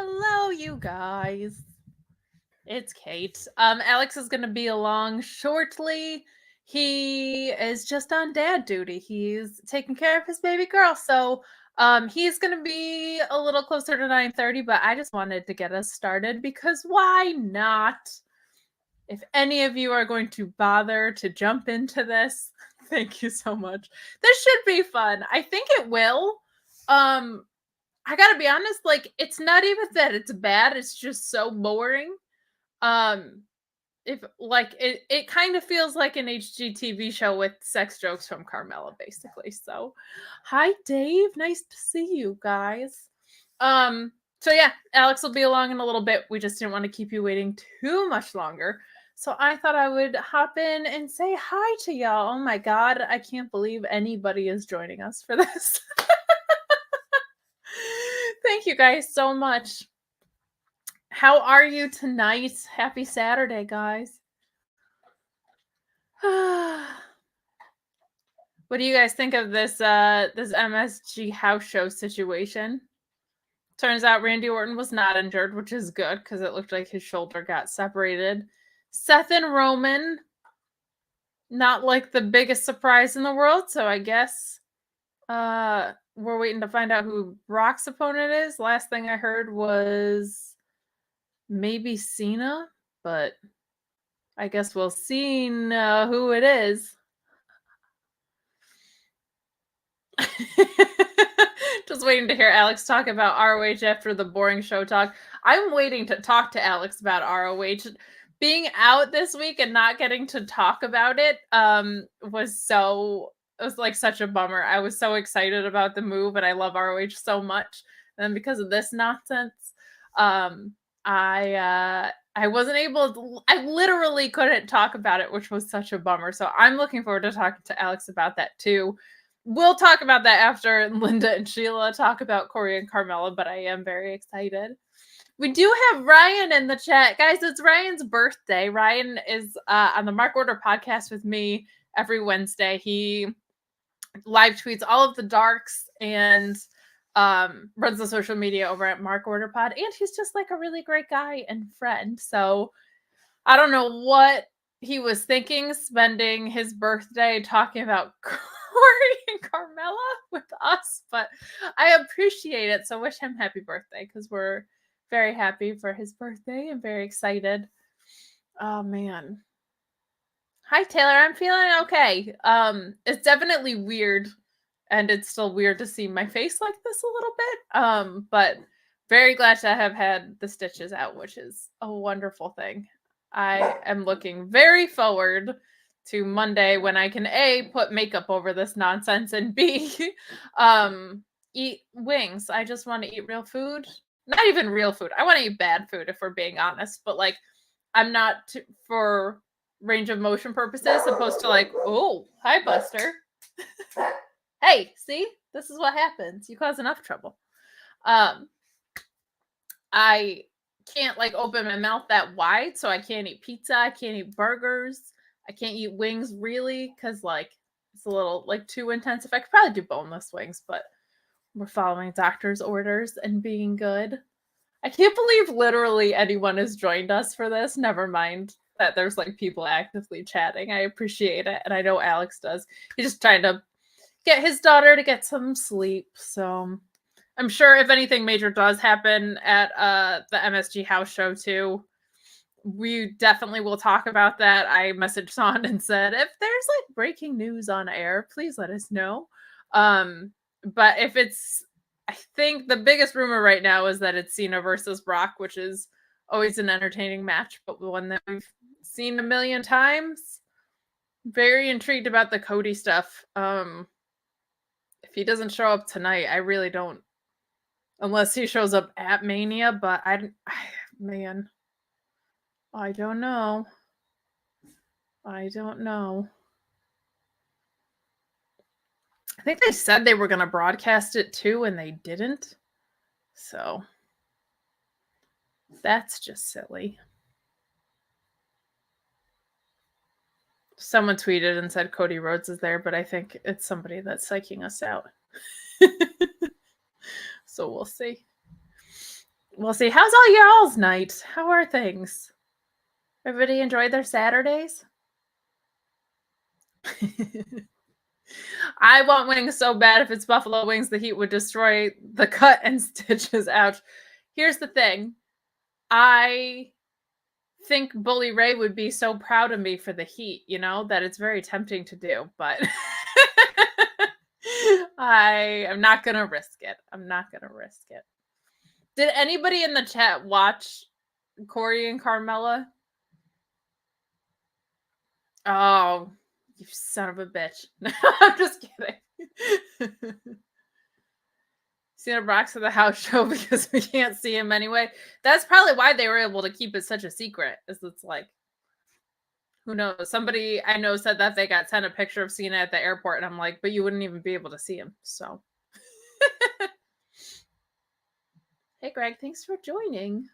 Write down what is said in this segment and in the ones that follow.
Hello, you guys. It's Kate. Alex is going to be along shortly. He is just on dad duty. He's taking care of his baby girl. So he's going to be a little closer to 9:30, but I just wanted to get us started because why not? If any of you are going to bother to jump into this, thank you so much. This should be fun. I think it will. I gotta be honest, like, it's not even that it's bad, it's just so boring. If like it kind of feels like an HGTV show with sex jokes from Carmella, basically. So hi Dave, nice to see you guys. So yeah, Alex will be along in a little bit. We just didn't want to keep you waiting too much longer. So I thought I would hop in and say hi to y'all. Oh my god, I can't believe anybody is joining us for this. Thank you guys so much. How are you tonight? Happy Saturday, guys. What do you guys think of this this MSG house show situation? Turns out Randy Orton was not injured, which is good because it looked like his shoulder got separated. Seth and Roman, not like the biggest surprise in the world, so I guess we're waiting to find out who Brock's opponent is. Last thing I heard was maybe Cena, but I guess we'll see who it is. Just waiting to hear Alex talk about ROH after the boring show talk. I'm waiting to talk to Alex about ROH. Being out this week and not getting to talk about it was like such a bummer. I was so excited about the move and I love ROH so much. And then because of this nonsense, I wasn't able to, I literally couldn't talk about it, which was such a bummer. So I'm looking forward to talking to Alex about that too. We'll talk about that after Linda and Sheila talk about Corey and Carmella, but I am very excited. We do have Ryan in the chat. Guys, it's Ryan's birthday. Ryan is on the Mark Order podcast with me every Wednesday. He live tweets all of the darks and runs the social media over at Mark Order Pod. And he's just like a really great guy and friend. So I don't know what he was thinking, spending his birthday talking about Corey and Carmella with us, but I appreciate it. So wish him happy birthday because we're very happy for his birthday and very excited. Oh man. Hi Taylor, I'm feeling okay. It's definitely weird and it's still weird to see my face like this a little bit. But very glad to have had the stitches out, which is a wonderful thing. I am looking very forward to Monday when I can A, put makeup over this nonsense, and B, eat wings. I just want to eat real food. Not even real food. I want to eat bad food if we're being honest, but like I'm not for range of motion purposes supposed to like, oh, hi Buster. Hey, see? This is what happens. You cause enough trouble. I can't like open my mouth that wide, so I can't eat pizza, I can't eat burgers, I can't eat wings really, because like it's a little like too intensive. I could probably do boneless wings, but we're following doctor's orders and being good. I can't believe literally anyone has joined us for this. Never mind that there's like people actively chatting. I appreciate it, and I know Alex does. He's just trying to get his daughter to get some sleep, so I'm sure if anything major does happen at the MSG house show too, we definitely will talk about that. I messaged Son and said, if there's like breaking news on air, please let us know. But if it's, I think the biggest rumor right now is that it's Cena versus Brock, which is always an entertaining match, but one that we've seen a million times. Very intrigued about the Cody stuff. If he doesn't show up tonight, I really don't. Unless he shows up at Mania, but man, I don't know. I don't know. I think they said they were going to broadcast it too, and they didn't. So that's just silly. Someone tweeted and said Cody Rhodes is there, but I think it's somebody that's psyching us out. So we'll see. we'll see. How's all y'all's night? How are things? Everybody enjoyed their Saturdays? I want wings so bad. If it's buffalo wings, the heat would destroy the cut and stitches. Ouch. Here's the thing. I think Bully Ray would be so proud of me for the heat, that it's very tempting to do, but I am not going to risk it. Did anybody in the chat watch Corey and Carmella? Oh, you son of a bitch. I'm just kidding. Cena Brock's at the house show because we can't see him anyway. That's probably why they were able to keep it such a secret. Is it's like, who knows? Somebody I know said that they got sent a picture of Cena at the airport, and I'm like, but you wouldn't even be able to see him. So, hey Greg, thanks for joining.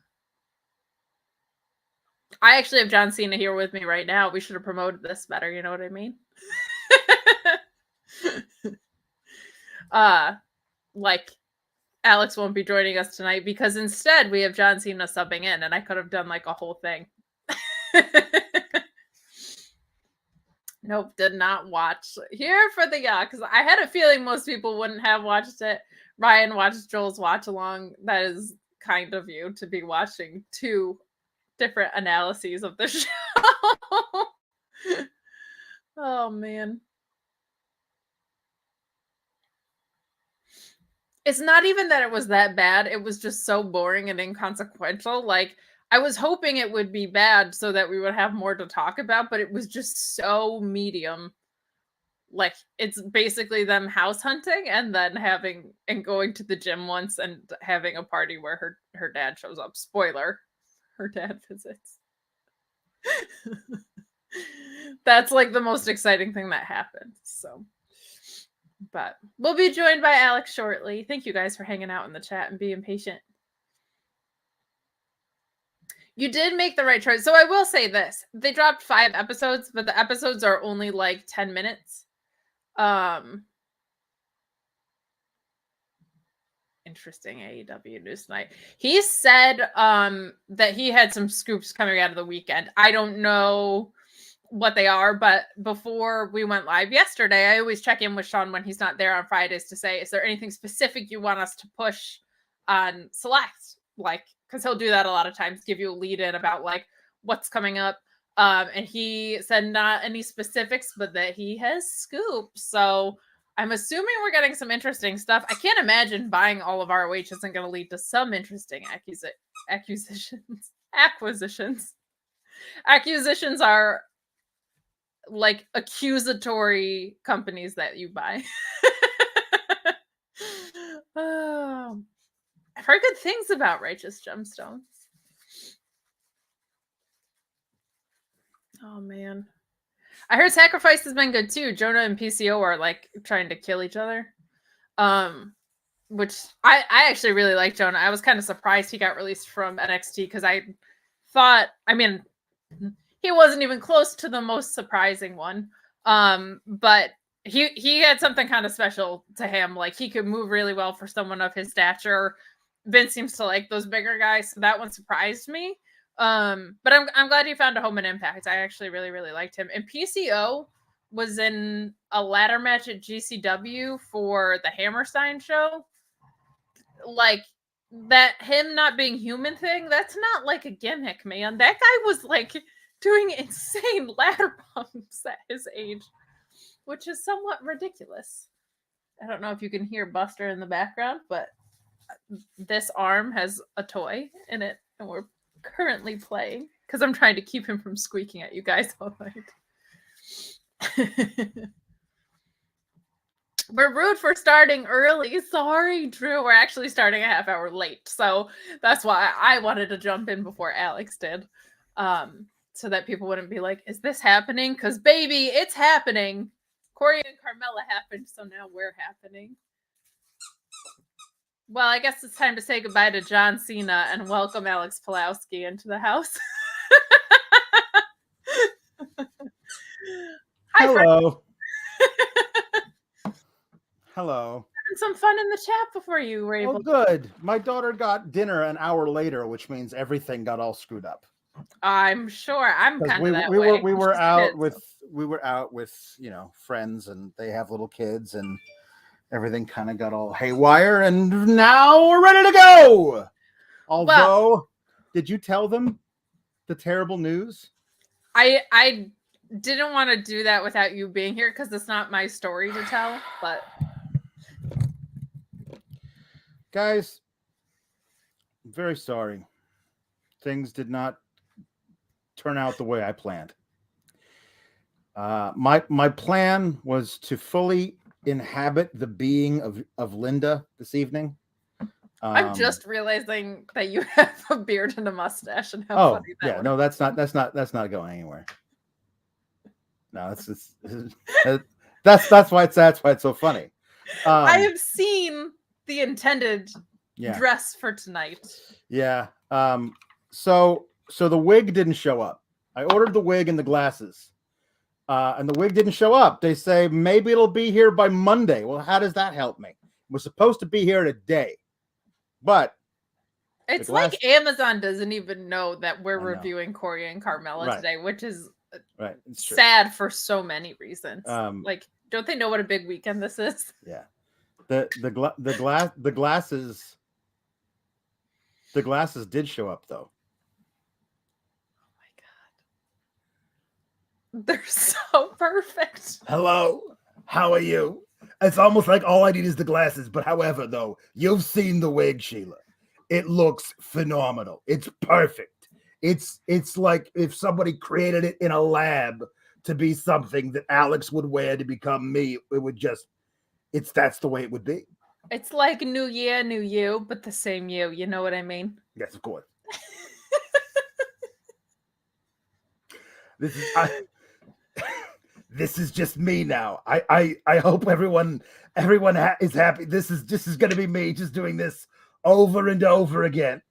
I actually have John Cena here with me right now. We should have promoted this better. You know what I mean? Like, Alex won't be joining us tonight because instead we have John Cena subbing in, and I could have done like a whole thing. Nope, did not watch. Here for the because I had a feeling most people wouldn't have watched it. Ryan watched Joel's watch along. That is kind of you to be watching two different analyses of the show. Oh man. It's not even that it was that bad. It was just so boring and inconsequential. Like, I was hoping it would be bad so that we would have more to talk about, but it was just so medium. Like, it's basically them house hunting and then going to the gym once and having a party where her dad shows up. Spoiler, her dad visits. That's like the most exciting thing that happened. So, but we'll be joined by Alex shortly. Thank you guys for hanging out in the chat and being patient. You did make the right choice. So I will say this. They dropped 5 episodes, but the episodes are only like 10 minutes. Interesting AEW news tonight. He said that he had some scoops coming out of the weekend. I don't know what they are, but before we went live yesterday, I always check in with Sean when he's not there on Fridays to say, is there anything specific you want us to push on Select? Like, because he'll do that a lot of times, give you a lead in about like what's coming up. And he said not any specifics, but that he has scoops. So I'm assuming we're getting some interesting stuff. I can't imagine buying all of ROH isn't going to lead to some interesting acquisitions. Acquisitions are like accusatory companies that you buy. I've heard good things about Righteous Gemstones. Oh man, I heard Sacrifice has been good too. Jonah and PCO are like trying to kill each other, which I actually really like Jonah. I was kind of surprised he got released from NXT because I thought, he wasn't even close to the most surprising one. But he had something kind of special to him. Like, he could move really well for someone of his stature. Vince seems to like those bigger guys, so that one surprised me. But I'm glad he found a home in Impact. I actually really, really liked him. And PCO was in a ladder match at GCW for the Hammerstein show. Like, that him not being human thing, that's not like a gimmick, man. That guy was like doing insane ladder bumps at his age, which is somewhat ridiculous. I don't know if you can hear Buster in the background, but this arm has a toy in it, and we're currently playing because I'm trying to keep him from squeaking at you guys all night. We're rude for starting early. Sorry, Drew. We're actually starting a half hour late, so that's why I wanted to jump in before Alex did, so that people wouldn't be like, is this happening? Because baby, it's happening. Corey and Carmella happened, so now we're happening. Well, I guess it's time to say goodbye to John Cena and welcome Alex Pulowski into the house. Hello. Hello. having some fun in the chat before you were able. Oh, good. My daughter got dinner an hour later, which means everything got all screwed up. I'm sure. I'm kind of that we way. were Just out kids. with friends, and they have little kids, and everything kind of got all haywire, and now we're ready to go. Although, did you tell them the terrible news? I didn't want to do that without you being here because it's not my story to tell, but guys, I'm very sorry. Things did not turn out the way I planned. My plan was to fully inhabit the being of Linda this evening. I'm just realizing that you have a beard and a mustache, and how funny that was. No, that's not going anywhere. No, that's why it's so funny. I have seen the intended dress for tonight. Yeah. So the wig didn't show up. I ordered the wig and the glasses, and the wig didn't show up. They say maybe it'll be here by Monday. Well, how does that help me? We're supposed to be here today, but it's like Amazon doesn't even know that we're reviewing Corey and Carmella today, which is sad for so many reasons. Like, don't they know what a big weekend this is? Yeah. The glasses did show up though. Oh my god. They're so perfect. Hello. How are you? It's almost like all I need is the glasses, but however though, you've seen the wig, Sheila. It looks phenomenal. It's perfect. It's like if somebody created it in a lab to be something that Alex would wear to become me. It would just, that's the way it would be. It's like New Year, New You, but the same you. You know what I mean? Yes, of course. This is just me now. I hope everyone is happy. This is going to be me just doing this over and over again.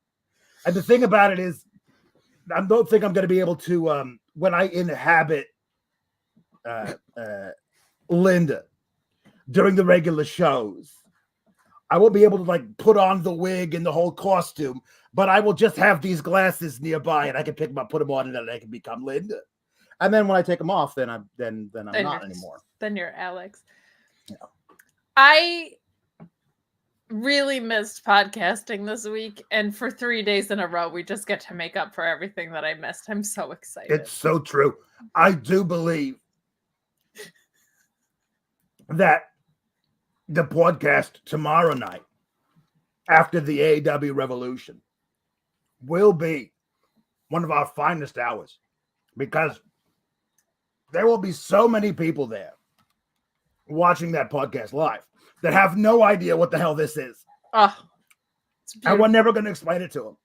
And the thing about it is, I don't think I'm going to be able to when I inhabit Linda during the regular shows. I won't be able to like put on the wig and the whole costume, but I will just have these glasses nearby, and I can pick them up, put them on, and then I can become Linda. And then when I take them off, then I'm not anymore. Then you're Alex. Yeah. I really missed podcasting this week, and for 3 days in a row, we just get to make up for everything that I missed. I'm so excited. It's so true. I do believe that the podcast tomorrow night after the AEW Revolution will be one of our finest hours, because there will be so many people there watching that podcast live that have no idea what the hell this is. Oh, and we're never going to explain it to them.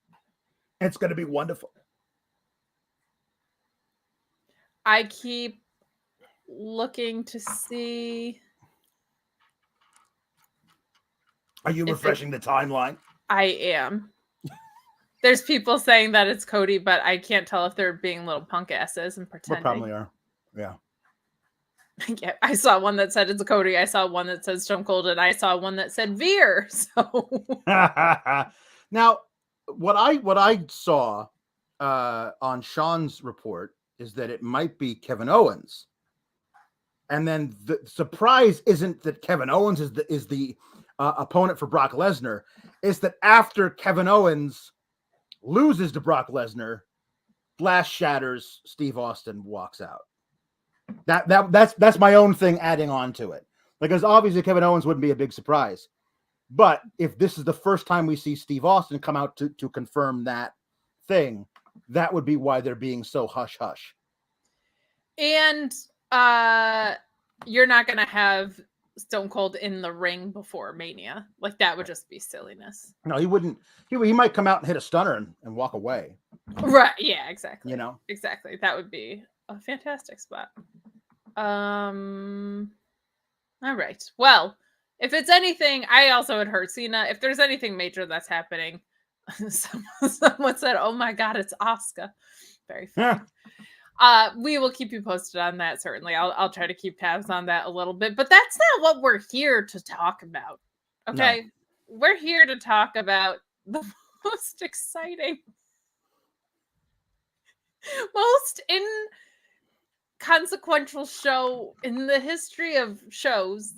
It's going to be wonderful. I keep looking to see. Are you refreshing the timeline? I am. There's people saying that it's Cody, but I can't tell if they're being little punk asses and pretending. We probably are. Yeah. Yeah, I saw one that said it's Cody. I saw one that said Stone Cold, and I saw one that said Veer. So now, what I saw on Sean's report is that it might be Kevin Owens, and then the surprise isn't that Kevin Owens is the opponent for Brock Lesnar. It's that after Kevin Owens loses to Brock Lesnar, glass shatters, Steve Austin walks out. That's my own thing adding on to it, because obviously Kevin Owens wouldn't be a big surprise, but if this is the first time we see Steve Austin come out to confirm that thing, that would be why they're being so hush hush. And you're not gonna have Stone Cold in the ring before Mania. Like, that would just be silliness. No, he wouldn't. He might come out and hit a stunner and walk away. Right? Yeah, exactly. You know, exactly. That would be a fantastic spot. All right. Well, if it's anything, I also had heard Cena. If there's anything major that's happening, someone said, "Oh my God, it's Asuka." Very funny. We will keep you posted on that. Certainly, I'll try to keep tabs on that a little bit. But that's not what we're here to talk about. Okay, we're here to talk about the most exciting, most inconsequential show in the history of shows.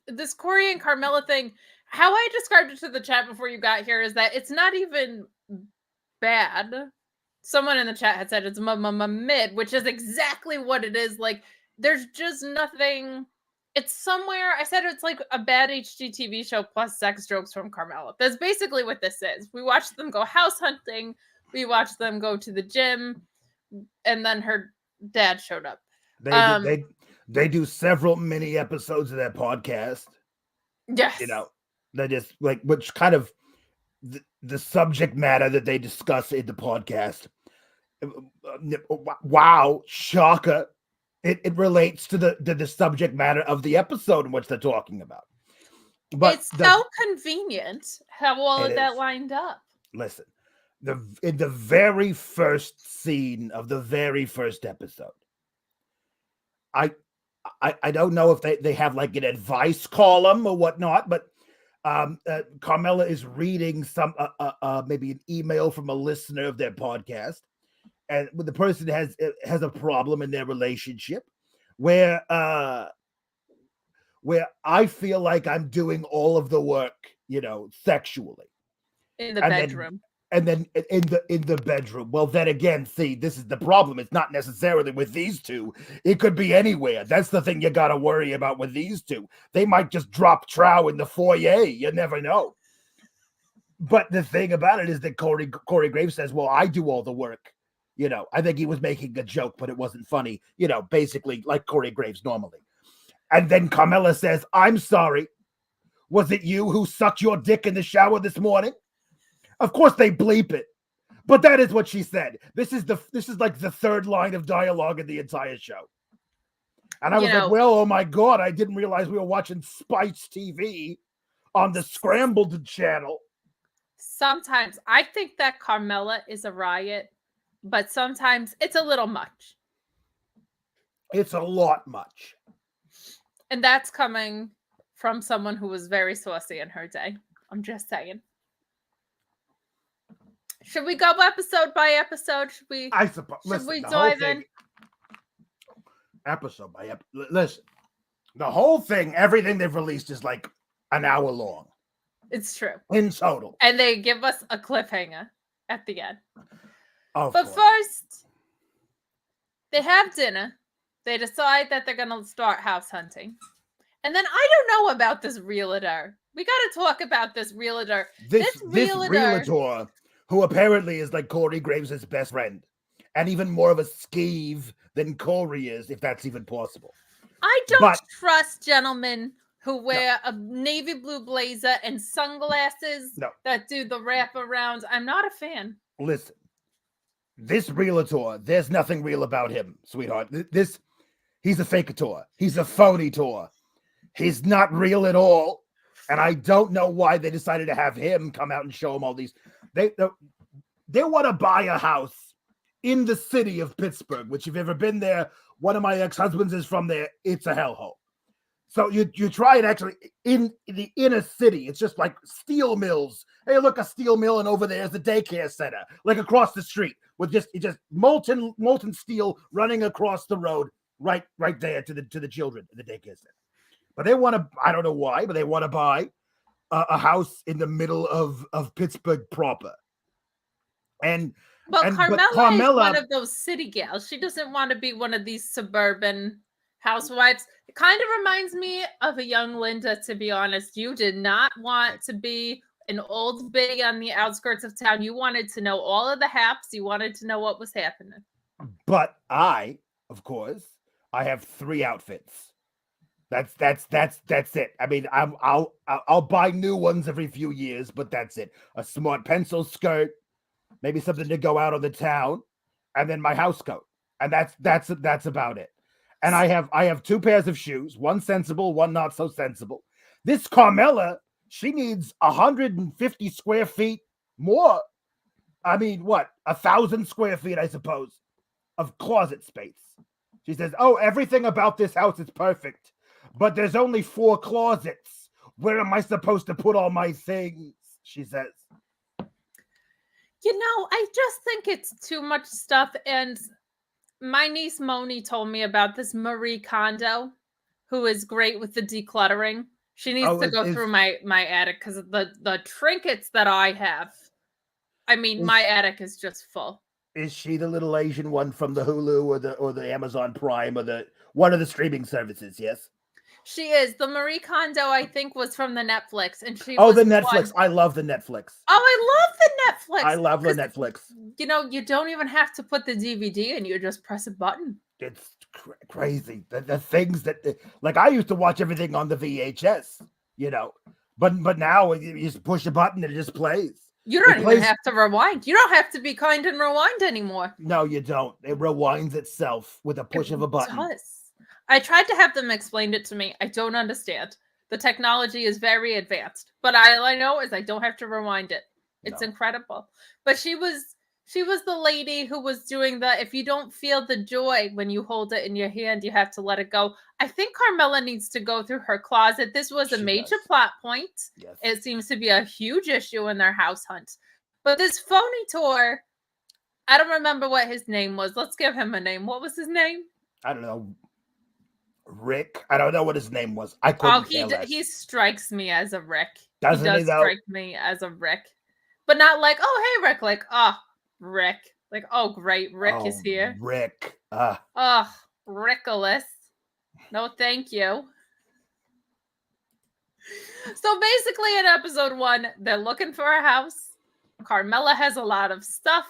This Corey and Carmella thing, how I described it to the chat before you got here is that it's not even bad. Someone in the chat had said it's mid, which is exactly what it is. Like, there's just nothing. It's somewhere. I said it's like a bad HGTV show plus sex jokes from Carmella. That's basically what this is. We watched them go house hunting. We watched them go to the gym, and then her dad showed up. They do several mini episodes of that podcast. Yes, You know, they just like which kind of the subject matter that they discuss in the podcast. Wow, shocker! It relates to the subject matter of the episode in which they're talking about. But it's so convenient how all of that lined up. Listen, in the very first scene of the very first episode, I don't know if they have like an advice column or whatnot, but Carmella is reading some maybe an email from a listener of their podcast, and when the person has a problem in their relationship where I feel like I'm doing all of the work, sexually in the bedroom. And then in the bedroom. Well, then again, see, this is the problem. It's not necessarily with these two. It could be anywhere. That's the thing you got to worry about with these two. They might just drop trow in the foyer. You never know. But the thing about it is that Corey Graves says, well, I do all the work. I think he was making a joke, but it wasn't funny. Basically like Corey Graves normally. And then Carmella says, I'm sorry. Was it you who sucked your dick in the shower this morning? Of course they bleep it, but that is what she said. This is like the third line of dialogue in the entire show. And I was like, well, oh my God, I didn't realize we were watching Spice TV on the Scrambled channel. Sometimes I think that Carmella is a riot, but sometimes it's a little much. It's a lot much. And that's coming from someone who was very saucy in her day. I'm just saying. Should we go episode by episode? Should we? I suppose. Should we dive in? Episode by episode. Listen, the whole thing, everything they've released is like an hour long. It's true. In total. And they give us a cliffhanger at the end. But first, they have dinner. They decide that they're going to start house hunting. And then I don't know about this realtor. We got to talk about this realtor. This realtor, who apparently is like Corey Graves' best friend, and even more of a skeeve than Corey is, if that's even possible. I don't trust gentlemen who wear a navy blue blazer and sunglasses that do the wraparounds. I'm not a fan. Listen, this realtor, there's nothing real about him, sweetheart. He's a fake-ator. He's a phony-tor. He's not real at all. And I don't know why they decided to have him come out and show him all these. They want to buy a house in the city of Pittsburgh, which if you've ever been there, one of my ex-husbands is from there. It's a hellhole. So you try and actually in the inner city, it's just like steel mills. Hey, look, a steel mill, and over there's the daycare center, like across the street with just molten steel running across the road, right there to the children in the daycare center. But they want to, I don't know why, but they want to buy a house in the middle of Pittsburgh proper. But Carmella is one of those city gals. She doesn't want to be one of these suburban housewives. It kind of reminds me of a young Linda, to be honest. You did not want to be an old biddy on the outskirts of town. You wanted to know all of the haps. You wanted to know what was happening. But of course, I have 3 outfits. That's it. I mean, I'll buy new ones every few years, but that's it. A smart pencil skirt, maybe something to go out on the town, and then my house coat, and that's about it. And I have 2 pairs of shoes, one sensible, one not so sensible. This Carmella, she needs 150 square feet more. I mean, what, 1,000 square feet, I suppose, of closet space. She says, "Oh, everything about this house is perfect. but there's only 4 closets. Where am I supposed to put all my things? She says. I just think it's too much stuff. And my niece Moni told me about this Marie Kondo, who is great with the decluttering. She needs to go through my attic because the trinkets that I have. I mean, my attic is just full. Is she the little Asian one from the Hulu or the Amazon Prime or one of the streaming services? Yes. She is. The Marie Kondo, I think, was from the Netflix, and she. Oh, the Netflix! I love the Netflix. Oh, I love the Netflix. I love the Netflix. You don't even have to put the DVD in; you just press a button. It's crazy. The things that, like, I used to watch everything on the VHS, but now you just push a button and it just plays. You don't even have to rewind. You don't have to be kind and rewind anymore. No, you don't. It rewinds itself with a push of a button. It does. I tried to have them explain it to me. I don't understand. The technology is very advanced, but all I know is I don't have to rewind it. It's incredible. But she was the lady who was doing if you don't feel the joy when you hold it in your hand, you have to let it go. I think Carmella needs to go through her closet. This was a major plot point. Yes. It seems to be a huge issue in their house hunt. But this phony tour, I don't remember what his name was. Let's give him a name. What was his name? I don't know. Rick. I don't know what his name was. I couldn't tell that. He strikes me as a Rick. Doesn't he, though? Strike me as a Rick. But not like, oh, hey, Rick. Like, oh, Rick. Like, oh, great. Rick is here. Rick. Oh, Rickolas. No, thank you. So basically in episode 1, they're looking for a house. Carmella has a lot of stuff.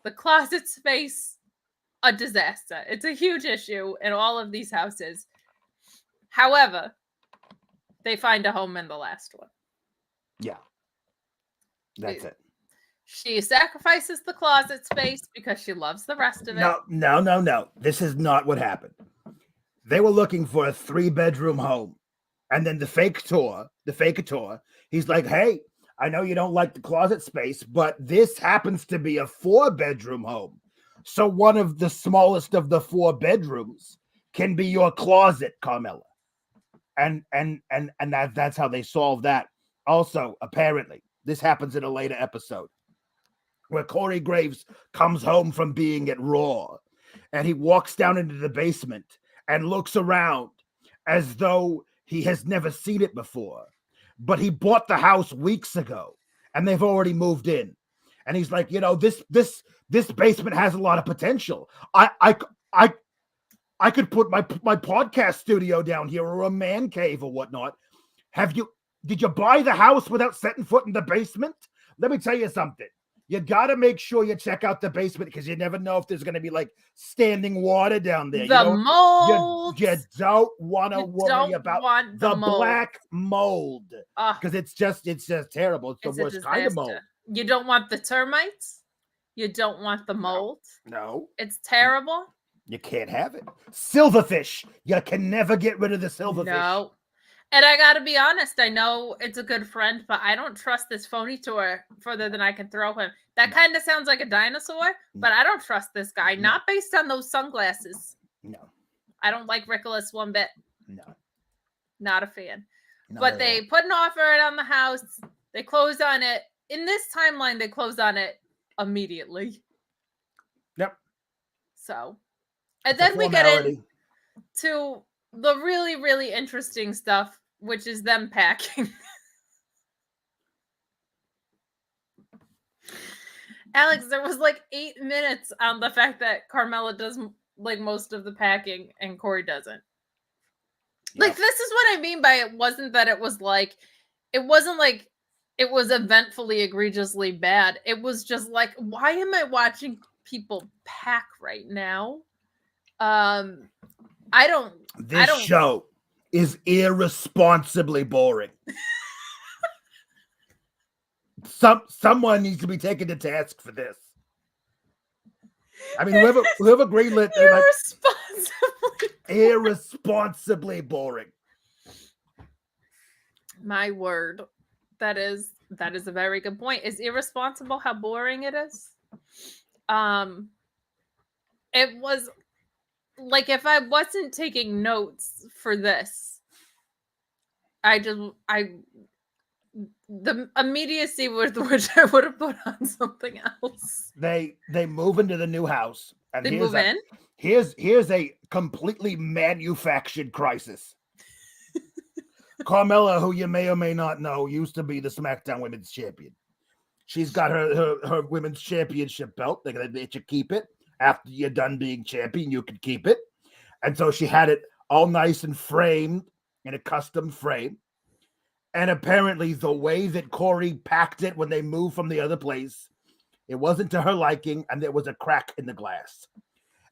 The closet space, a disaster. It's a huge issue in all of these houses. However, they find a home in the last one. Yeah. That's it. She sacrifices the closet space because she loves the rest of it. No. This is not what happened. They were looking for a 3-bedroom home. And then the fakeator, he's like, hey, I know you don't like the closet space, but this happens to be a 4-bedroom home. So one of the smallest of the 4 bedrooms can be your closet, Carmella. And that's how they solve that. Also, apparently, this happens in a later episode where Corey Graves comes home from being at Raw and he walks down into the basement and looks around as though he has never seen it before. But he bought the house weeks ago and they've already moved in. And he's like, this basement has a lot of potential. I could put my podcast studio down here or a man cave or whatnot. Did you buy the house without setting foot in the basement? Let me tell you something. You got to make sure you check out the basement because you never know if there's going to be like standing water down there. The mold. You don't want to worry about the black mold because it's just terrible. It's the worst kind of mold. You don't want the termites. You don't want the mold. No. It's terrible. You can't have it. Silverfish. You can never get rid of the silverfish. No. And I got to be honest, I know it's a good friend, but I don't trust this phony tour further than I can throw him. That kind of sounds like a dinosaur, but I don't trust this guy, not based on those sunglasses. No. I don't like Rickolas one bit. No. Not a fan. But they put an offer on the house. They closed on it. In this timeline, they closed on it immediately. Yep. So, and then we get into the really, really interesting stuff, which is them packing. Alex, there was like 8 minutes on the fact that Carmella does like most of the packing and Corey doesn't. Yeah. Like, this is what I mean by it wasn't like it was eventfully egregiously bad. It was just like, why am I watching people pack right now? This show is irresponsibly boring. Someone needs to be taken to task for this. I mean, whoever greenlit irresponsibly boring. My word, that is a very good point. Is irresponsible how boring it is? It was like if I wasn't taking notes for this, the immediacy with which I would have put on something else. They move into the new house, and They move in. Here's a completely manufactured crisis. Carmella, who you may or may not know, used to be the SmackDown Women's Champion. She's got her Women's Championship belt. They let you keep it. After you're done being champion, you can keep it. And so she had it all nice and framed in a custom frame. And apparently the way that Corey packed it when they moved from the other place, it wasn't to her liking, and there was a crack in the glass.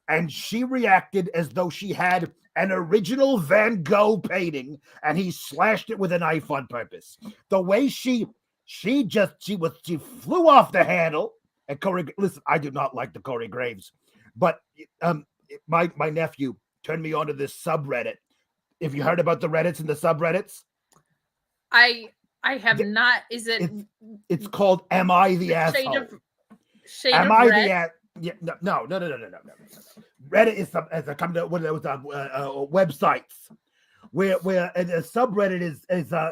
And she reacted as though she had an original Van Gogh painting and he slashed it with a knife on purpose. The way she flew off the handle. And Corey, listen, I do not like the Corey Graves, but my nephew turned me onto this subreddit. Have you heard about the Reddits and the subreddits? I have not. Is it? It's called "Am I the Asshole?" Am I the asshole? Yeah, no. Reddit is a come to one of those websites where a subreddit is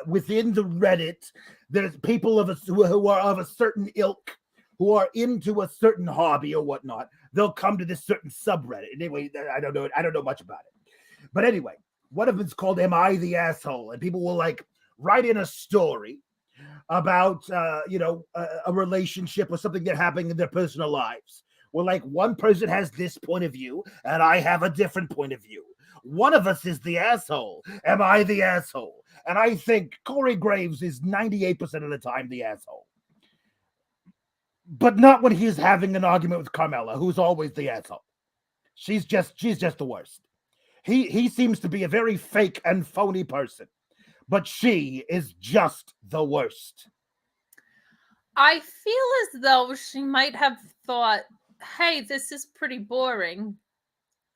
within the Reddit. There's people who are of a certain ilk, who are into a certain hobby or whatnot. They'll come to this certain subreddit. Anyway, I don't know much about it. But anyway, one of them's called "Am I the Asshole?" And people will like write in a story about a relationship or something that happened in their personal lives. Well, like one person has this point of view and I have a different point of view. One of us is the asshole. Am I the asshole? And I think Corey Graves is 98% of the time the asshole. But not when he's having an argument with Carmella, who's always the asshole. She's just the worst. He seems to be a very fake and phony person, but she is just the worst. I feel as though she might have thought, hey, this is pretty boring.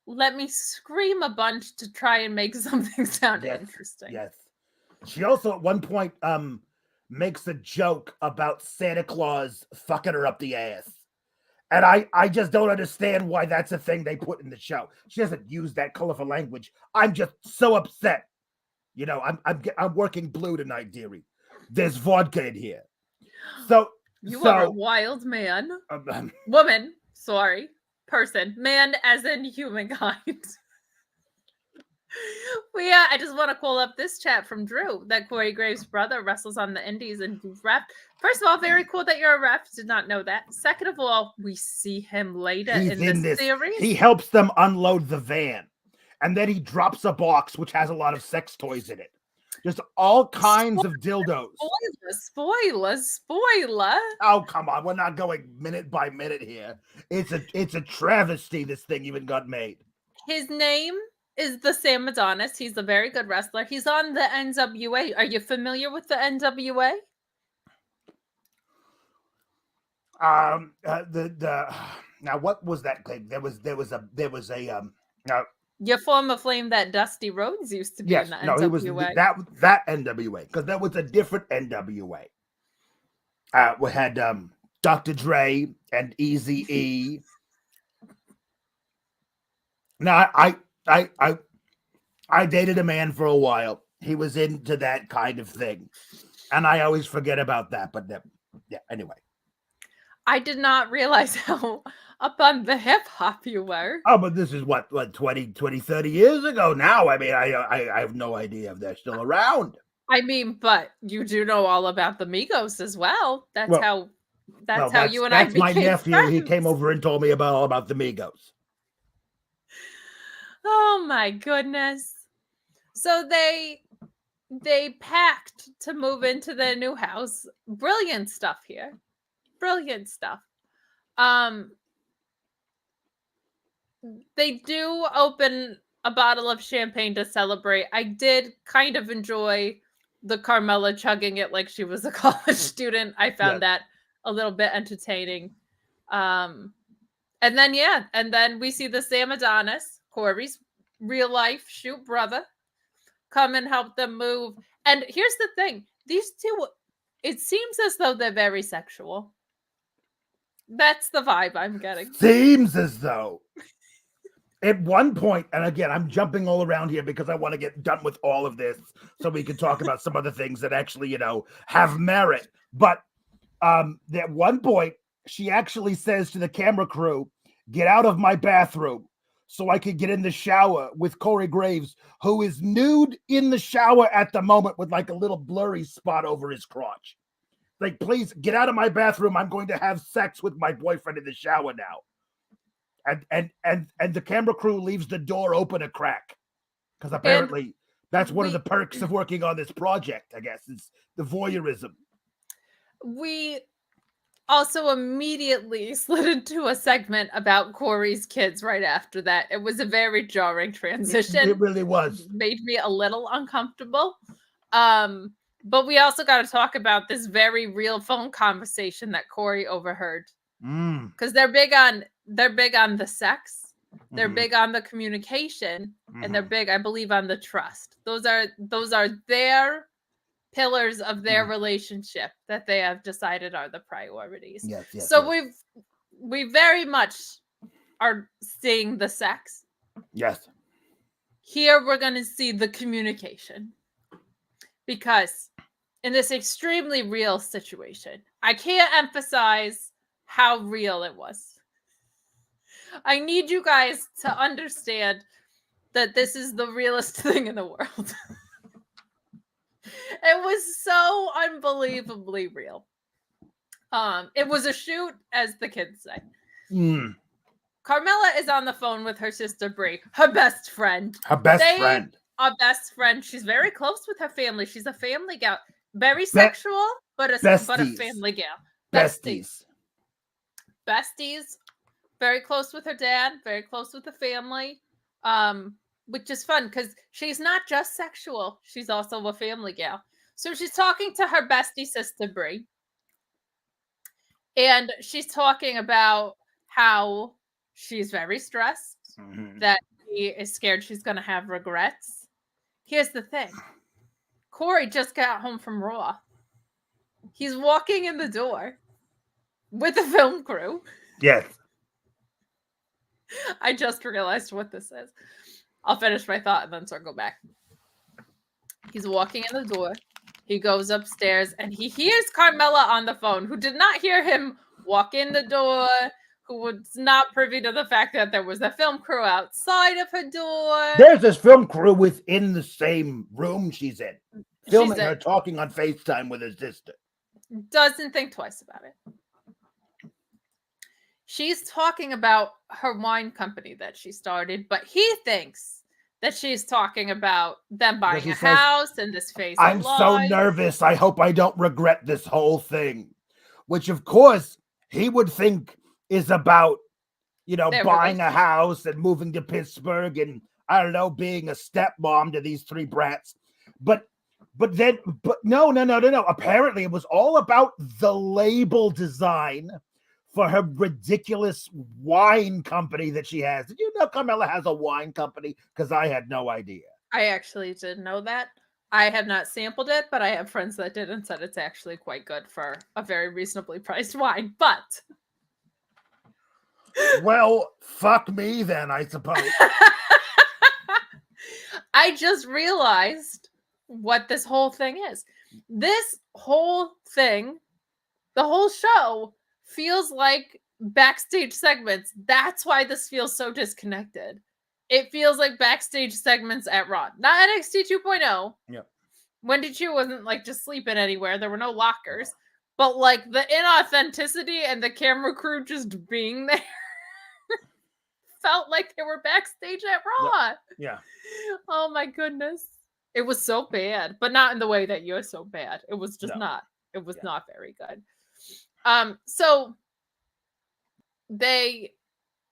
Let me scream a bunch to try and make something sound interesting. Yes. She also at one point makes a joke about Santa Claus fucking her up the ass. And I just don't understand why that's a thing they put in the show. She doesn't use that colorful language. I'm just so upset. You know, I'm working blue tonight, dearie. There's vodka in here. So you are a wild man. Woman, sorry. Person. Man as in humankind. I just want to call up this chat from Drew that Corey Graves' brother wrestles on the indies and ref. First of all, very cool that you're a ref. Did not know that. Second of all, we see him later in this series. He helps them unload the van. And then he drops a box which has a lot of sex toys in it. Just all kinds of dildos. Spoiler. Oh, come on. We're not going minute by minute here. It's a travesty this thing even got made. His name is the Sam Adonis. He's a very good wrestler. He's on the NWA. Are you familiar with the NWA? Now what was that claim? There was a your former flame that Dusty Rhodes used to be in the NWA. No, it was that NWA, because that was a different NWA. We had Dr. Dre and Eazy-E. Now I dated a man for a while. He was into that kind of thing, and I always forget about that. But yeah, anyway. I did not realize how up on the hip hop you were. Oh, but this is what 20, 30 years ago now. I mean, I have no idea if they're still around. I mean, but you do know all about the Migos as well. That's how you and I became my nephew. friends. He came over and told me all about the Migos. Oh my goodness. So they packed to move into their new house. Brilliant stuff here. Brilliant stuff. They do open a bottle of champagne to celebrate. I did kind of enjoy the Carmella chugging it like she was a college student. I found that a little bit entertaining. And then we see the Sam Adonis, Corey's real life shoot brother, come and help them move. And here's the thing. These two, it seems as though they're very sexual. That's the vibe I'm getting. Seems as though. At one point, and again, I'm jumping all around here because I want to get done with all of this so we can talk about some other things that actually, have merit. But at one point, she actually says to the camera crew, "Get out of my bathroom so I could get in the shower with Corey Graves, who is nude in the shower at the moment with like a little blurry spot over his crotch. Like, please get out of my bathroom. I'm going to have sex with my boyfriend in the shower now." And the camera crew leaves the door open a crack because apparently that's one of the perks of working on this project, I guess, is the voyeurism. We also immediately slid into a segment about Corey's kids right after that. It was a very jarring transition. It really was. Made me a little uncomfortable. But we also got to talk about this very real phone conversation that Corey overheard. Because they're big on the sex, they're big on the communication, and they're big, I believe, on the trust. Those are their pillars of their relationship that they have decided are the priorities. Yes, so we very much are seeing the sex. Yes. Here we're going to see the communication, because in this extremely real situation, I can't emphasize how real it was. I need you guys to understand that this is the realest thing in the world. It was so unbelievably real. It was a shoot, as the kids say. Carmella is on the phone with her sister Brie, her best friend. Her best friend. A best friend. She's very close with her family. She's a family gal. Very sexual, but a family gal. Besties. Very close with her dad, very close with the family, which is fun because she's not just sexual, she's also a family gal. So she's talking to her bestie sister Brie, and she's talking about how she's very stressed, that she is scared she's going to have regrets. Here's the thing. Corey just got home from Raw. He's walking in the door with the film crew. Yes. I just realized what this is. I'll finish my thought and then circle back. He's walking in the door. He goes upstairs and he hears Carmella on the phone, who did not hear him walk in the door, who was not privy to the fact that there was a film crew outside of her door. There's this film crew within the same room she's in, filming her talking on FaceTime with her sister. Doesn't think twice about it. She's talking about her wine company that she started, but he thinks that she's talking about them buying a house and this phase of I'm life. so nervous. I hope I don't regret this whole thing. Which, of course, he would think is about, buying a house and moving to Pittsburgh and, I don't know, being a stepmom to these three brats. But no. Apparently, it was all about the label design for her ridiculous wine company that she has. Did you know Carmella has a wine company? Because I had no idea. I actually didn't know that. I have not sampled it, but I have friends that did and said it's actually quite good for a very reasonably priced wine. But well, fuck me then, I suppose. I just realized what this whole thing is. This whole thing, the whole show, feels like backstage segments. That's why this feels so disconnected. It feels like backstage segments at Raw, not NXT 2.0. Yep. Wendy Chu wasn't like just sleeping anywhere. There were no lockers, but like the inauthenticity and the camera crew just being there felt like they were backstage at Raw. Yep. Yeah. Oh my goodness. It was so bad, but not in the way that you're so bad. It was just not. It was not very good. So they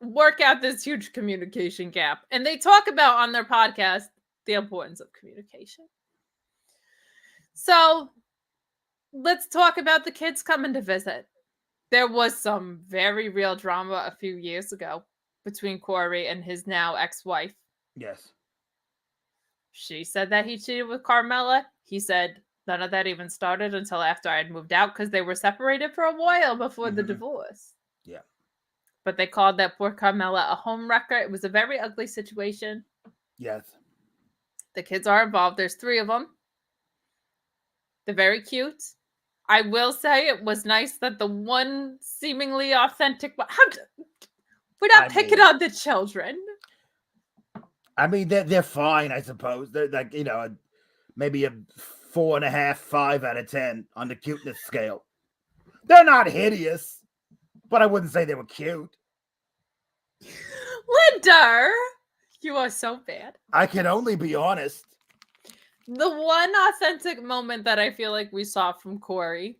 work out this huge communication gap, and they talk about on their podcast the importance of communication. So let's talk about the kids coming to visit. There was some very real drama a few years ago between Corey and his now ex-wife. Yes. She said that he cheated with Carmella. He said none of that even started until after I had moved out because they were separated for a while before the divorce. Yeah. but they called that poor Carmella a home wrecker. It was a very ugly situation. Yes. The kids are involved. There's 3 of them. They're very cute. I will say it was nice that the one seemingly authentic... We're not picking on the children. I mean, they're fine, I suppose. They're like, maybe a 4.5, 5 out of 10 on the cuteness scale. They're not hideous, but I wouldn't say they were cute. Linda, you are so bad. I can only be honest. The one authentic moment that I feel like we saw from Corey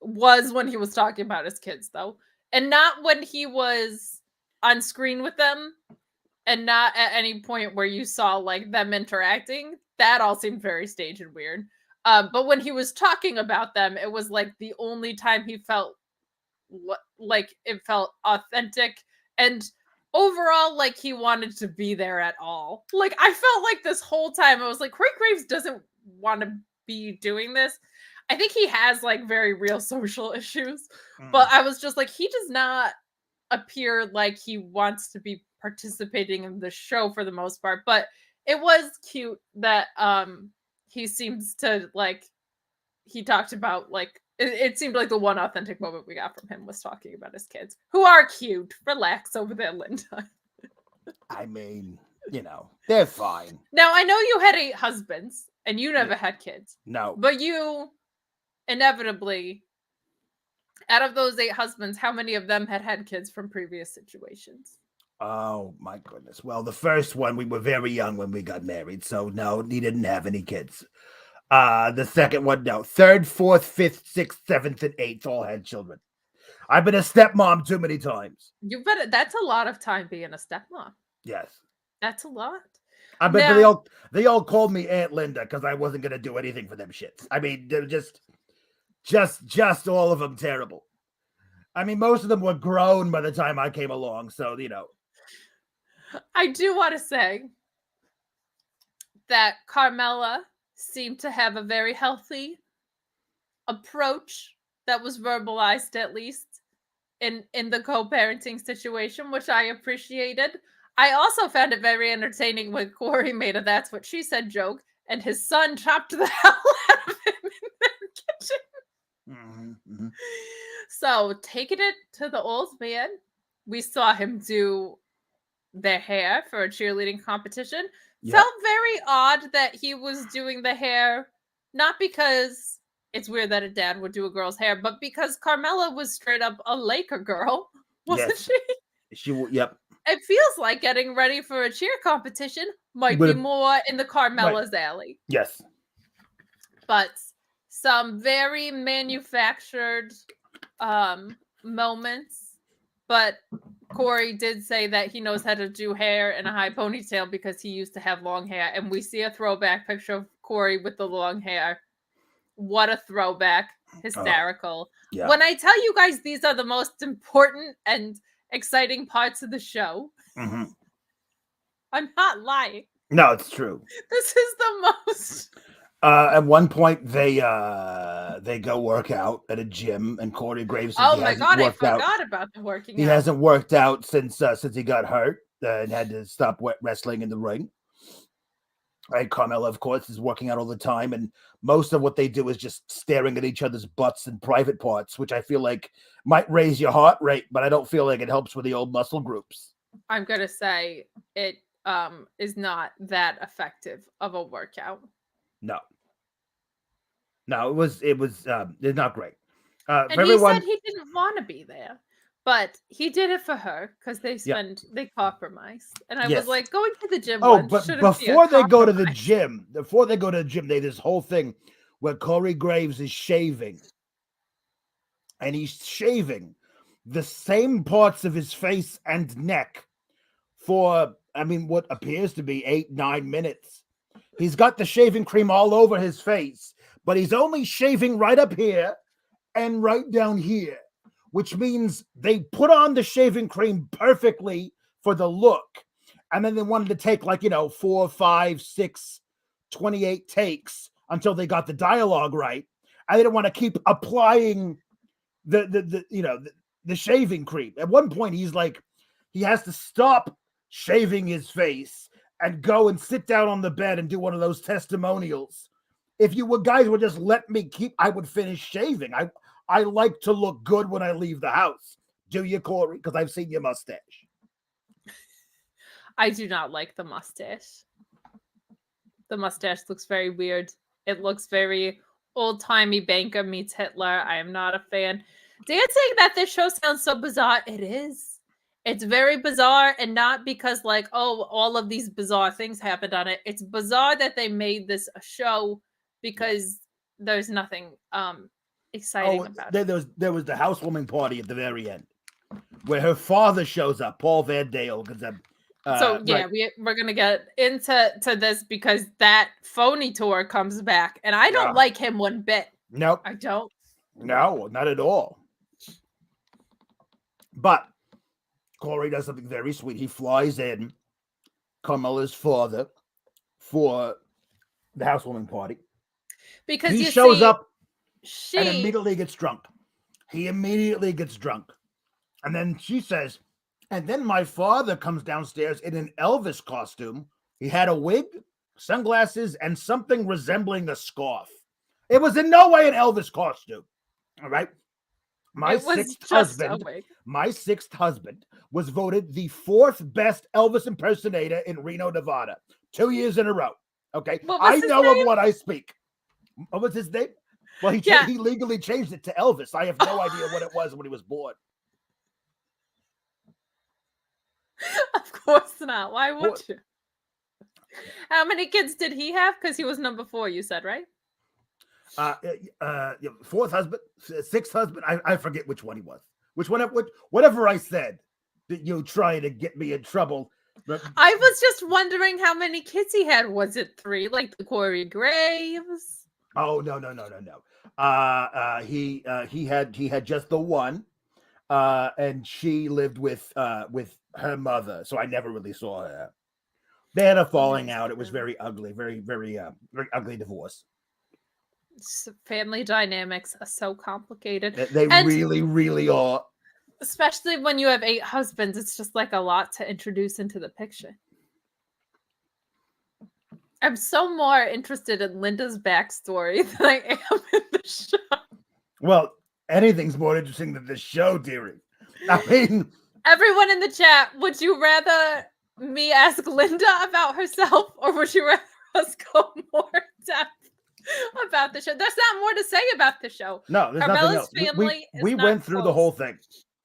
was when he was talking about his kids, though. And not when he was on screen with them, and not at any point where you saw like them interacting. That all seemed very staged and weird. But when he was talking about them, it was like the only time he felt like it felt authentic and overall like he wanted to be there at all. Like I felt like this whole time I was like, Corey Graves doesn't want to be doing this. I think he has like very real social issues, but I was just like, he does not appear like he wants to be participating in the show for the most part. But it was cute that he seems to like, he talked about like, it seemed like the one authentic moment we got from him was talking about his kids, who are cute. Relax over there, Linda. I mean, they're fine. Now, I know you had 8 husbands and you never had kids. No. But you inevitably, out of those 8 husbands, how many of them had kids from previous situations? Oh, my goodness. Well, the first one, we were very young when we got married. So, no, he didn't have any kids. The second one, no. 3rd, 4th, 5th, 6th, 7th, and 8th all had children. I've been a stepmom too many times. That's a lot of time being a stepmom. Yes. That's a lot. I bet now, they all called me Aunt Linda because I wasn't gonna do anything for them shits. I mean, they're just all of them terrible. I mean, most of them were grown by the time I came along, so I do want to say that Carmella seemed to have a very healthy approach that was verbalized, at least in the co-parenting situation, which I appreciated. I also found it very entertaining when Corey made a "that's what she said" joke, and his son chopped the hell out of him in their kitchen. Mm-hmm. So, taking it to the old man, we saw him do their hair for a cheerleading competition. Yep. Felt very odd that he was doing the hair, not because it's weird that a dad would do a girl's hair, but because Carmella was straight up a Laker girl, wasn't she? Yep. It feels like getting ready for a cheer competition might be more in the Carmella's alley. Yes. But some very manufactured moments. But Corey did say that he knows how to do hair in a high ponytail because he used to have long hair. And we see a throwback picture of Corey with the long hair. What a throwback. Hysterical. Yeah. When I tell you guys these are the most important and exciting parts of the show, I'm not lying. No, it's true. This is the most... At one point, they go work out at a gym, and Corey Graves. Oh my god, I forgot about the working out. He hasn't worked out since he got hurt and had to stop wrestling in the ring. Right, Carmella, of course, is working out all the time, and most of what they do is just staring at each other's butts and private parts, which I feel like might raise your heart rate, but I don't feel like it helps with the old muscle groups. I'm gonna say it is not that effective of a workout. No, it was it's not great. And he said he didn't want to be there, but he did it for her because they compromised. And I was like, going to the gym. But before they go to the gym, they this whole thing where Corey Graves is shaving, and he's shaving the same parts of his face and neck for what appears to be 8-9 minutes. He's got the shaving cream all over his face, but he's only shaving right up here and right down here, which means they put on the shaving cream perfectly for the look. And then they wanted to take 4, 5, 6, 28 takes until they got the dialogue right. I didn't want to keep applying the the shaving creep. At one point, he's like, he has to stop shaving his face and go and sit down on the bed and do one of those testimonials. If you guys would just let me I would finish shaving. I like to look good when I leave the house. Do you, Corey? Because I've seen your mustache. I do not like the mustache. The mustache looks very weird. It looks very old-timey Banker meets Hitler. I am not a fan. Dan saying that this show sounds so bizarre. It is. It's very bizarre, and not because, like, oh, all of these bizarre things happened on it. It's bizarre that they made this a show because there's nothing exciting about it. There was the housewarming party at the very end where her father shows up, Paul Van Dale. Right. We're gonna get into this because that phony tour comes back, and I don't like him one bit. Nope, I don't. No, not at all. But Corey does something very sweet. He flies in Carmella's father for the housewarming party because he shows up and immediately gets drunk. He immediately gets drunk, and then she says. And then my father comes downstairs in an Elvis costume. He had a wig, sunglasses, and something resembling a scarf. It was in no way an Elvis costume. All right. My sixth husband was voted the 4th best Elvis impersonator in Reno, Nevada, 2 years in a row. Okay. I know of what I speak. What was his name? Well, he legally changed it to Elvis. I have no idea what it was when he was born. Of course not. Why would you? How many kids did he have? Because he was number 4, you said, right? 4th husband, 6th husband. I forget which one he was. Whatever I said, that you trying to get me in trouble. I was just wondering how many kids he had. Was it 3, like the Corey Graves? Oh no. He had just the one, and she lived with her mother, so I never really saw her. They had a falling out. It was very ugly, very ugly divorce. Family dynamics are so complicated. They really, really are. Especially when you have 8 husbands, it's just like a lot to introduce into the picture. I'm so more interested in Linda's backstory than I am in the show. Well, anything's more interesting than the show, dearie. I mean... Everyone in the chat, would you rather me ask Linda about herself, or would you rather us go more in depth about the show? There's not more to say about the show. No, there's nothing else. Family we went through the whole thing.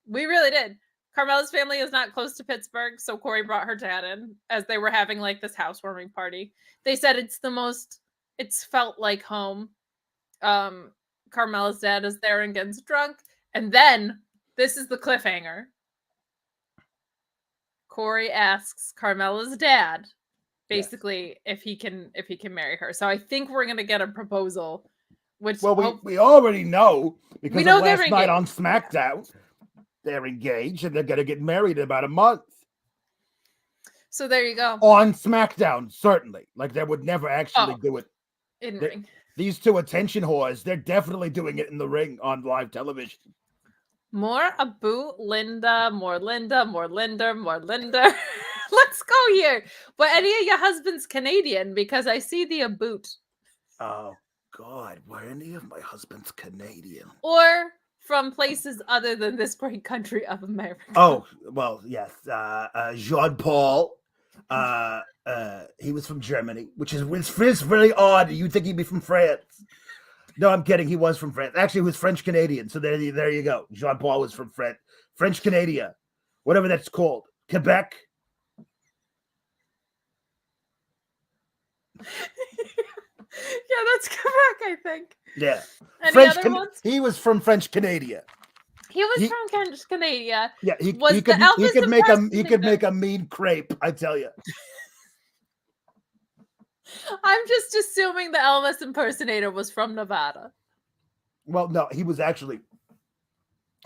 We really did. Carmella's family is not close to Pittsburgh, so Corey brought her dad in as they were having like this housewarming party. They said it's felt like home. Carmella's dad is there and gets drunk, and then this is the cliffhanger. Corey asks Carmella's dad, basically, if he can marry her. So I think we're gonna get a proposal. Which we already know because we know of last night on SmackDown, they're engaged and they're gonna get married in about a month. So there you go. On SmackDown, certainly. Like they would never actually do it in ring. These 2 attention whores, they're definitely doing it in the ring on live television. More Abu Linda, more Linda, more Linda, more Linda. Let's go here. Were any of your husbands Canadian? Because I see the Aboot. Oh, God. Were any of my husbands Canadian? Or from places other than this great country of America? Oh, well, yes. Jean-Paul. He was from Germany, which is really odd. You'd think he'd be from France. No, I'm kidding. He was from France. Actually, he was French-Canadian. So there you go. Jean-Paul was from French-Canada. Whatever that's called. Quebec. Yeah, that's Quebec, I think. Yeah. Any other ones? He was from French-Canada. He was from French-Canada. Yeah, he could make a mean crepe, I tell you. I'm just assuming the Elvis impersonator was from Nevada. Well, no, he was from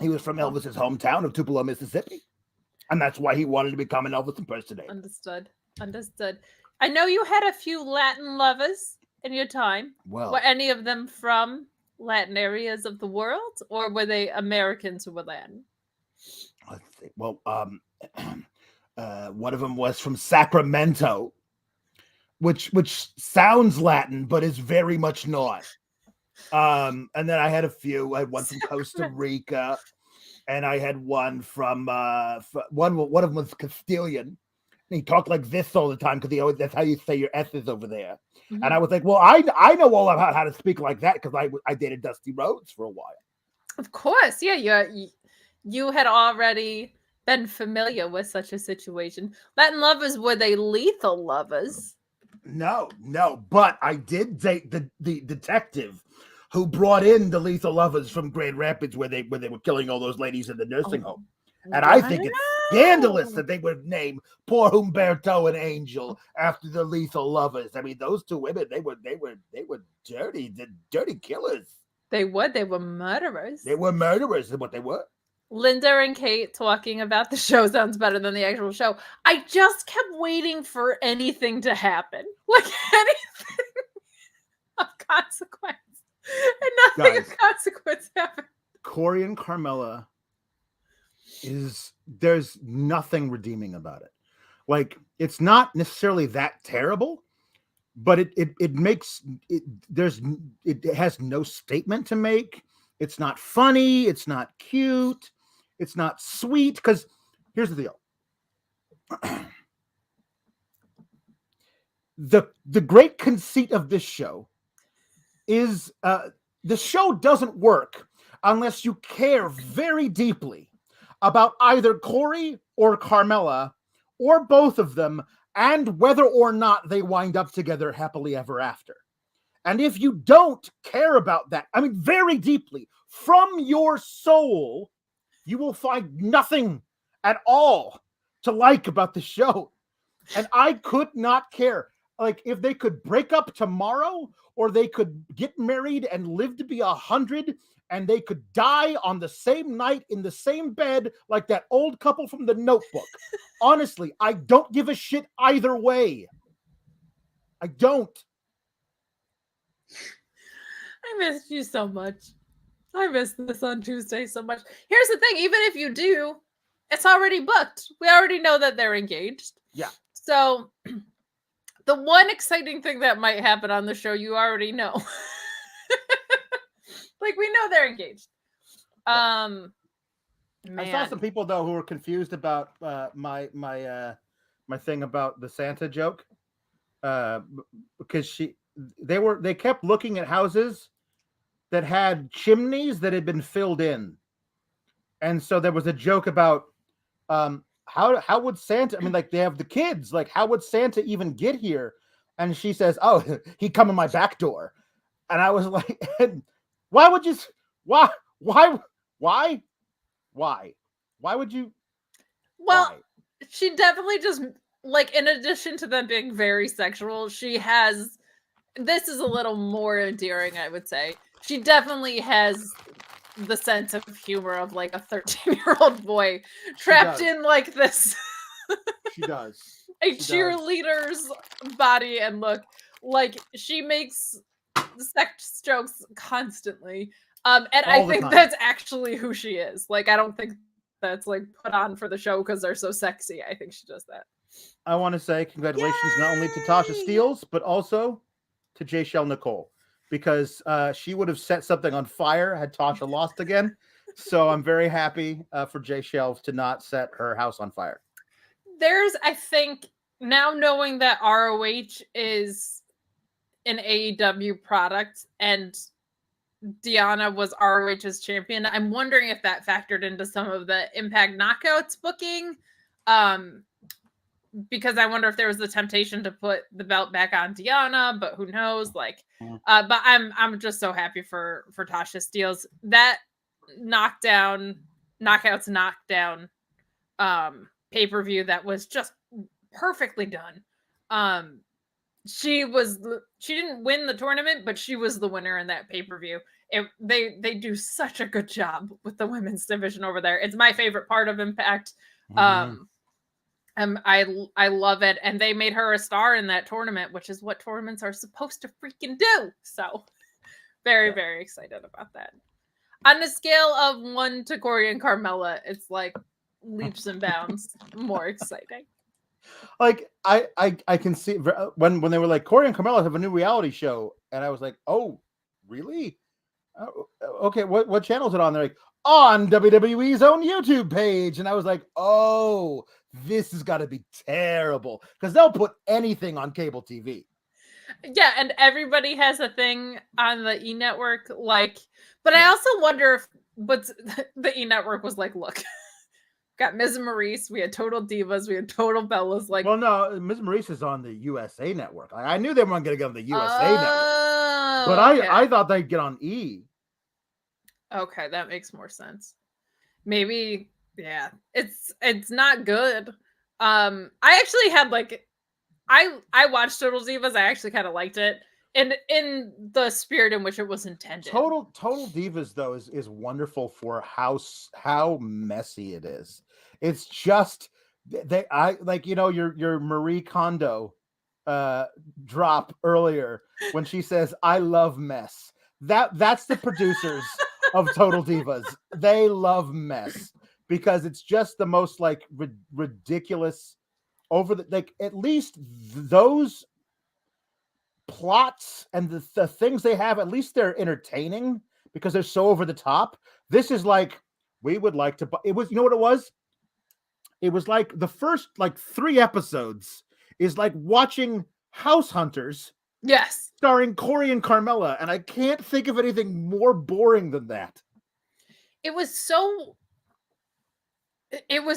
Elvis's hometown of Tupelo, Mississippi. And that's why he wanted to become an Elvis impersonator. Understood. I know you had a few Latin lovers in your time. Well, were any of them from Latin areas of the world, or were they Americans who were Latin? let's see. Well, one of them was from Sacramento, which sounds Latin, but is very much not. And then I had a few. I had one from Costa Rica, and I had one from one of them was Castilian. And he talked like this all the time because that's how you say your S's over there. Mhm. And I was like, well, I know all about how to speak like that because I dated Dusty Rhodes for a while. Of course, yeah. You had already been familiar with such a situation. Latin lovers, were they lethal lovers? No, but I did date the detective who brought in the lethal lovers from Grand Rapids where they were killing all those ladies in the nursing home. And I think it's scandalous that they would name poor Humberto and Angel after the lethal lovers. I mean, those two women, they were dirty killers. They were murderers. They were murderers, is what they were. Linda and Kate talking about the show sounds better than the actual show. I just kept waiting for anything to happen. Like anything of consequence. And nothing of consequence happened. Corey and Carmella there's nothing redeeming about it. Like, it's not necessarily that terrible, but it has no statement to make. It's not funny, it's not cute, it's not sweet. Because here's the deal. The great conceit of this show is the show doesn't work unless you care very deeply about either Corey or Carmella or both of them, and whether or not they wind up together happily ever after. And if you don't care about that, I mean, very deeply, from your soul, you will find nothing at all to like about the show. And I could not care. Like, if they could break up tomorrow, or they could get married and live to be 100, and they could die on the same night in the same bed like that old couple from The Notebook. Honestly, I don't give a shit either way. I don't. I missed you so much. I missed this on Tuesday so much. Here's the thing, even if you do, it's already booked. We already know that they're engaged. Yeah. So the one exciting thing that might happen on the show, you already know. Like, we know they're engaged. Man. I saw some people though who were confused about my thing about the Santa joke, because they kept looking at houses that had chimneys that had been filled in, and so there was a joke about how would Santa? I mean, like, they have the kids. Like, how would Santa even get here? And she says, "Oh, he'd come in my back door." And I was like, why would you? Why would you? Well, why? She definitely just, like, in addition to them being very sexual, she has, this is a little more endearing, I would say. She definitely has the sense of humor of, like, a 13-year-old boy trapped in, like, this. She does. A cheerleader's body and look. Like, she makes sex jokes constantly. And I think that's actually who she is. Like, I don't think that's, like, put on for the show because they're so sexy. I think she does that. I want to say congratulations not only to Tasha Steeles, but also to Jaychelle Nicole, because she would have set something on fire had Tasha lost again. So I'm very happy for Jaychelle to not set her house on fire. There's, I think, now knowing that ROH is an AEW product and Deonna was ROH's champion, I'm wondering if that factored into some of the Impact Knockouts booking. Because I wonder if there was the temptation to put the belt back on Deonna, but who knows? Like, but I'm just so happy for Tasha Steeles. That knockouts knockdown pay-per-view that was just perfectly done. She didn't win the tournament, but she was the winner in that pay-per-view. They do such a good job with the women's division over there. It's my favorite part of Impact. I love it, and they made her a star in that tournament, which is what tournaments are supposed to freaking do. So, very excited about that. On a scale of 1 to Corey and Carmella, it's like leaps and bounds more exciting. Like I can see when they were like Corey and Carmella have a new reality show, and I was like, oh, really? Okay, what channel is it on? They're like, on WWE's own YouTube page, and I was like, oh, this has got to be terrible because they'll put anything on cable TV. Yeah, and everybody has a thing on the E Network, like, but I also wonder if the E Network was like, look, got Ms. Maurice, we had Total Divas, we had Total Bellas, like, well, no, Ms. Maurice is on the USA Network. I knew they weren't going to get on the USA Network, but I thought they'd get on E. Okay, that makes more sense. Maybe, yeah, it's not good. I actually had like, I watched Total Divas. I actually kind of liked it, and in the spirit in which it was intended. Total Divas though is wonderful for how messy it is. It's just I like, you know, your Marie Kondo drop earlier when she says I love mess. That's the producers of Total Divas. They love mess because it's just the most like ridiculous over the, like, at least those plots and the things they have, at least they're entertaining because they're so over the top. This is like, we would like to, it was, you know what it was? It was like the first like 3 episodes is like watching House Hunters. Yes. Starring Corey and Carmella, and I can't think of anything more boring than that. It was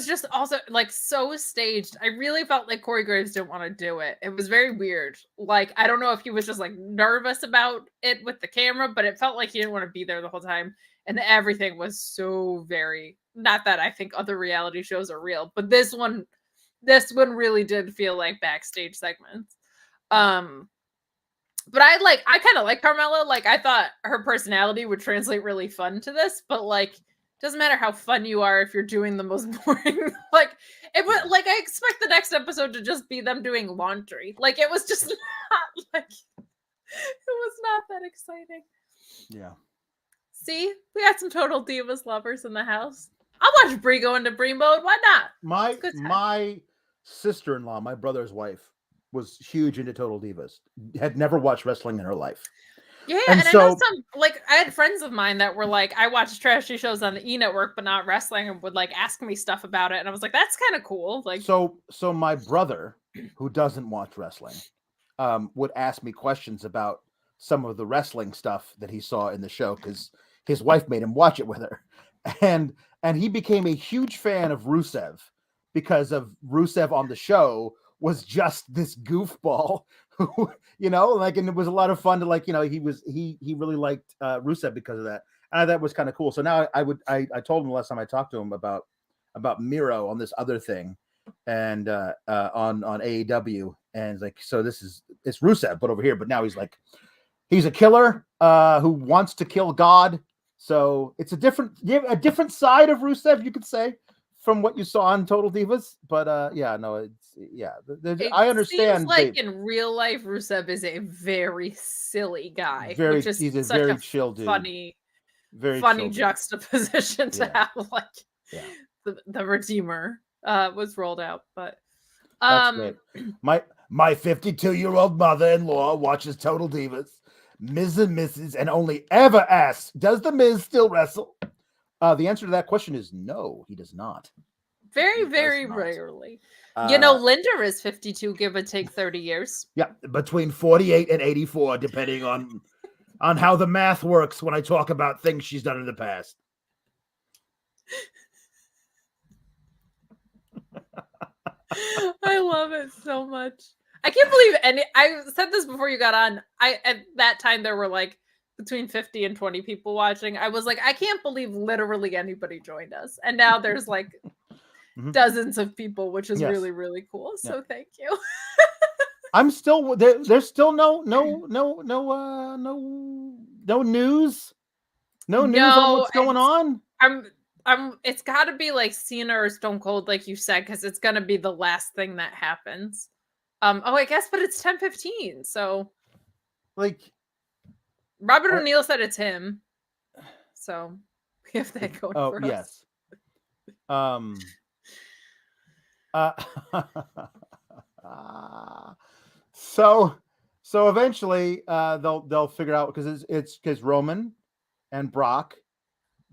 just also like so staged. I really felt like Corey Graves didn't want to do it. It was very weird. Like, I don't know if he was just like nervous about it with the camera, but it felt like he didn't want to be there the whole time. And everything was so very, not that I think other reality shows are real, but this one really did feel like backstage segments. But I kind of like Carmella. Like, I thought her personality would translate really fun to this, but like, doesn't matter how fun you are if you're doing the most boring. Like, it was like, I expect the next episode to just be them doing laundry. Like, it was just not like, it was not that exciting. Yeah. See, we got some Total Divas lovers in the house. I'll watch Brie go into Brie mode. Why not? My sister-in-law, my brother's wife, was huge into Total Divas. Had never watched wrestling in her life. Yeah, and so, I know some, like, I had friends of mine that were like, I watch trashy shows on the E Network, but not wrestling, and would like ask me stuff about it, and I was like, that's kind of cool. Like, so my brother, who doesn't watch wrestling, would ask me questions about some of the wrestling stuff that he saw in the show because his wife made him watch it with her, and he became a huge fan of Rusev because of Rusev on the show was just this goofball who, you know, like, and it was a lot of fun to, like, you know, he really liked Rusev because of that. And that was kind of cool. So now I told him the last time I talked to him about Miro on this other thing and on AEW, and it's like, so it's Rusev, but over here, but now he's like, he's a killer who wants to kill God. So it's a different side of Rusev, you could say, from what you saw on Total Divas, but I understand. Seems like in real life, Rusev is a very silly guy. He's a very chill dude. Funny juxtaposition to have, like, the Redeemer was rolled out. But that's great. My 52-year-old mother-in-law watches Total Divas, Ms. and Mrs., and only ever asks, "Does the Miz still wrestle?" The answer to that question is no, he does not. Very, very rarely. You know, Linda is 52, give or take 30 years. Yeah, between 48 and 84, depending on how the math works when I talk about things she's done in the past. I love it so much. I can't believe I said this before you got on. At that time there were like between 50 and 20 people watching. I was like, I can't believe literally anybody joined us. And now there's like dozens of people, which is really, really cool. So thank you. I'm still there's still no news. No news on what's going on. It's got to be like Cena or Stone Cold, like you said, because it's gonna be the last thing that happens. I guess, but it's 10:15, so like Robert O'Neill said it's him. So We have that going Oh for us. yes. Uh, so eventually they'll figure out, because it's because Roman and Brock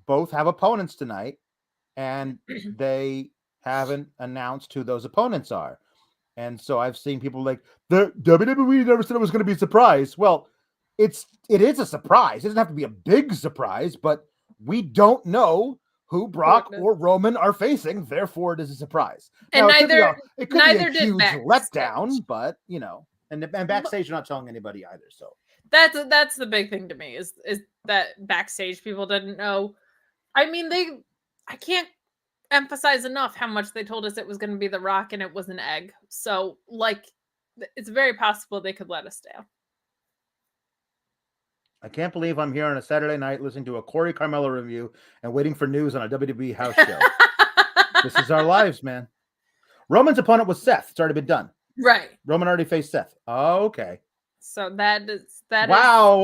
both have opponents tonight, and they haven't announced who those opponents are. And so I've seen people like, the WWE never said it was going to be a surprise. Well, it is a surprise. It doesn't have to be a big surprise, but we don't know who Brock or Roman are facing. Therefore, it is a surprise. And now, neither it could be a did huge backstage. letdown, but and backstage, you're not telling anybody either. So that's the big thing to me is that backstage people didn't know. I mean, I can't emphasize enough how much they told us it was going to be The Rock and it was an egg. So, like, it's very possible they could let us down. I can't believe I'm here on a Saturday night listening to a Corey Carmella review and waiting for news on a WWE house show. This is our lives, man. Roman's opponent was Seth. It's already been done. Right. Roman already faced Seth. Oh, okay. So that is wow,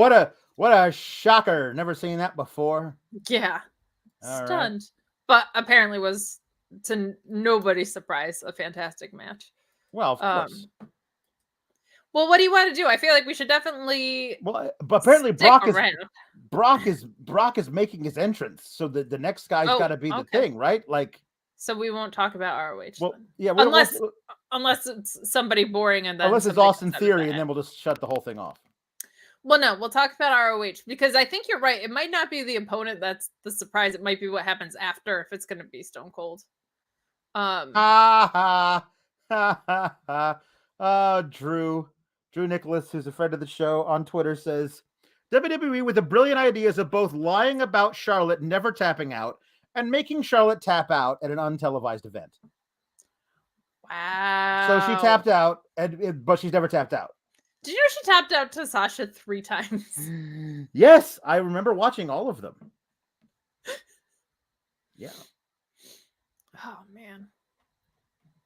what a shocker. Never seen that before. Yeah. All Stunned. Right. But apparently was, to nobody's surprise, a fantastic match. Well, of course. Well, what do you want to do? I feel like we should definitely. Well, but apparently Brock is making his entrance, so the next guy's got to be the thing, right? Like, so we won't talk about ROH. Well, then. yeah, unless it's somebody boring and then unless it's Austin Theory, and then we'll just shut the whole thing off. Well, no, we'll talk about ROH because I think you're right. It might not be the opponent that's the surprise. It might be what happens after, if it's going to be Stone Cold. Drew Nicholas, who's a friend of the show on Twitter, says WWE with the brilliant ideas of both lying about Charlotte never tapping out and making Charlotte tap out at an untelevised event. Wow. So she tapped out, but she's never tapped out. Did you know she tapped out to Sasha 3 times? Yes, I remember watching all of them. Yeah. Oh, man.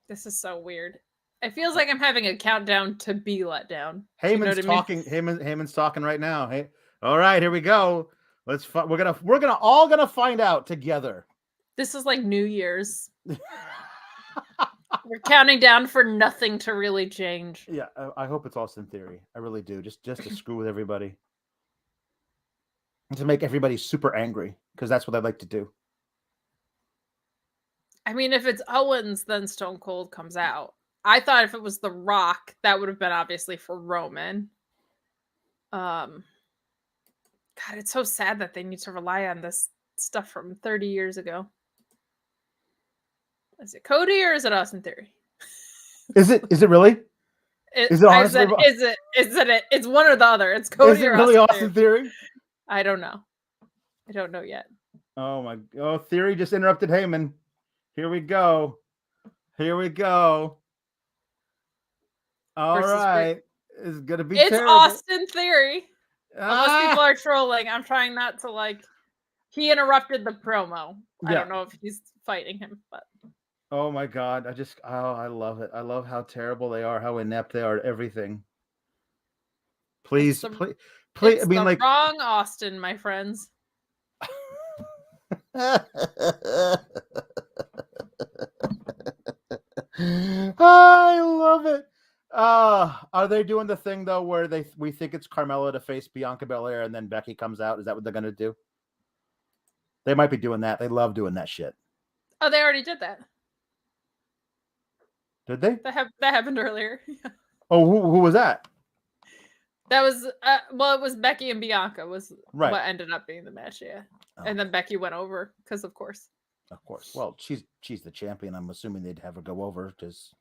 This is so weird. It feels like I'm having a countdown to be let down. Heyman's talking. Heyman's talking right now. Hey, all right, here we go. We're gonna find out together. This is like New Year's. We're counting down for nothing to really change. Yeah, I hope it's Austin Theory. I really do. Just to screw with everybody. And to make everybody super angry, because that's what I like to do. I mean, if it's Owens, then Stone Cold comes out. I thought if it was The Rock, that would have been obviously for Roman. God, it's so sad that they need to rely on this stuff from 30 years ago. Is it Cody or is it Austin Theory? Is it really? Is it honestly? It's one or the other. It's Cody. Is it really Austin Theory? I don't know. I don't know yet. Oh my! Oh, Theory just interrupted Heyman. Here we go. All right. It's gonna be. It's terrible. Austin Theory. Unless people are trolling, I'm trying not to like. He interrupted the promo. Yeah. I don't know if he's fighting him, but. Oh my God! I love it. I love how terrible they are, how inept they are at everything. Please. I mean, like wrong Austin, my friends. I love it. Are they doing the thing though where we think it's Carmella to face Bianca Belair and then Becky comes out? Is that what they're gonna do? They might be doing that. They love doing that shit. Oh, they already did that. Did they? That happened earlier. Oh, who was that? That was it was Becky and Bianca was right. What ended up being the match, yeah. Oh. And then Becky went over because of course. Of course. Well, she's the champion. I'm assuming they'd have her go over because.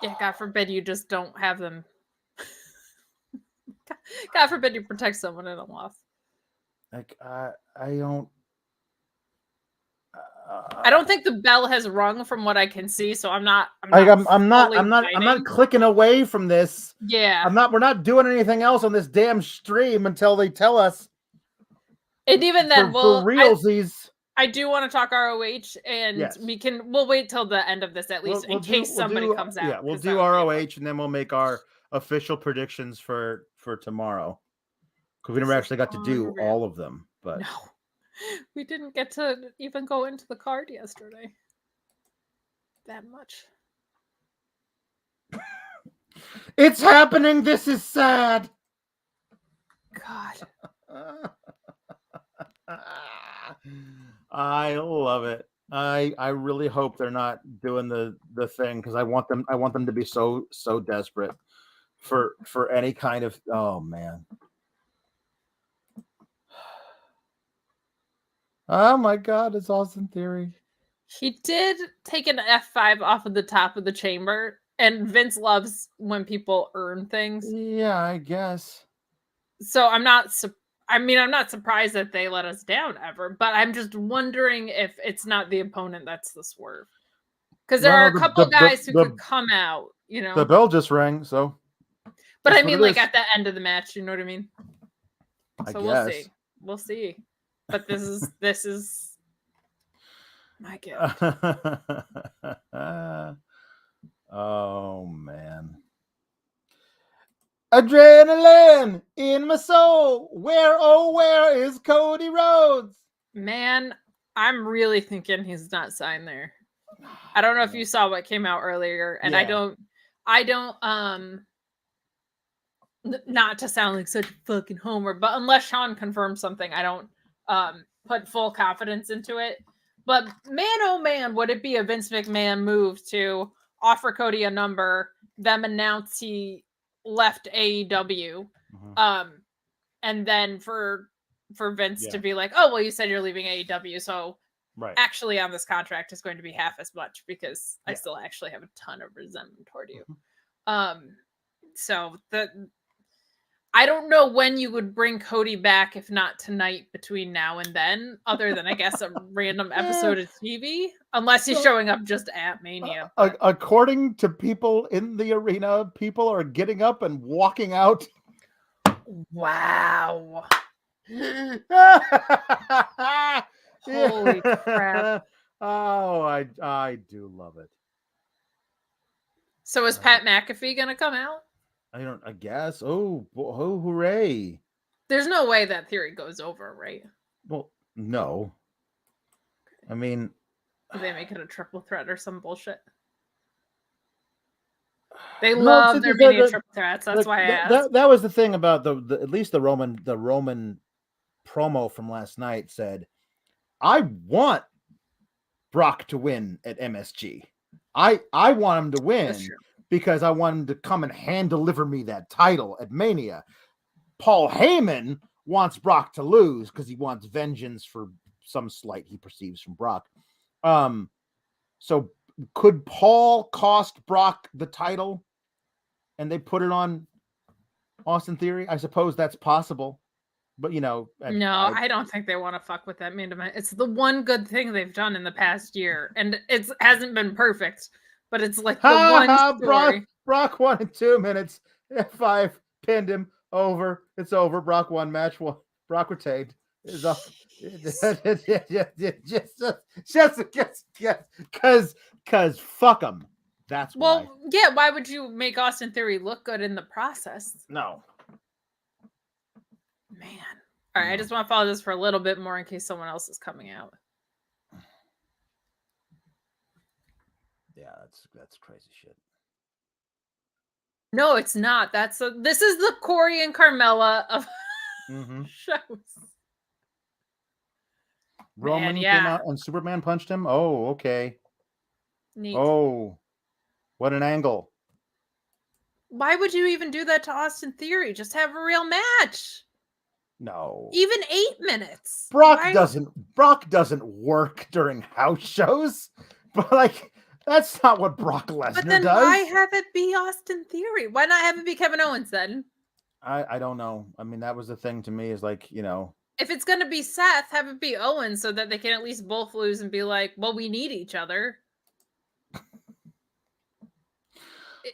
Yeah, God forbid you just don't have them. God forbid you protect someone in a loss. Like I don't. I don't think the bell has rung from what I can see, so I'm not clicking away from this. Yeah. We're not doing anything else on this damn stream until they tell us. And even then, for realsies. I do want to talk ROH, and yes. We'll wait till the end of this at least in case somebody comes out. Yeah, we'll do ROH and then we'll make our official predictions for tomorrow. because we never actually got to do all of them. But no, we didn't get to even go into the card yesterday. That much. It's happening. This is sad. God. I love it. I really hope they're not doing the thing, because I want them to be so desperate for any kind of, oh man. Oh my God, it's Austin Theory. He did take an F5 off of the top of the chamber, and Vince loves when people earn things. Yeah, I guess. So I'm not surprised that they let us down ever, but I'm just wondering if it's not the opponent that's the swerve. Because there are a couple guys who could come out, you know. The bell just rang, so. But I mean, like at the end of the match, you know what I mean? So we'll see. We'll see. But this is my gift. Oh man. Adrenaline in my soul. Where is Cody Rhodes? Man, I'm really thinking he's not signed there. I don't know if you saw what came out earlier, and yeah. I don't not to sound like such a fucking homer, but unless Sean confirms something, I don't put full confidence into it. But man, oh man, would it be a Vince McMahon move to offer Cody a number, them announce he left AEW, and then for Vince to be like, oh well, you said you're leaving AEW, so actually on this contract is going to be half as much, because I still actually have a ton of resentment toward you. So I don't know when you would bring Cody back, if not tonight between now and then, other than I guess a random episode of TV, unless he's showing up just at Mania. According to people in the arena, people are getting up and walking out. Wow. Holy crap. Oh, I do love it. So is Pat McAfee going to come out? I guess. Oh, hooray. There's no way that theory goes over, right? Well, no. I mean, do they make it a triple threat or some bullshit? They love their mini triple threats. That's why I asked. That was the thing about the at least the Roman promo from last night said, I want Brock to win at MSG. I want him to win because I want him to come and hand deliver me that title at Mania. Paul Heyman wants Brock to lose because he wants vengeance for some slight he perceives from Brock. So could Paul cost Brock the title and they put it on Austin Theory? I suppose that's possible. But, you know. I don't think they want to fuck with that main event. It's the one good thing they've done in the past year. And it hasn't been perfect, but it's like the one story. Brock won in 2 minutes. F5 pinned him. Over. It's over. Brock won match one. Brock retained. Is up. Because fuck him. That's why. Well, yeah. Why would you make Austin Theory look good in the process? No. Man. All right. I just want to follow this for a little bit more in case someone else is coming out. Yeah, that's crazy shit. No, it's not. This is the Corey and Carmella of shows. Roman came out and Superman punched him. Oh, okay. Neat. Oh, what an angle. Why would you even do that to Austin Theory? Just have a real match. No. Even 8 minutes. Brock doesn't work during house shows. But like, that's not what Brock Lesnar does. But then why have it be Austin Theory? Why not have it be Kevin Owens then? I don't know. I mean, that was the thing to me is like, if it's going to be Seth, have it be Owens so that they can at least both lose and be like, well, we need each other.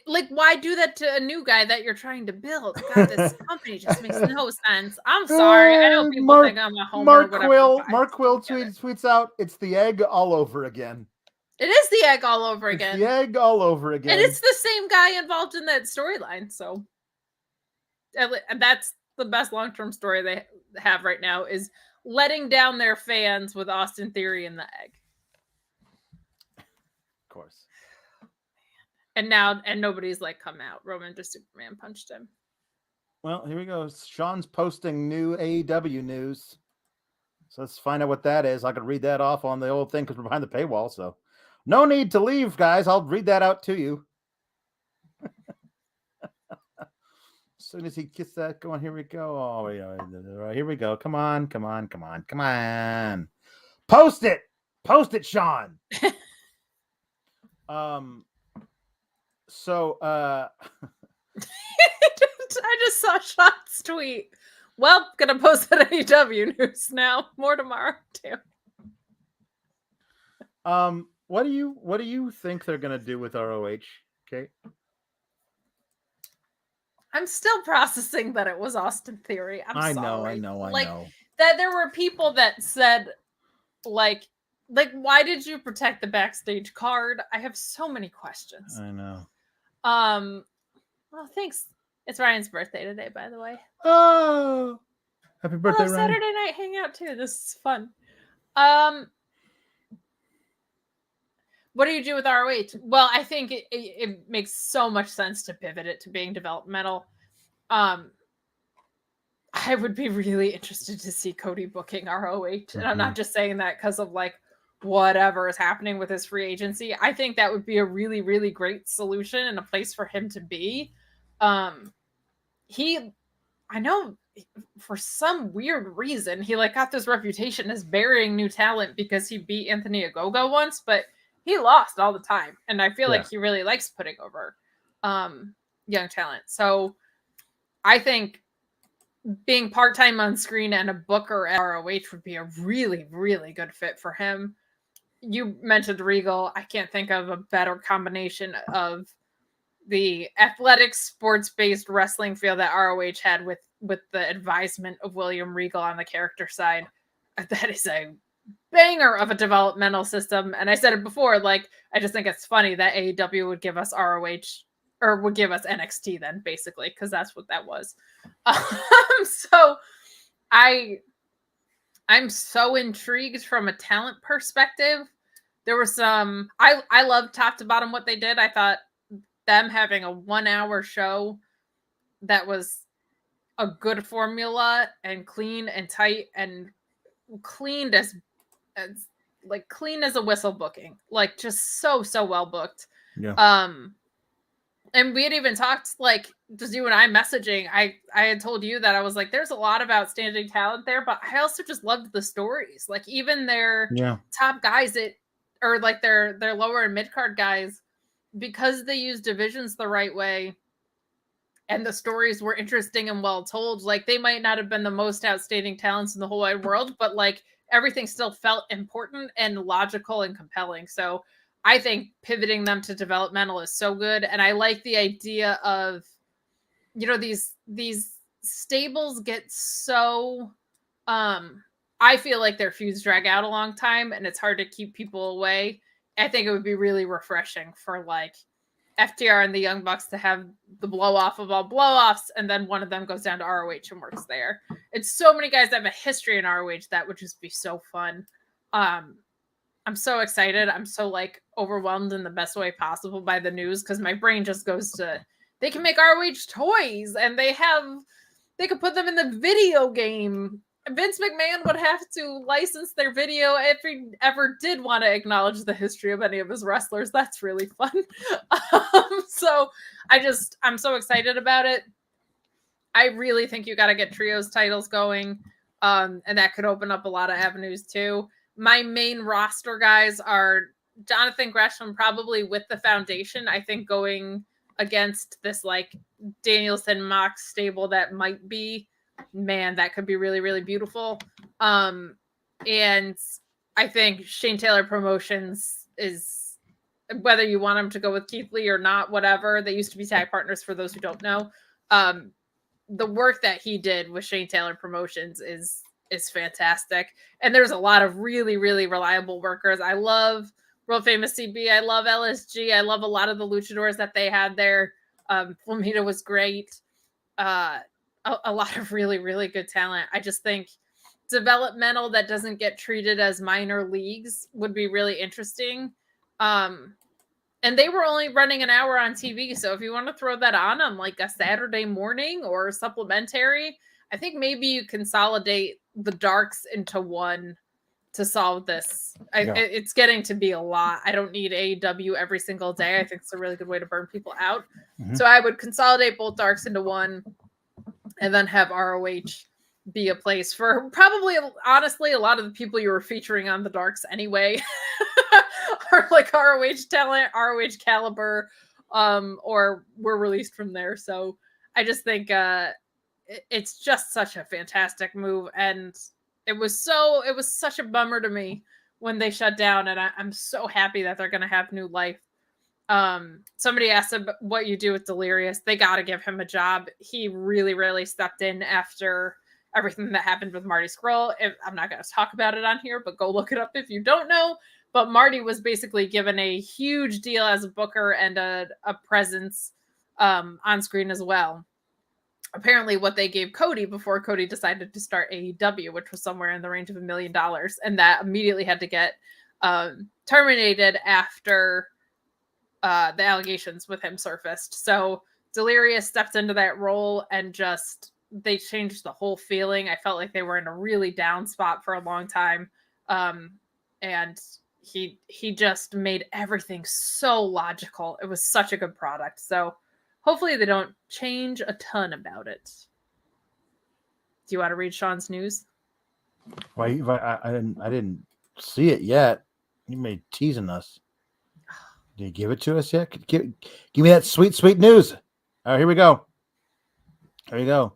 Like, why do that to a new guy that you're trying to build? God, this company just makes no sense. I'm sorry. I know people think I'm a homer. Mark Quill tweets out, it's the egg all over again. It is the egg all over again. It's the egg all over again. And it's the same guy involved in that storyline. So that's the best long-term story they have right now is letting down their fans with Austin Theory and the egg. Of course. And nobody's like come out. Roman just Superman punched him. Well, here we go. Sean's posting new AEW news. So let's find out what that is. I could read that off on the old thing because we're behind the paywall. So no need to leave, guys. I'll read that out to you. As soon as he gets that going, here we go. Oh, yeah, here we go. Come on. Post it, Sean. So I just saw Sean's tweet. Well, gonna post at AEW news now. More tomorrow too. What do you think they're gonna do with ROH, Kate? I'm still processing that it was Austin Theory. I know. That there were people that said, like, why did you protect the backstage card? I have so many questions. I know. Well, thanks. It's Ryan's birthday today, by the way. Oh, happy birthday, Ryan. Saturday night hangout too. This is fun. What do you do with ROH? Well, I think it makes so much sense to pivot it to being developmental. I would be really interested to see Cody booking ROH. And I'm not just saying that because of like whatever is happening with his free agency. I think that would be a really, really great solution and a place for him to be. I know for some weird reason, he like got this reputation as burying new talent because he beat Anthony Ogogo once, but he lost all the time. And I feel like he really likes putting over young talent. So I think being part-time on screen and a booker at ROH would be a really, really good fit for him. You mentioned Regal. I can't think of a better combination of the athletic sports-based wrestling feel that ROH had with the advisement of William Regal on the character side. That is a banger of a developmental system. And I said it before, like, I just think it's funny that AEW would give us ROH or would give us NXT then, basically, because that's what that was. So I'm so intrigued from a talent perspective. There were some, I love top to bottom what they did. I thought them having a 1 hour show that was a good formula and clean and tight and cleaned as clean as a whistle booking, like just so well booked. Yeah. And we had even talked, like, just you and I messaging. I had told you that I was like, there's a lot of outstanding talent there, but I also just loved the stories. Like, even their top guys or like their lower and mid card guys, because they use divisions the right way and the stories were interesting and well told. Like, they might not have been the most outstanding talents in the whole wide world, but like everything still felt important and logical and compelling. So I think pivoting them to developmental is so good. And I like the idea of, you know, these stables get so, I feel like their feuds drag out a long time and it's hard to keep people away. I think it would be really refreshing for like FTR and the Young Bucks to have the blow off of all blow offs. And then one of them goes down to ROH and works there. It's so many guys that have a history in ROH. That would just be so fun. I'm so excited. I'm so like overwhelmed in the best way possible by the news because my brain just goes to, they can make ROH toys and they could put them in the video game. Vince McMahon would have to license their video if he ever did want to acknowledge the history of any of his wrestlers. That's really fun. So I'm so excited about it. I really think you got to get trios titles going. And that could open up a lot of avenues too. My main roster guys are Jonathan Gresham, probably with the foundation. I think going against this like Danielson Mox stable that might be, man, that could be really, really beautiful. And I think Shane Taylor Promotions is, whether you want him to go with Keith Lee or not, whatever. They used to be tag partners for those who don't know. The work that he did with Shane Taylor Promotions is fantastic. And there's a lot of really, really reliable workers. I love World Famous CB. I love LSG. I love a lot of the luchadors that they had there. Flamita was great. a lot of really, really good talent. I just think developmental that doesn't get treated as minor leagues would be really interesting. And they were only running an hour on TV. So if you want to throw that on like a Saturday morning or supplementary, I think maybe you consolidate the darks into one to solve this. It's getting to be a lot. I don't need AEW every single day. I think it's a really good way to burn people out. Mm-hmm. So I would consolidate both darks into one and then have ROH be a place for probably, honestly, a lot of the people you were featuring on the darks anyway are like ROH talent, ROH caliber, or were released from there. So I just think it's just such a fantastic move. And it was such a bummer to me when they shut down. And I'm so happy that they're going to have new life. Somebody asked what you do with Delirious. They got to give him a job. He really, really stepped in after everything that happened with Marty Scurll. I'm not going to talk about it on here, but go look it up if you don't know. But Marty was basically given a huge deal as a booker and a presence on screen as well. Apparently what they gave Cody before Cody decided to start AEW, which was somewhere in the range of $1 million. And that immediately had to get terminated after the allegations with him surfaced. So Delirious stepped into that role and they changed the whole feeling. I felt like they were in a really down spot for a long time. And he just made everything so logical. It was such a good product. So hopefully they don't change a ton about it. Do you want to read Sean's news? Well, I didn't see it yet. You may teasing us. Did you give it to us yet? Give me that sweet, sweet news. All right, here we go. There you go.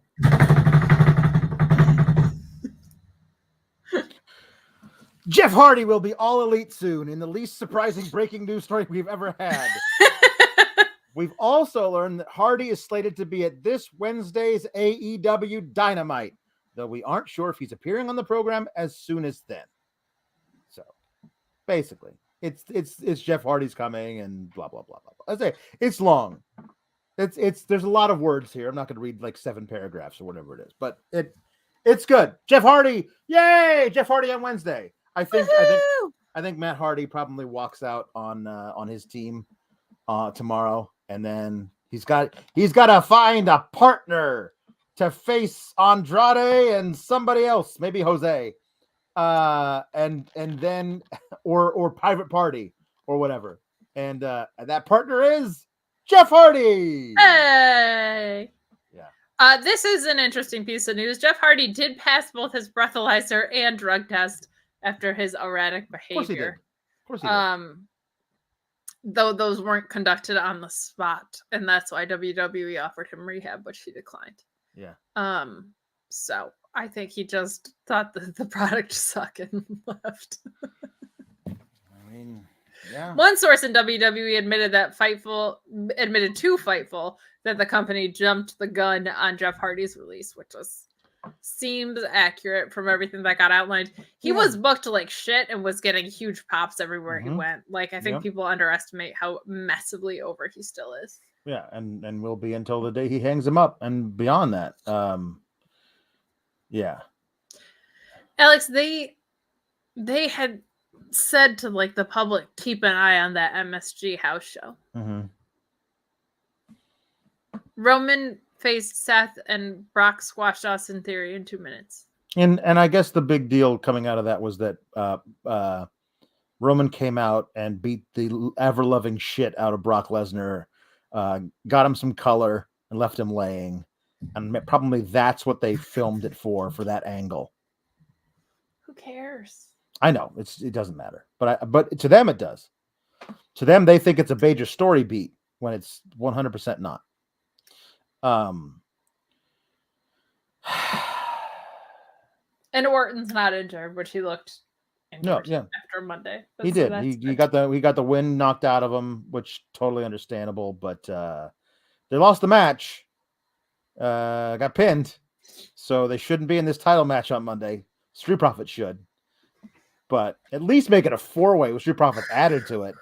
Jeff Hardy will be all elite soon in the least surprising breaking news story we've ever had. We've also learned that Hardy is slated to be at this Wednesday's AEW Dynamite, though we aren't sure if he's appearing on the program as soon as then. So, basically, it's Jeff Hardy's coming and blah blah blah blah blah. I say it's long. There's a lot of words here. I'm not going to read like 7 paragraphs or whatever it is, but it's good. Jeff Hardy, yay! Jeff Hardy on Wednesday. I think Matt Hardy probably walks out on his team tomorrow, and then he's got to find a partner to face Andrade and somebody else, maybe Jose, and then or Private Party or whatever, and that partner is Jeff Hardy. Hey. Yeah. This is an interesting piece of news. Jeff Hardy did pass both his breathalyzer and drug test after his erratic behavior. Of course he did. Though those weren't conducted on the spot, and that's why WWE offered him rehab, which he declined. Yeah. So I think he just thought the product sucked and left. I mean, yeah. One source in WWE admitted to Fightful that the company jumped the gun on Jeff Hardy's release, which seems accurate from everything that got outlined. He was booked like shit and was getting huge pops everywhere he went. Like, I think people underestimate how massively over he still is. Yeah, and will be until the day he hangs him up and beyond that. Yeah. Alex, they had said to like the public, keep an eye on that MSG house show. Mm-hmm. Roman faced Seth and Brock squashed Austin Theory in 2 minutes. And I guess the big deal coming out of that was that Roman came out and beat the ever-loving shit out of Brock Lesnar, got him some color and left him laying. And probably that's what they filmed it for that angle. Who cares? I know it doesn't matter, but to them it does. To them, they think it's a major story beat when it's 100% not. And Orton's not injured, which he looked injured after Monday. He did. He got the wind knocked out of him, which totally understandable. But they lost the match. Got pinned, so they shouldn't be in this title match on Monday. Street Profits should, but at least make it a 4-way with Street Profits added to it.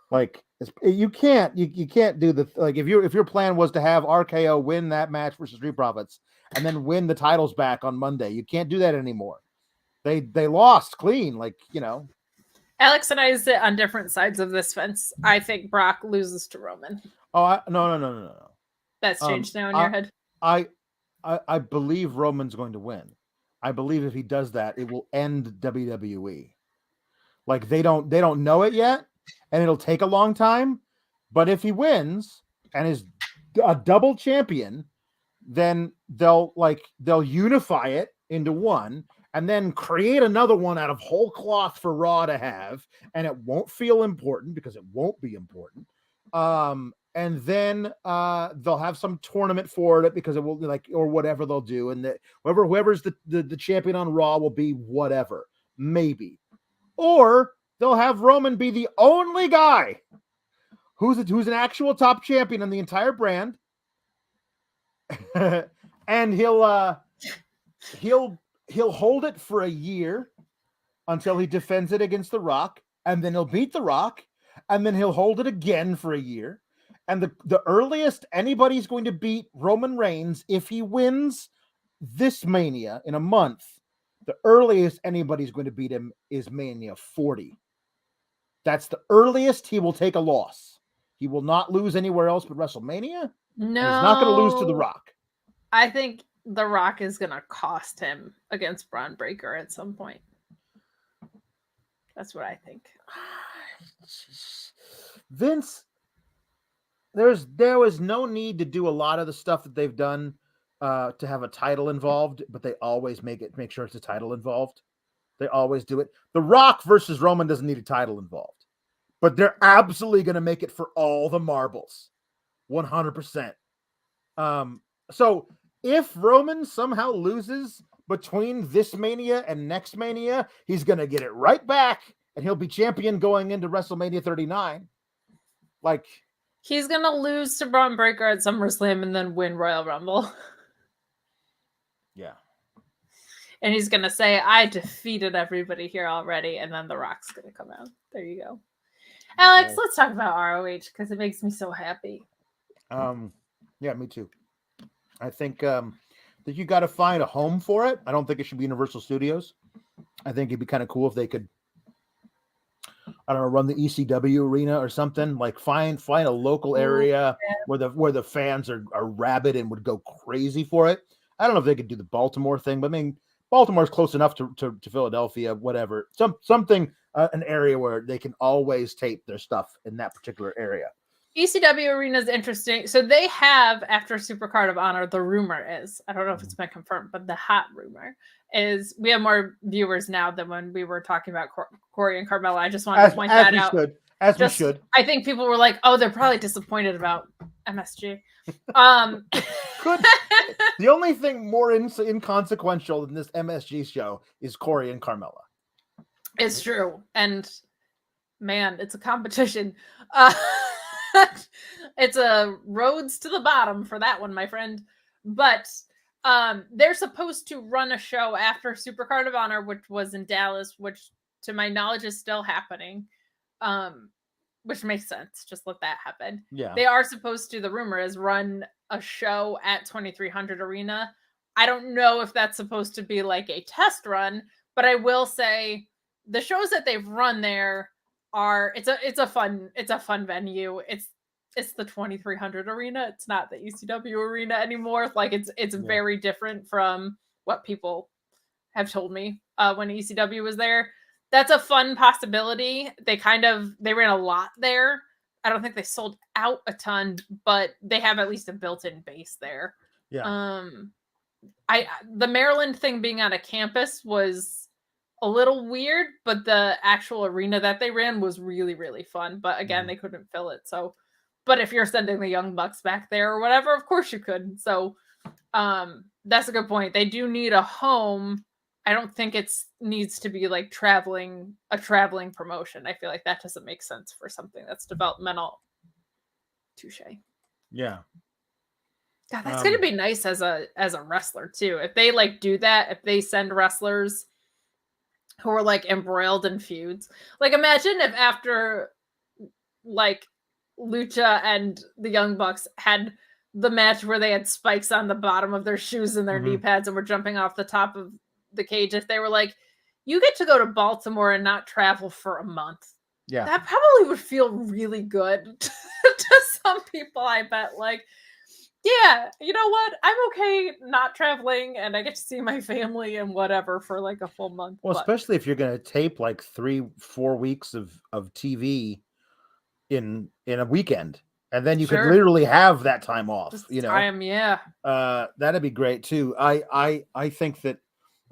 Like, You can't do the like if your plan was to have RKO win that match versus Street Profits and then win the titles back on Monday. You can't do that anymore. They lost clean, like, you know. Alex and I sit on different sides of this fence. I think Brock loses to Roman. Oh, no. That's changed now in your head. I believe Roman's going to win. I believe if he does that, it will end WWE. Like they don't know it yet, and it'll take a long time. But if he wins and is a double champion, then they'll unify it into one, and then create another one out of whole cloth for Raw to have, and it won't feel important because it won't be important. And then they'll have some tournament for it because it will or whatever they'll do, and that whoever's the champion on Raw will be whatever, maybe. Or they'll have Roman be the only guy who's an actual top champion in the entire brand. And he'll hold it for a year until he defends it against The Rock, and then he'll beat The Rock, and then he'll hold it again for a year. And the earliest anybody's going to beat Roman Reigns if he wins this Mania in a month, the earliest anybody's going to beat him is Mania 40. That's the earliest he will take a loss. He will not lose anywhere else but WrestleMania. No. He's not going to lose to The Rock. I think The Rock is going to cost him against Braun Breaker at some point. That's what I think. Vince, there was no need to do a lot of the stuff that they've done to have a title involved, but they always make sure it's a title involved. They always do it. The Rock versus Roman doesn't need a title involved, but they're absolutely going to make it for all the marbles, 100%. So if Roman somehow loses between this Mania and next Mania, he's going to get it right back, and he'll be champion going into WrestleMania 39. Like, he's going to lose to Braun Breaker at SummerSlam and then win Royal Rumble. Yeah. And he's going to say, I defeated everybody here already. And then The Rock's going to come out. There you go. Alex, let's talk about ROH because it makes me so happy. Yeah, me too. I think that you got to find a home for it. I don't think it should be Universal Studios. I think it'd be kind of cool if they could, I don't know, run the ECW arena or something. Like find a local area where the fans are rabid and would go crazy for it. I don't know if they could do the Baltimore thing, but I mean, Baltimore's close enough to Philadelphia, whatever. Something an area where they can always tape their stuff in that particular area. ECW Arena is interesting. So they have, after Supercard of Honor, the rumor is, I don't know if it's been confirmed, but the hot rumor is we have more viewers now than when we were talking about Corey and Carmella. I just wanted to point that out. We should. I think people were like, oh, they're probably disappointed about MSG. The only thing more inconsequential than this MSG show is Corey and Carmella. It's true. And man, it's a competition. It's a roads to the bottom for that one, my friend. But they're supposed to run a show after Supercard of Honor, which was in Dallas, which to my knowledge is still happening. Which makes sense. Just let that happen. Yeah. They are supposed to, the rumor is, run a show at 2300 Arena. I don't know if that's supposed to be like a test run, but I will say the shows that they've run there are it's a fun venue. It's the 2300 Arena. It's not the ECW Arena anymore. Like it's very different from what people have told me when ECW was there. That's a fun possibility. They ran a lot there. I don't think they sold out a ton, but they have at least a built-in base there. Yeah. The Maryland thing being on a campus was a little weird, but the actual arena that they ran was really, really fun. But again, they couldn't fill it. So, but if you're sending the Young Bucks back there or whatever, of course you could. So, that's a good point. They do need a home. I don't think it needs to be like a traveling promotion. I feel like that doesn't make sense for something that's developmental. Touche. Yeah. God, that's gonna be nice as a wrestler too. If they like do that, if they send wrestlers who are like embroiled in feuds. Like imagine if after like Lucha and the Young Bucks had the match where they had spikes on the bottom of their shoes and their knee pads and were jumping off the top of the cage, if they were like, you get to go to Baltimore and not travel for a month. Yeah. That probably would feel really good to some people, I bet. Like, yeah, you know what? I'm okay not traveling and I get to see my family and whatever for like a full month. Well, but especially if you're going to tape like 3-4 weeks of TV in a weekend, and then you could Sure. literally have that time off, Just you know. time, yeah. That'd be great too. I think that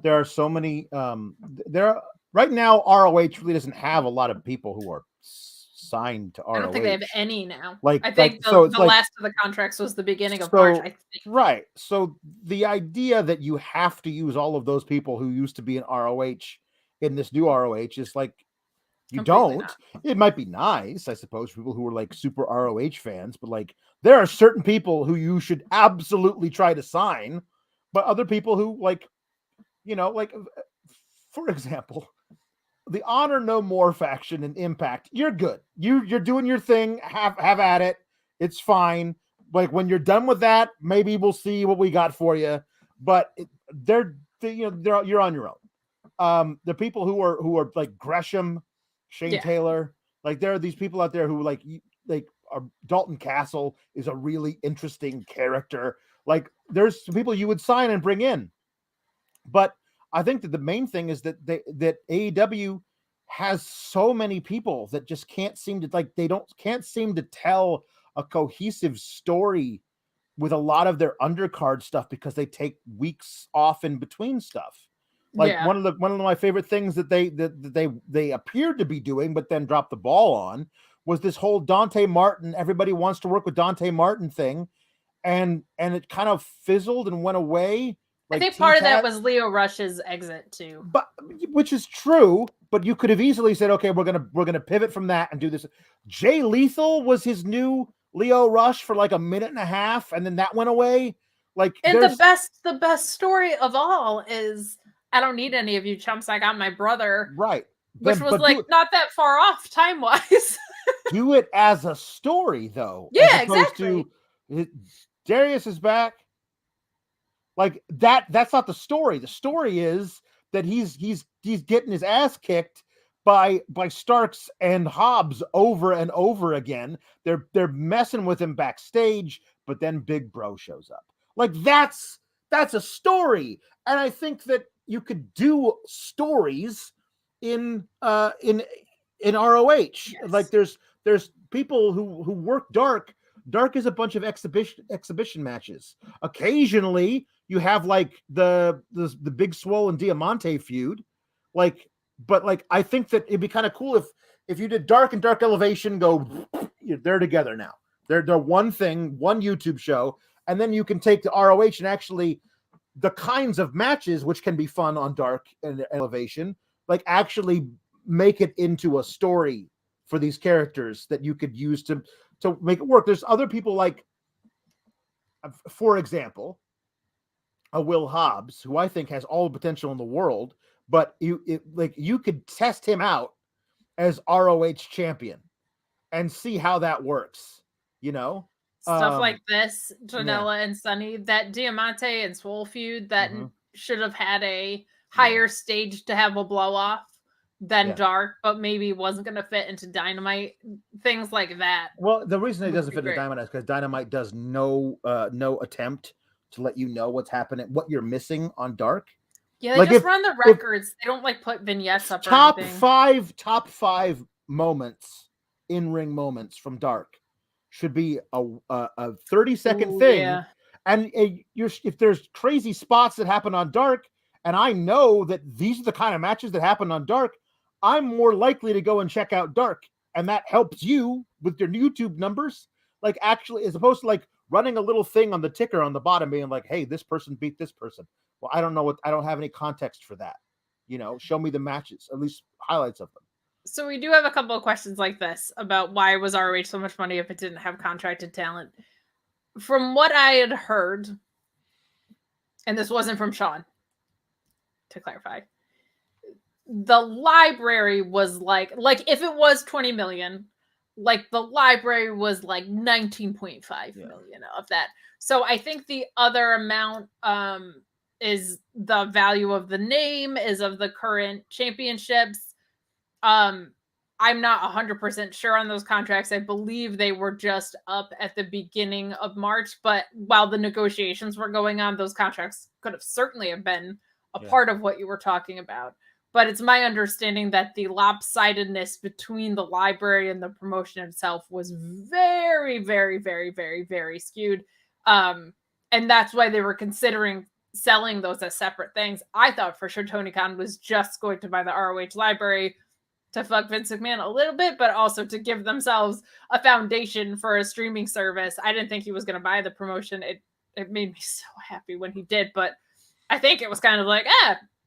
there are so many right now ROH really doesn't have a lot of people who are signed to ROH. I don't think they have any now. Like, I think the last of the contracts was the beginning of March, I think. Right. So the idea that you have to use all of those people who used to be in ROH in this new ROH is like, you Completely don't. not. It might be nice, I suppose, for people who are like super ROH fans, but like there are certain people who you should absolutely try to sign, but other people who like, you know, like for example, the Honor No More faction and Impact, you're good. You're doing your thing. Have at it. It's fine. Like when you're done with that, maybe we'll see what we got for you. But you're on your own. The people who are like Gresham, Shane Taylor, like there are these people out there who like Dalton Castle is a really interesting character. Like there's some people you would sign and bring in, but I think that the main thing is that that AEW has so many people that just can't seem to tell a cohesive story with a lot of their undercard stuff because they take weeks off in between stuff. Like one of my favorite things that they appeared to be doing, but then dropped the ball on, was this whole Dante Martin, everybody wants to work with Dante Martin thing, and it kind of fizzled and went away. Like I think part of that was Leo Rush's exit too. But which is true, but you could have easily said, okay, we're gonna pivot from that and do this. Jay Lethal was his new Leo Rush for like a minute and a half, and then that went away. Like, and the best story of all is I don't need any of you chumps. I got my brother. Right. Which was like not that far off time wise. Do it as a story though. Yeah, exactly. Darius is back. Like that's not the story. The story is that he's getting his ass kicked by Starks and Hobbs over and over again. They're messing with him backstage, but then Big Bro shows up. Like that's a story. And I think that you could do stories in ROH. Yes. Like there's people who work Dark. Dark is a bunch of exhibition matches. Occasionally you have like the Big Swole and Diamante feud. Like, but like I think that it'd be kind of cool if you did Dark and Dark Elevation they're together now. They're one thing, one YouTube show, and then you can take the ROH and actually the kinds of matches which can be fun on Dark and Elevation, like actually make it into a story for these characters that you could use to make it work. There's other people like, for example, a Will Hobbs, who I think has all the potential in the world, but you could test him out as ROH champion and see how that works, you know? Stuff like this, Janela and Sunny, that Diamante and Swole feud that should have had a higher stage to have a blow off than Dark, but maybe wasn't going to fit into Dynamite. Things like that. Well, the reason it doesn't fit into Dynamite is because Dynamite does no attempt to let you know what's happening, what you're missing on Dark. Yeah, they just run the records. They don't like put vignettes up. Top five moments, in-ring moments from Dark should be a 30-second thing. Yeah. And if there's crazy spots that happen on Dark, and I know that these are the kind of matches that happen on Dark, I'm more likely to go and check out Dark. And that helps you with your YouTube numbers. Like actually, as opposed to like running a little thing on the ticker on the bottom being like, hey, this person beat this person. Well, I don't have any context for that. You know, show me the matches, at least highlights of them. So we do have a couple of questions like this about why was ROH so much money if it didn't have contracted talent. From what I had heard, and this wasn't from Sean, to clarify, the library was like if it was 20 million, like the library was like 19.5 million of that. So I think the other amount is the value of the name, is of the current championships. I'm not 100% sure on those contracts. I believe they were just up at the beginning of March, but while the negotiations were going on, those contracts could have certainly have been a part of what you were talking about. But it's my understanding that the lopsidedness between the library and the promotion itself was very, very, very, very, very skewed. And that's why they were considering selling those as separate things. I thought for sure Tony Khan was just going to buy the ROH library to fuck Vince McMahon a little bit, but also to give themselves a foundation for a streaming service. I didn't think he was going to buy the promotion. It made me so happy when he did, but I think it was kind of like,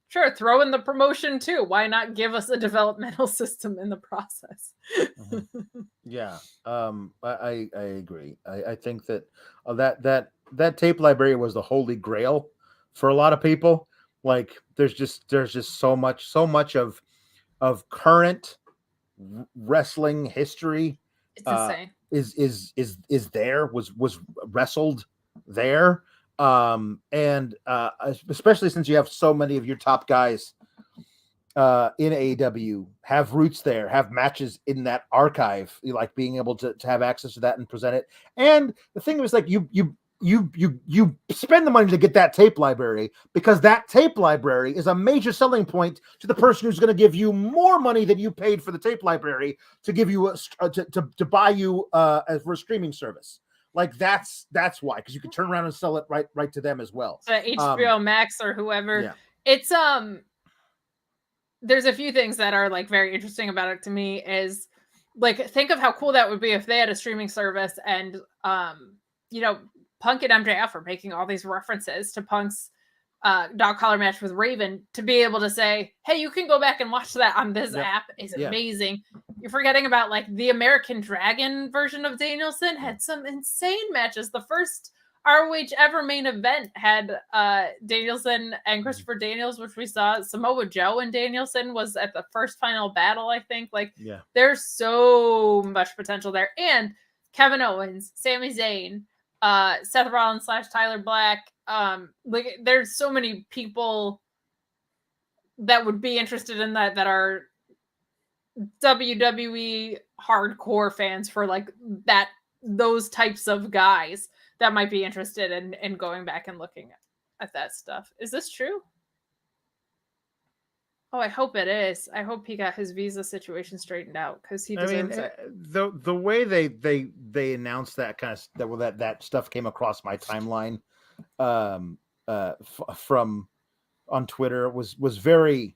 sure, throw in the promotion too. Why not give us a developmental system in the process? Yeah, I agree. I think that that tape library was the holy grail for a lot of people. Like, there's just so much of current wrespling history. It's insane. Is there was wrestled there. And especially since you have so many of your top guys in AEW have roots there, have matches in that archive, like being able to have access to that and present it. And the thing was, like, you spend the money to get that tape library, because that tape library is a major selling point to the person who's going to give you more money than you paid for the tape library to give you to buy you for a streaming service. Like, that's why, because you can turn around and sell it right to them as well. So HBO Max or whoever. Yeah. It's there's a few things that are like very interesting about it to me. Is like, think of how cool that would be if they had a streaming service, and Punk and MJF are making all these references to Punk's dog collar match with Raven, to be able to say, hey, you can go back and watch that on this app is amazing. You're forgetting about, like, the American Dragon version of Danielson had some insane matches. The first ROH ever main event had Danielson and Christopher Daniels, which we saw. Samoa Joe and Danielson was at the first final battle, I think. Like, there's so much potential there. And Kevin Owens, Sami Zayn, Seth Rollins / Tyler Black. Like, there's so many people that would be interested in that are WWE hardcore fans for, like, those types of guys that might be interested in going back and looking at that stuff. Is this true? Oh, I hope it is. I hope he got his visa situation straightened out, because he deserves it. The way they announced that kind of that stuff came across my timeline from on Twitter was very.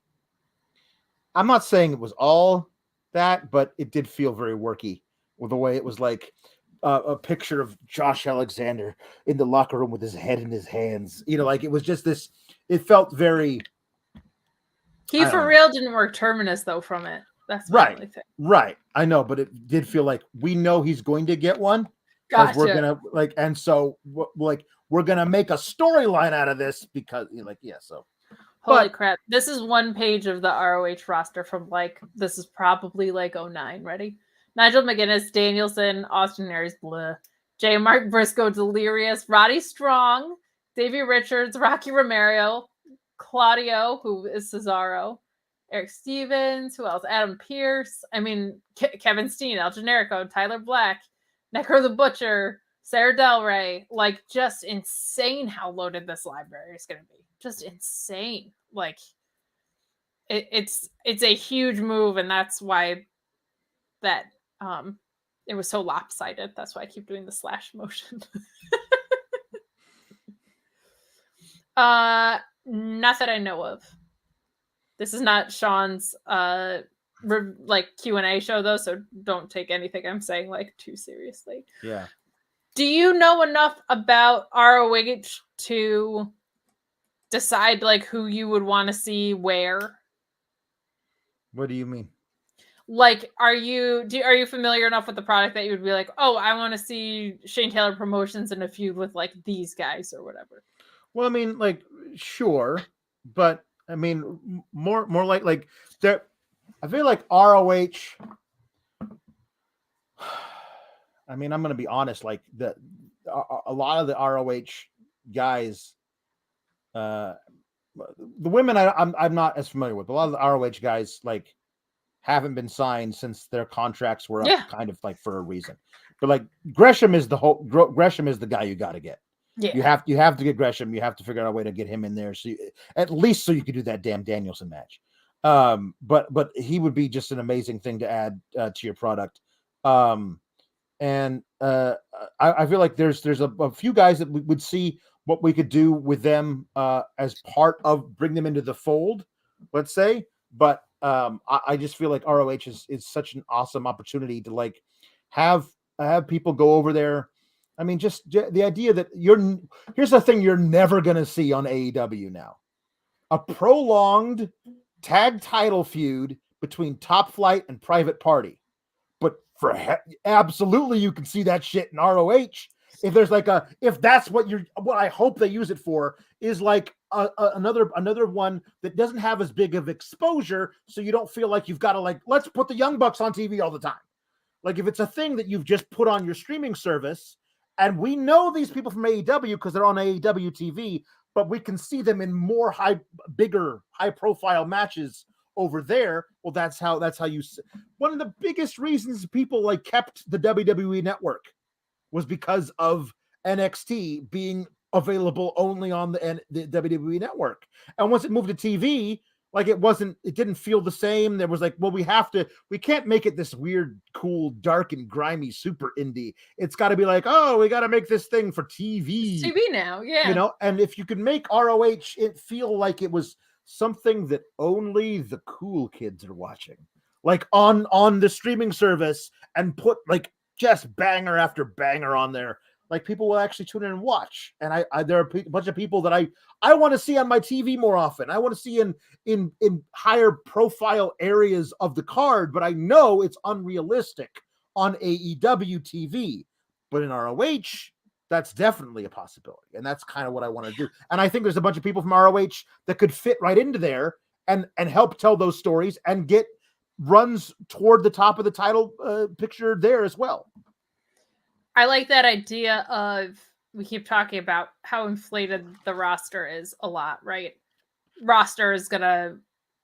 I'm not saying it was all that, but it did feel very worky with the way it was, like a picture of Josh Alexander in the locker room with his head in his hands. Like, it was just this. It felt very. He for real didn't work Terminus though from it. That's my only thing. Right. I know, but it did feel like we know he's going to get one. Gotcha. We're gonna and so we're gonna make a storyline out of this because so. Holy crap! This is one page of the ROH roster from this is probably 09. Ready? Nigel McGuinness, Danielson, Austin Aries, blah. J. Mark Briscoe, Delirious, Roddy Strong, Davey Richards, Rocky Romero, Claudio, who is Cesaro, Eric Stevens, who else? Adam Pearce. I mean, Kevin Steen, El Generico, Tyler Black, Necro the Butcher, Sarah Del Rey. Like, just insane how loaded this library is going to be. Just insane. Like, it's a huge move, and that's why that it was so lopsided. That's why I keep doing the slash motion. Not that I know of. This is not Sean's Q&A show though, so don't take anything I'm saying too seriously. Yeah. Do you know enough about ROH to decide who you would want to see where? What do you mean? Are you familiar enough with the product that you would be like, oh, I want to see Shane Taylor Promotions in a feud with these guys or whatever? Well, I mean, sure, but I mean, more like there. I feel like ROH. I mean, I'm going to be honest. Like a lot of the ROH guys, the women I'm not as familiar with. A lot of the ROH guys like haven't been signed since their contracts were up, kind of like for a reason. But like Gresham is the guy you got to get. Yeah. You have to get Gresham. You have to figure out a way to get him in there, so at least so you could do that damn Danielson match. But he would be just an amazing thing to add to your product. And I feel like there's a few guys that we would see what we could do with them as part of bring them into the fold, let's say. But I just feel like ROH is such an awesome opportunity to like have people go over there. I mean, just the idea that here's the thing you're never going to see on AEW now. A prolonged tag title feud between Top Flight and Private Party. But absolutely you can see that shit in ROH. If there's like if that's what I hope they use it for is like another one that doesn't have as big of exposure, so you don't feel like you've got to like, let's put the Young Bucks on TV all the time. Like if it's a thing that you've just put on your streaming service, and we know these people from AEW because they're on AEW TV, but we can see them in more bigger, high profile matches over there. Well, that's how you. One of the biggest reasons people like kept the WWE network was because of NXT being available only on the WWE network. And once it moved to TV, like it didn't feel the same. There was like, well, we can't make it this weird, cool, dark and grimy super indie. It's got to be like, oh, we got to make this thing for TV. It's TV now. Yeah. You know, and if you could make ROH it feel like it was something that only the cool kids are watching, like on the streaming service, and put like just banger after banger on there, like people will actually tune in and watch. And there are a bunch of people that I want to see on my TV more often. I want to see in higher profile areas of the card, but I know it's unrealistic on AEW TV. But in ROH, that's definitely a possibility. And that's kind of what I want to do. And I think there's a bunch of people from ROH that could fit right into there and help tell those stories and get runs toward the top of the title picture there as well. I like that idea of, we keep talking about how inflated the roster is a lot, right? Roster is going to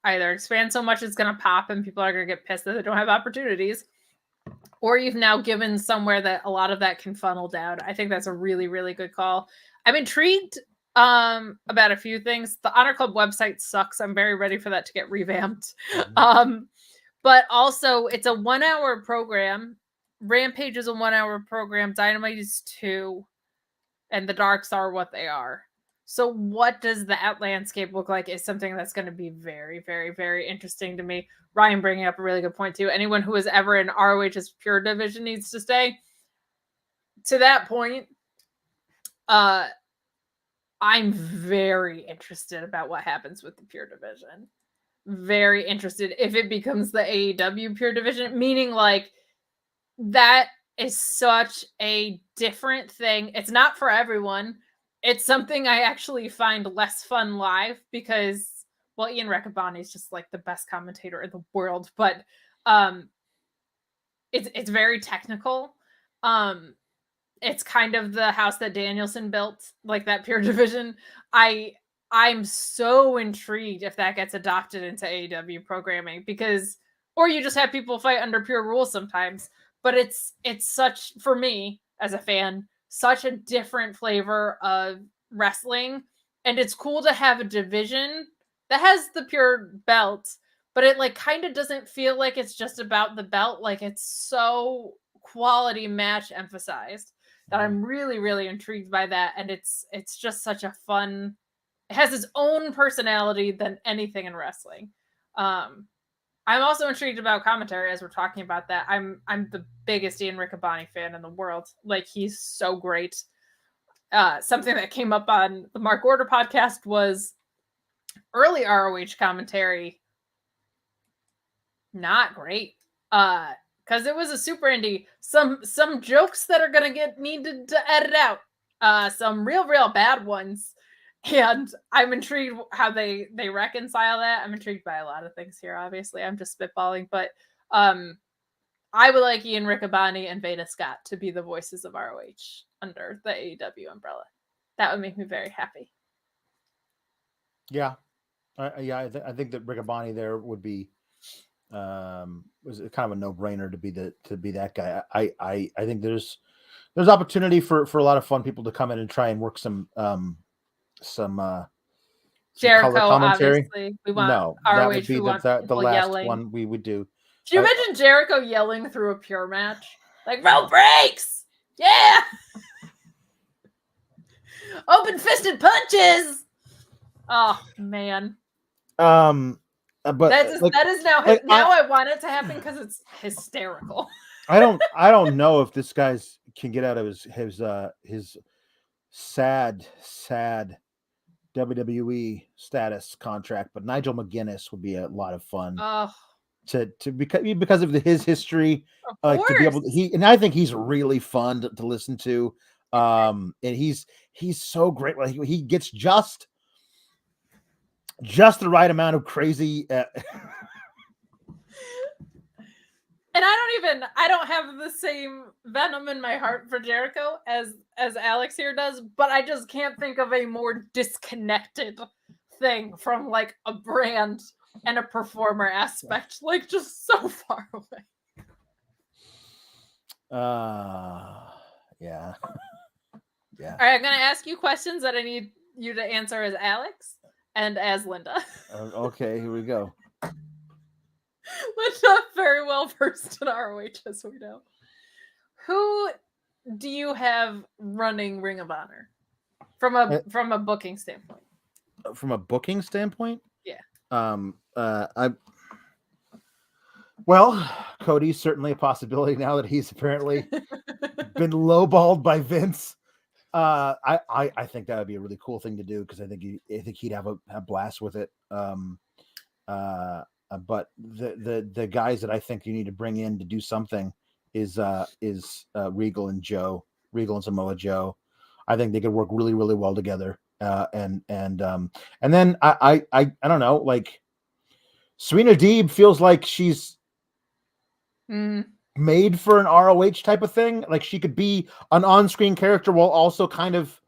either expand so much it's going to pop and people are going to get pissed that they don't have opportunities, or you've now given somewhere that a lot of that can funnel down. I think that's a really, really good call. I'm intrigued about a few things. The Honor Club website sucks. I'm very ready for that to get revamped. Mm-hmm. But also it's a 1 hour program. Rampage is a 1 hour program. Dynamite is 2. And the Darks are what they are. So what does that landscape look like is something that's going to be very, very, very interesting to me. Ryan bringing up a really good point too. Anyone who is ever in ROH's pure division needs to stay. To that point, I'm very interested about what happens with the pure division. Very interested if it becomes the AEW pure division, meaning like that is such a different thing. It's not for everyone. It's something I actually find less fun live because, well, Ian Riccaboni is just like the best commentator in the world, but it's very technical. It's kind of the house that Danielson built, like that pure division. I'm so intrigued if that gets adopted into AEW programming, because, or you just have people fight under pure rules sometimes. But it's such, for me as a fan, such a different flavor of wrestling. And it's cool to have a division that has the pure belt, but it like kind of doesn't feel like it's just about the belt. Like it's so quality match emphasized that I'm really, really intrigued by that. And it's just such a fun, it has its own personality than anything in wrestling. I'm also intrigued about commentary as we're talking about that. I'm the biggest Ian Riccaboni fan in the world. Like, he's so great. Something that came up on the Mark Order podcast was early ROH commentary. Not great. Because it was a super indie. Some jokes that are gonna get needed to edit out. Some real bad ones. And I'm intrigued how they reconcile that. I'm intrigued by a lot of things here, obviously. I'm just spitballing, but I would like Ian Riccaboni and Veda Scott to be the voices of ROH under the AEW umbrella. That would make me very happy. Yeah. I think that Riccaboni there would be was kind of a no-brainer to be that guy. I think there's opportunity for a lot of fun people to come in and try and work some Jericho, color commentary. obviously. We want No, ROH, that would be we want the people last yelling. one we would do. Can you imagine Jericho yelling through a pure match? Like, rope breaks! Yeah! Open-fisted punches! Oh, man. But that is now like, I want it to happen because it's hysterical. I don't know if this guy's can get out of his sad WWE status contract, but Nigel McGuinness would be a lot of fun. Oh, to because of his history, of to be able to, and I think he's really fun to listen to. And he's so great. Like he gets just the right amount of crazy. And I don't have the same venom in my heart for Jericho as Alex here does, but I just can't think of a more disconnected thing from like a brand and a performer aspect, like just so far away. Yeah. All right, I'm gonna ask you questions that I need you to answer as Alex and as Linda. Okay, here we go. Linda, very well versed in ROH, as we know. Who do you have running Ring of Honor from a booking standpoint? From a booking standpoint, yeah. Well, Cody's certainly a possibility now that he's apparently been lowballed by Vince. I think that would be a really cool thing to do because I think he'd have a blast with it. But the guys that I think you need to bring in to do something is Regal and Samoa Joe. I think they could work really, really well together. And then I don't know, like Serena Deeb feels like she's made for an ROH type of thing. Like she could be an on-screen character while also kind of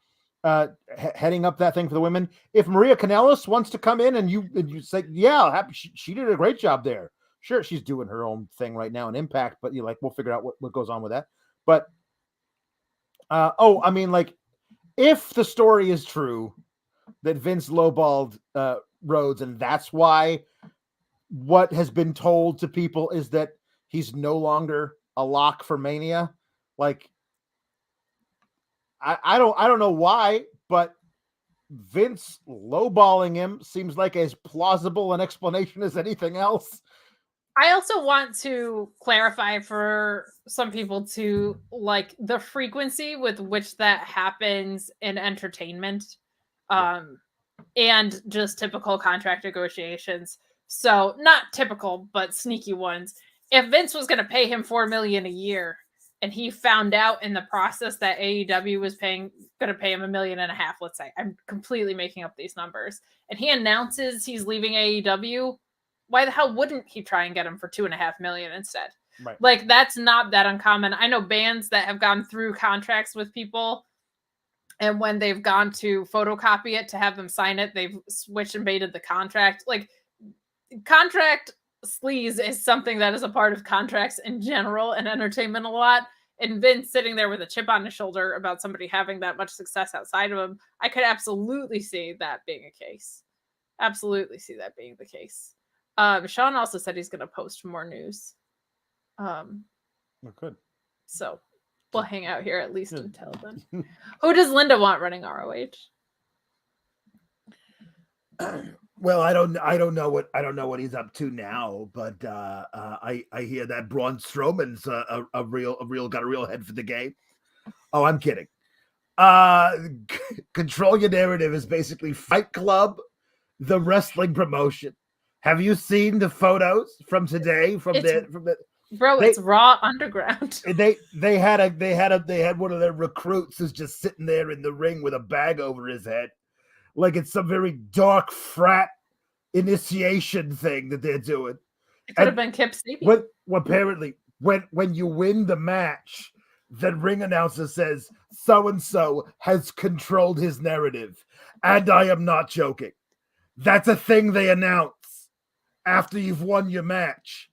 heading up that thing for the women. If Maria Kanellis wants to come in and you say, yeah, she did a great job there. Sure, she's doing her own thing right now in Impact, but you like we'll figure out what goes on with that. But I mean, like if the story is true that Vince lowballed Rhodes, and that's why what has been told to people is that he's no longer a lock for Mania. Like, I don't know why, but Vince lowballing him seems like as plausible an explanation as anything else. I also want to clarify for some people to like the frequency with which that happens in entertainment, and just typical contract negotiations. So not typical, but sneaky ones. If Vince was going to pay him $4 million a year, and he found out in the process that AEW was going to pay him $1.5 million, let's say, I'm completely making up these numbers, and he announces he's leaving AEW, why the hell wouldn't he try and get him for $2.5 million instead? Right. Like that's not that uncommon. I know bands that have gone through contracts with people, and when they've gone to photocopy it to have them sign it, they've switched and baited the contract. Like contract sleaze is something that is a part of contracts in general and entertainment a lot. And Vince sitting there with a chip on his shoulder about somebody having that much success outside of him, I could absolutely see that being a case. Absolutely see that being the case. Sean also said he's going to post more news. Good. So we'll hang out here at least until then. Who does Linda want running ROH? Well, I don't know what he's up to now, but I hear that Braun Strowman's a real head for the game. Oh, I'm kidding. Control Your Narrative is basically Fight Club, the wrestling promotion. Have you seen the photos from today? It's Raw Underground. They had one of their recruits who's just sitting there in the ring with a bag over his head. Like it's some very dark frat initiation thing that they're doing. It could have been Kip Sabian. Well, apparently, when you win the match, the ring announcer says so and so has controlled his narrative, and I am not joking. That's a thing they announce after you've won your match.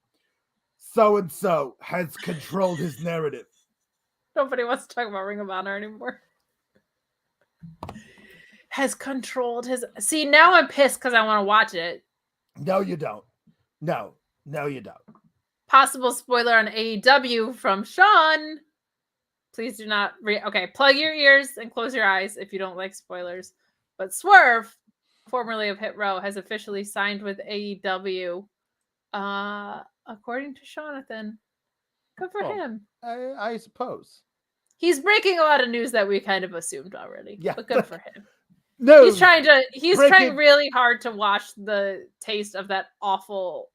So and so has controlled his narrative. Nobody wants to talk about Ring of Honor anymore. Has controlled his. See, now I'm pissed because I want to watch it. No, you don't. No, you don't. Possible spoiler on AEW from Sean. Please do not okay, plug your ears and close your eyes if you don't like spoilers. But Swerve, formerly of Hit Row, has officially signed with AEW. According to Jonathan. Good for him. I suppose. He's breaking a lot of news that we kind of assumed already. Yeah. But good for him. No, He's trying really hard to wash the taste of that awful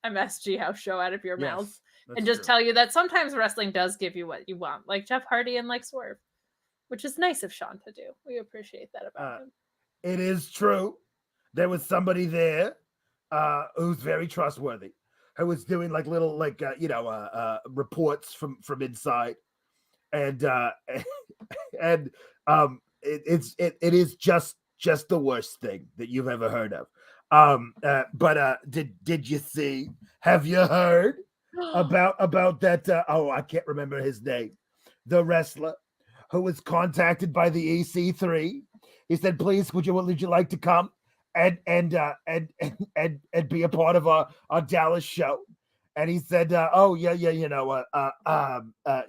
MSG house show out of your mouth. And just tell you that sometimes wrestling does give you what you want, like Jeff Hardy and like Swerve, which is nice of Sean to do. We appreciate that about him. It is true. There was somebody there who's very trustworthy, who was doing like little reports from inside, and it is just the worst thing that you've ever heard of. But did you see? Have you heard about that? I can't remember his name. The wrestler who was contacted by the EC3. He said, "Please, would you like to come and be a part of our Dallas show?" And he said, "Oh yeah,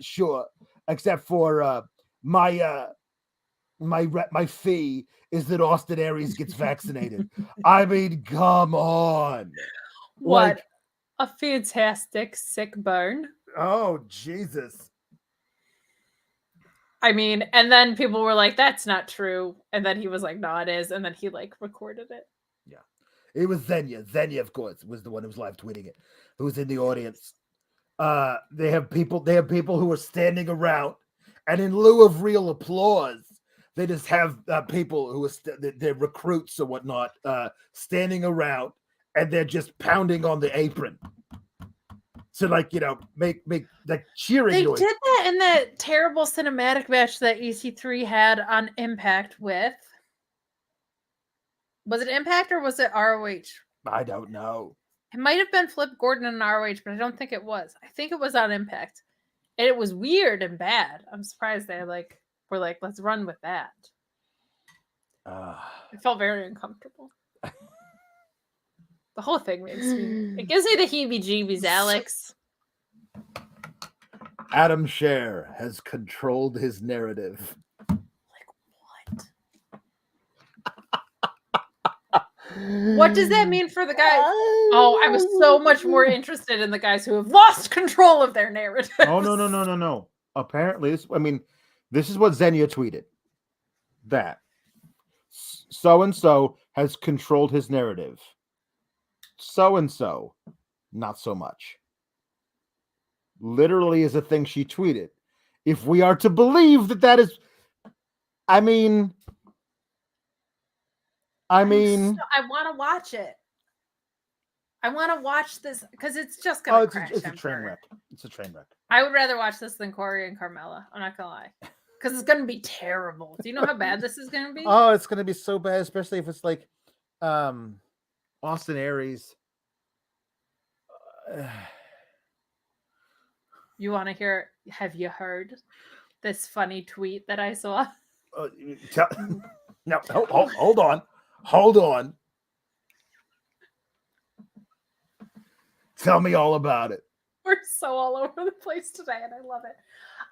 sure, except for my fee is that Austin Aries gets vaccinated." I mean, come on. What a fantastic sick burn. Oh, Jesus. I mean, and then people were like, that's not true. And then he was like, no, it is. And then he like recorded it. Yeah. It was Xenia. Xenia, of course, was the one who was live tweeting it, who was in the audience. They have people who are standing around, and in lieu of real applause, they just have people who are they're recruits or whatnot standing around, and they're just pounding on the apron to make like cheering They noise. did that in that terrible cinematic match that EC3 had on Impact with. Was it Impact or was it ROH? I don't know. It might have been Flip Gordon and ROH, but I don't think it was. I think it was on Impact. And it was weird and bad. I'm surprised they were like, let's run with that. It felt very uncomfortable. The whole thing makes me... It gives me the heebie-jeebies, Alex. Adam Scher has controlled his narrative. Like, what? What does that mean for the guys? Oh, I was so much more interested in the guys who have lost control of their narrative. Oh, no. Apparently, this is what Xenia tweeted. That so-and-so has controlled his narrative. So-and-so, not so much. Literally is a thing she tweeted. If we are to believe that is... I want to watch it. I want to watch this because it's just going to crash. It's a train wreck. It's a train wreck. I would rather watch this than Corey and Carmella. I'm not going to lie. Because it's going to be terrible. Do you know how bad this is going to be? Oh, it's going to be so bad, especially if it's like Austin Aries. You want to hear? Have you heard this funny tweet that I saw? No, hold on. Tell me all about it. We're so all over the place today, and I love it.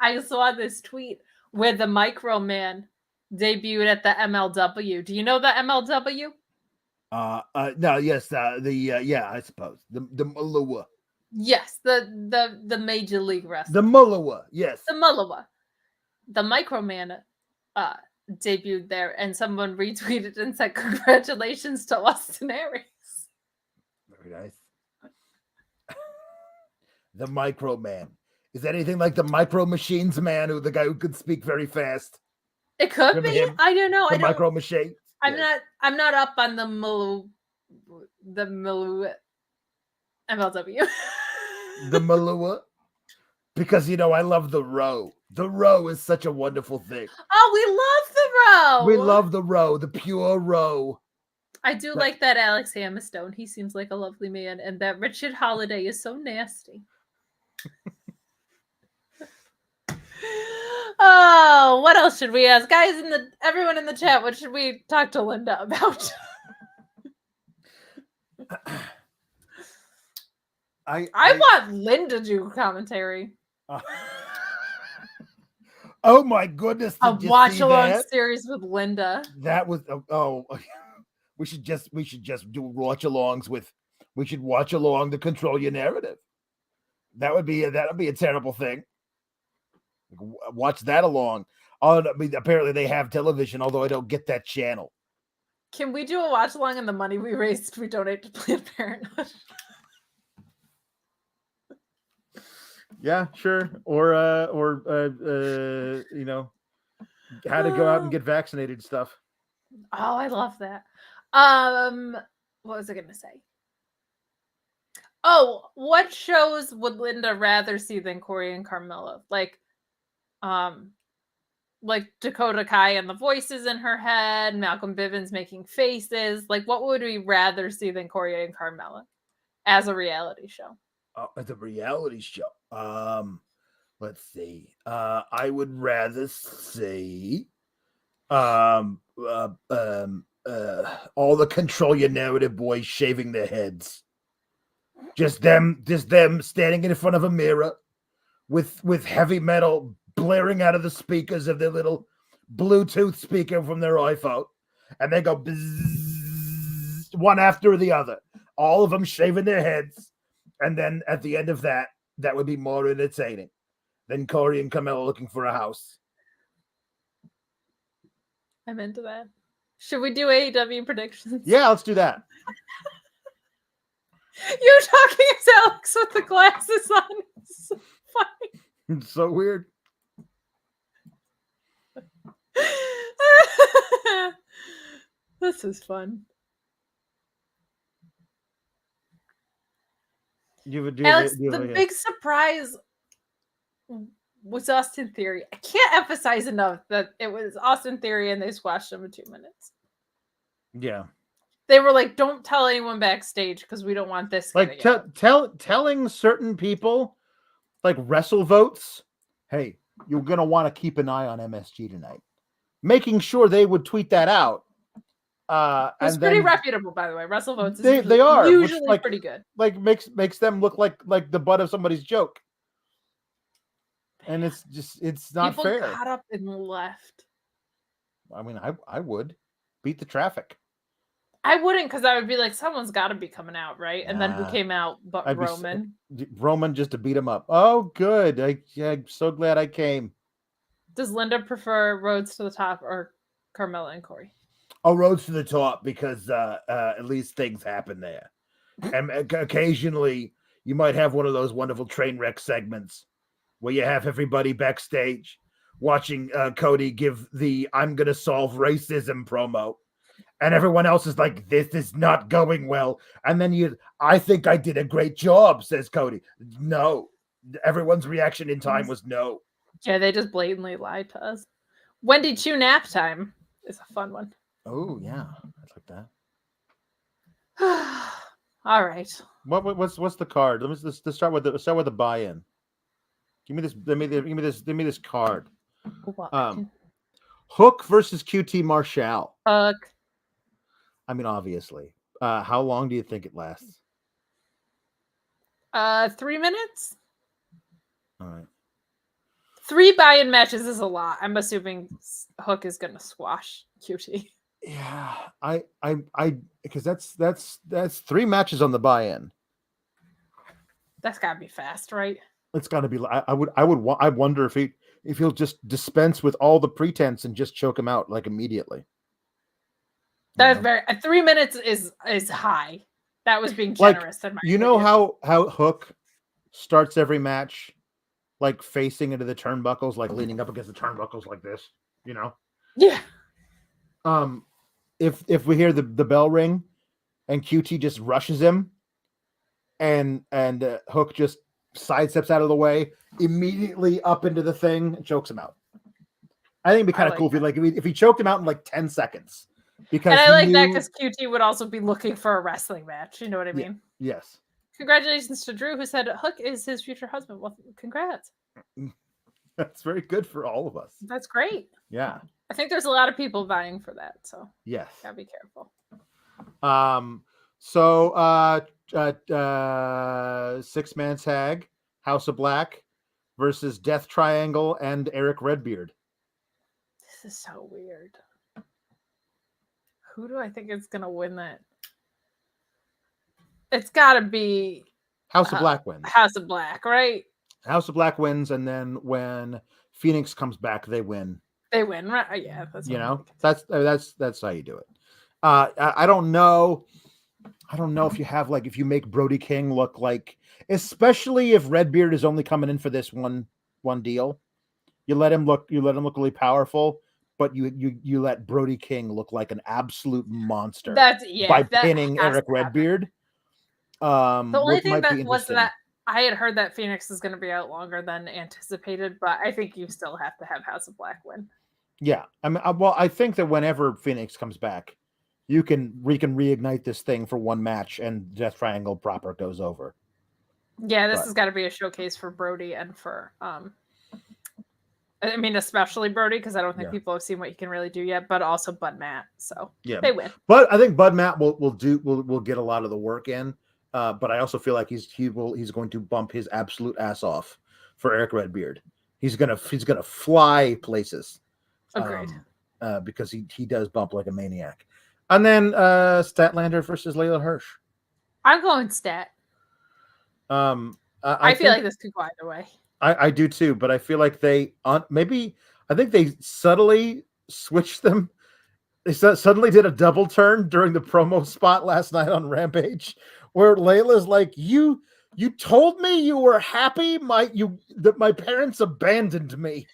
I saw this tweet where the Micro Man debuted at the MLW. Do you know the MLW? No, yes, I suppose the Mulua. Yes, the Major League Wrestling. The Mulua, yes. The Mulua. The Micro Man debuted there, and someone retweeted and said, "Congratulations to Austin Aries." Very nice. The Micro Man. Is that anything like the Micro Machines Man, the guy who could speak very fast? It could Remember be. him? I don't know. The Micro Machine. I'm not up on the Milu MLW. The Malua. Because I love the row. The row is such a wonderful thing. Oh, we love the row. We love the row, the pure row. I do like that Alex Hammerstone. He seems like a lovely man, and that Richard Holiday is so nasty. Oh, what else should we ask, guys? Everyone in the chat, what should we talk to Linda about? I want Linda to do commentary. Oh my goodness! A watch along series with Linda. That was we should just do watch alongs with. We should watch along to control your narrative. That would be a terrible thing. Watch that along. I mean, apparently they have television, although I don't get that channel. Can we do a watch along and the money we raised we donate to Planned Parenthood? Yeah, sure. Or how to go out and get vaccinated stuff. Oh, I love that. What was I gonna say? Oh, what shows would Linda rather see than Corey and Carmella? Like Dakota Kai and the voices in her head, Malcolm Bivens making faces. Like, what would we rather see than Corey and Carmella as a reality show? As a reality show. Let's see. I would rather see all the control your narrative boys shaving their heads. Just them standing in front of a mirror with heavy metal blaring out of the speakers of their little Bluetooth speaker from their iPhone, and they go bzzz, one after the other. All of them shaving their heads, and then at the end of that would be more entertaining than Corey and Carmella looking for a house. I'm into that. Should we do AEW predictions? Yeah, let's do that. You talking as Alex with the glasses on. It's so funny. It's so weird. This is fun. Alex, the big surprise was Austin Theory. I can't emphasize enough that it was Austin Theory and they squashed him in 2 minutes. Yeah. They were like, don't tell anyone backstage because we don't want this. Like telling certain people, like wrestle votes, hey, you're going to want to keep an eye on MSG tonight. Making sure they would tweet that out. It's pretty reputable, by the way. Wrestle votes they are usually pretty good. Like makes them look like the butt of somebody's joke. And it's not People fair. Got up and left. I mean, I would beat the traffic. I wouldn't, because I would be like, someone's got to be coming out, right? And then who came out but Roman? Roman just to beat him up. Oh, good. I'm so glad I came. Does Linda prefer Roads to the Top or Carmella and Corey? Oh, Roads to the Top, because at least things happen there. And occasionally you might have one of those wonderful train wreck segments where you have everybody backstage watching Cody give the I'm going to solve racism promo. And everyone else is like, this is not going well. And then I think I did a great job, says Cody. No. Everyone's reaction in time was no. Yeah, they just blatantly lied to us. Wendy Chu nap time is a fun one. Oh, yeah. I like that. All right. What's the card? Let's start with the buy-in. Give me this card. Hook versus QT Marshall. Hook. I mean, obviously. How long do you think it lasts? 3 minutes. All right. 3 buy-in matches is a lot. I'm assuming Hook is gonna squash QT. Yeah, I because that's 3 matches on the buy-in. That's gotta be fast, right? It's gotta be. I wonder if he'll just dispense with all the pretense and just choke him out like immediately. That's very 3 minutes is high. That was being generous. Like, you know how Hook starts every match, like facing into the turnbuckles, like leaning up against the turnbuckles like this, you know? Yeah. If we hear the bell ring, and QT just rushes him, and Hook just sidesteps out of the way, immediately up into the thing, and chokes him out. I think it'd be kind of cool if he choked him out in like 10 seconds. Because and I like that because QT would also be looking for a wrestling match. You know what I mean? Yeah. Yes. Congratulations to Drew, who said Hook is his future husband. Well, congrats. That's very good for all of us. That's great. Yeah. I think there's a lot of people vying for that. So yes. Gotta be careful. So 6-man tag, House of Black versus Death Triangle and Eric Redbeard. This is so weird. Who do I think is gonna win that? It's gotta be House of Black wins. House of Black, right? House of Black wins, and then when Phoenix comes back, they win. They win, right? Yeah, that's that's how you do it. I don't know. I don't know if you have if you make Brody King look like, especially if Redbeard is only coming in for this one deal, you let him look really powerful, but you let Brody King look like an absolute monster. By pinning Eric Redbeard. The only thing that was that I had heard that Phoenix is going to be out longer than anticipated, but I think you still have to have House of Black win. Yeah, I mean, I think that whenever Phoenix comes back, we can reignite this thing for one match, and Death Triangle proper goes over. Yeah, this has got to be a showcase for Brody and for I mean, especially Brody, because I don't think people have seen what he can really do yet, but also Bud Matt. So they win. But I think Bud Matt will get a lot of the work in. But I also feel like he's going to bump his absolute ass off for Eric Redbeard. He's gonna fly places. Agreed. Because he does bump like a maniac. And then Statlander versus Layla Hirsch. I'm going Stat. I feel like this could go either way. I do too, but I feel like they I think they subtly switched them. They suddenly did a double turn during the promo spot last night on Rampage, where Layla's like, you told me you were happy that my parents abandoned me.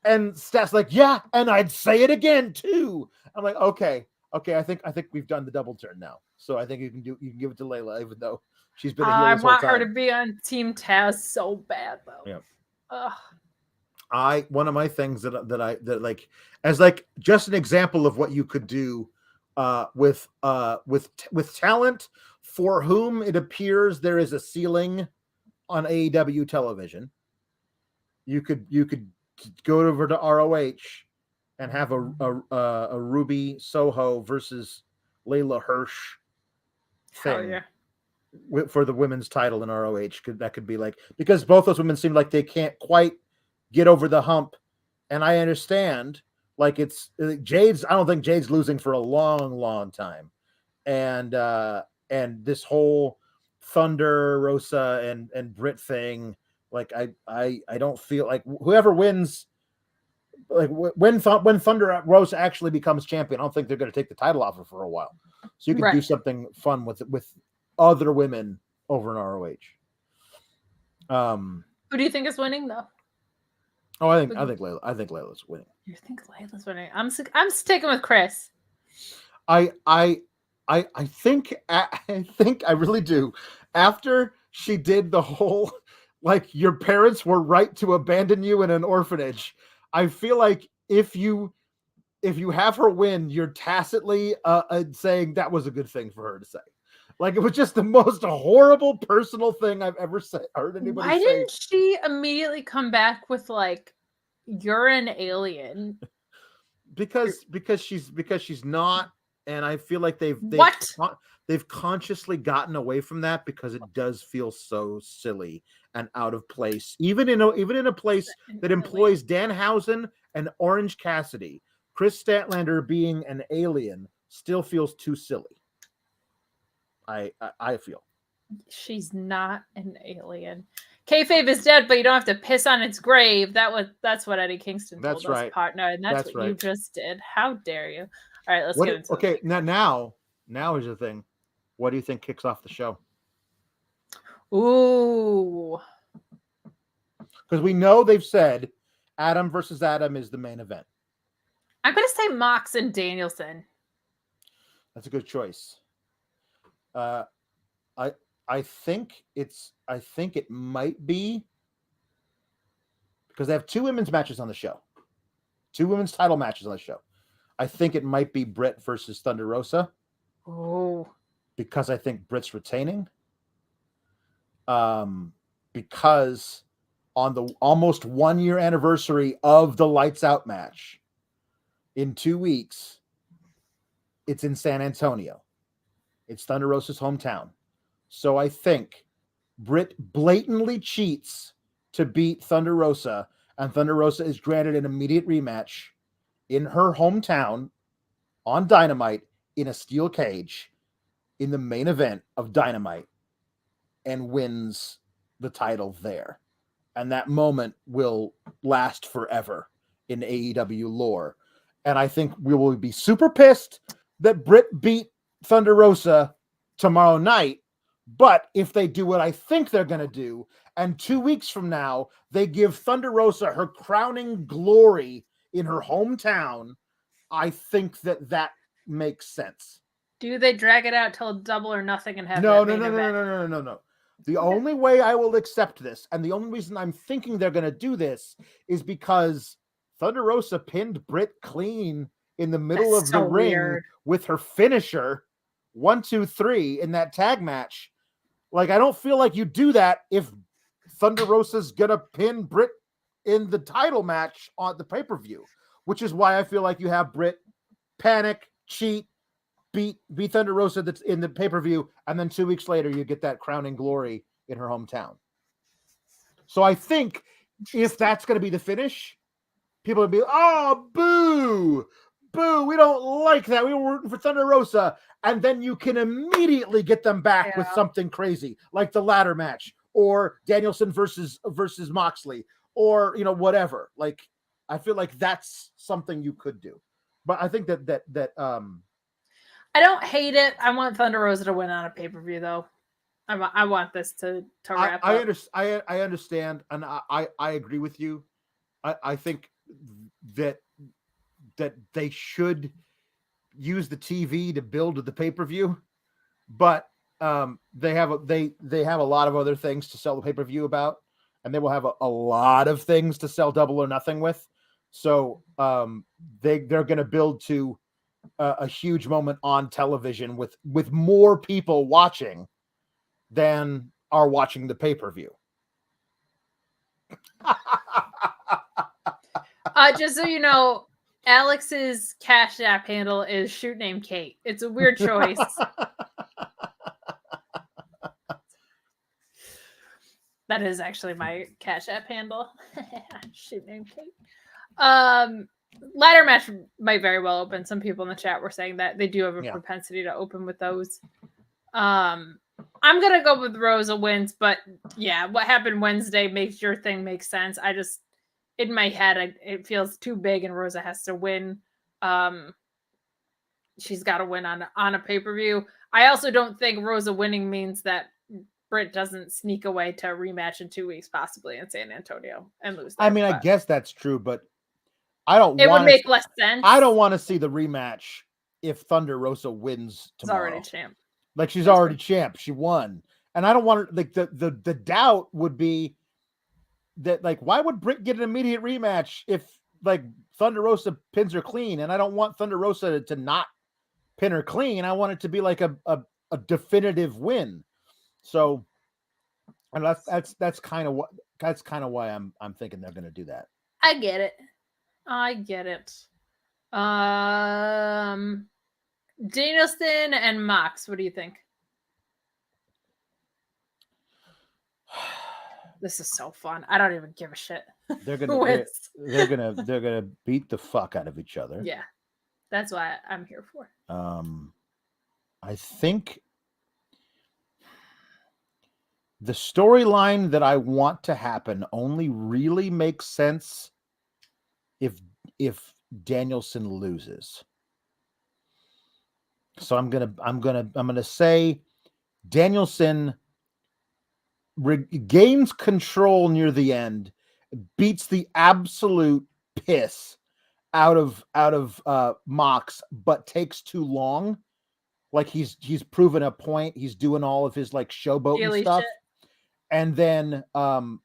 And Stat's like, yeah, and I'd say it again too. I'm like, okay, I think we've done the double turn now. So I think you can give it to Layla, even though she's been a heel this whole time. I want her to be on Team Taz so bad though. Yeah. Ugh. One of my things that as just an example of what you could do with talent for whom it appears there is a ceiling on AEW television. You could go over to ROH and have a Ruby Soho versus Layla Hirsch thing for the women's title in ROH. That could be because both those women seem like they can't quite get over the hump, and I understand it's Jade's. I don't think Jade's losing for a long time, and this whole Thunder, Rosa, and Britt thing. I don't feel like whoever wins, when Thunder Rosa actually becomes champion, I don't think they're going to take the title off her for a while. So you can do something fun with other women over in ROH. Who do you think is winning though? Oh, I think Layla's winning. You think Layla's winning? I'm sticking with Chris. I think I really do. After she did the whole your parents were right to abandon you in an orphanage, I feel like if you have her win, you're tacitly saying that was a good thing for her to say. It was just the most horrible personal thing I've ever heard anybody say. Why didn't she immediately come back with you're an alien? Because she's not, and I feel like they've consciously gotten away from that because it does feel so silly and out of place, even in a place that employs Danhausen and Orange Cassidy. Chris Statlander being an alien still feels too silly. I feel she's not an alien. Kayfabe is dead, but you don't have to piss on its grave. That's what Eddie Kingston told us, partner, and that's what you just did. How dare you? All right, let's get into it. Now is the thing. What do you think kicks off the show? Ooh, because we know they've said Adam versus Adam is the main event. I'm gonna say Mox and Danielson. That's a good choice. I I think it might be because they have 2 women's matches on the show, 2 women's title matches on the show. I think it might be Britt versus Thunder Rosa. Oh, because I think Britt's retaining. Because on the almost 1-year anniversary of the Lights Out match in 2 weeks, it's in San Antonio. It's Thunder Rosa's hometown. So I think Britt blatantly cheats to beat Thunder Rosa, and Thunder Rosa is granted an immediate rematch in her hometown on Dynamite in a steel cage in the main event of Dynamite and wins the title there. And that moment will last forever in AEW lore. And I think we will be super pissed that Britt beat Thunder Rosa tomorrow night. But if they do what I think they're going to do, and 2 weeks from now, they give Thunder Rosa her crowning glory in her hometown, I think that makes sense. do they drag it out till Double or Nothing and have No. that main event? No. The only way I will accept this, and the only reason I'm thinking they're going to do this, is because Thunder Rosa pinned Britt clean in the middle That's of so the ring weird. with her finisher, 1, 2, 3 in that tag match. Like, I don't feel like you do that if Thunder Rosa's going to pin Britt in the title match on the pay-per-view, which is why I feel like you have Britt panic, cheat, beat Thunder Rosa that's in the pay-per-view, and then 2 weeks later you get that crowning glory in her hometown. So I think if that's going to be the finish, people would be, oh, boo, we don't like that. We were rooting for Thunder Rosa. And then you can immediately get them back with something crazy, like the ladder match, or Danielson versus Moxley, or, you know, whatever. Like, I feel like that's something you could do. But I think that I don't hate it. I want Thunder Rosa to win on a pay-per-view, though. I want this to wrap up. I understand, and I agree with you. I think that they should use the TV to build the pay-per-view, but they have a lot of other things to sell the pay-per-view about, and they will have a lot of things to sell Double or Nothing with. So they're going to build to a huge moment on television with more people watching than are watching the pay-per-view. Just so you know, Alex's Cash App handle is Shoot Name Kate. It's a weird choice. That is actually my Cash App handle. Shoot Name Kate. Ladder match might very well open. Some people in the chat were saying that they do have a propensity to open with those. I'm gonna go with Rosa wins, but yeah, what happened Wednesday makes your thing make sense. I just, in my head, it feels too big, and Rosa has to win. She's got to win on a pay-per-view. I also don't think Rosa winning means that Britt doesn't sneak away to a rematch in 2 weeks, possibly in San Antonio, and lose. I mean, I guess that's true, but it would make less sense. I don't want to see the rematch if Thunder Rosa wins tomorrow. She's already champ. Like, she's already champ. She won. And I don't want to, like, the doubt would be that, like, why would Britt get an immediate rematch if, like, Thunder Rosa pins her clean? And I don't want Thunder Rosa to not pin her clean. I want it to be like a definitive win. So, and that's kind of why I'm thinking they're going to do that. I get it. Danielson and Mox, what do you think? This is so fun. I don't even give a shit. They're gonna beat the fuck out of each other. Yeah, that's why I'm here for. I think the storyline that I want to happen only really makes sense if Danielson loses. So I'm gonna say Danielson regains control near the end, beats the absolute piss out of Mox, but takes too long, like he's proven a point. He's doing all of his like showboating Daily stuff. shit. And then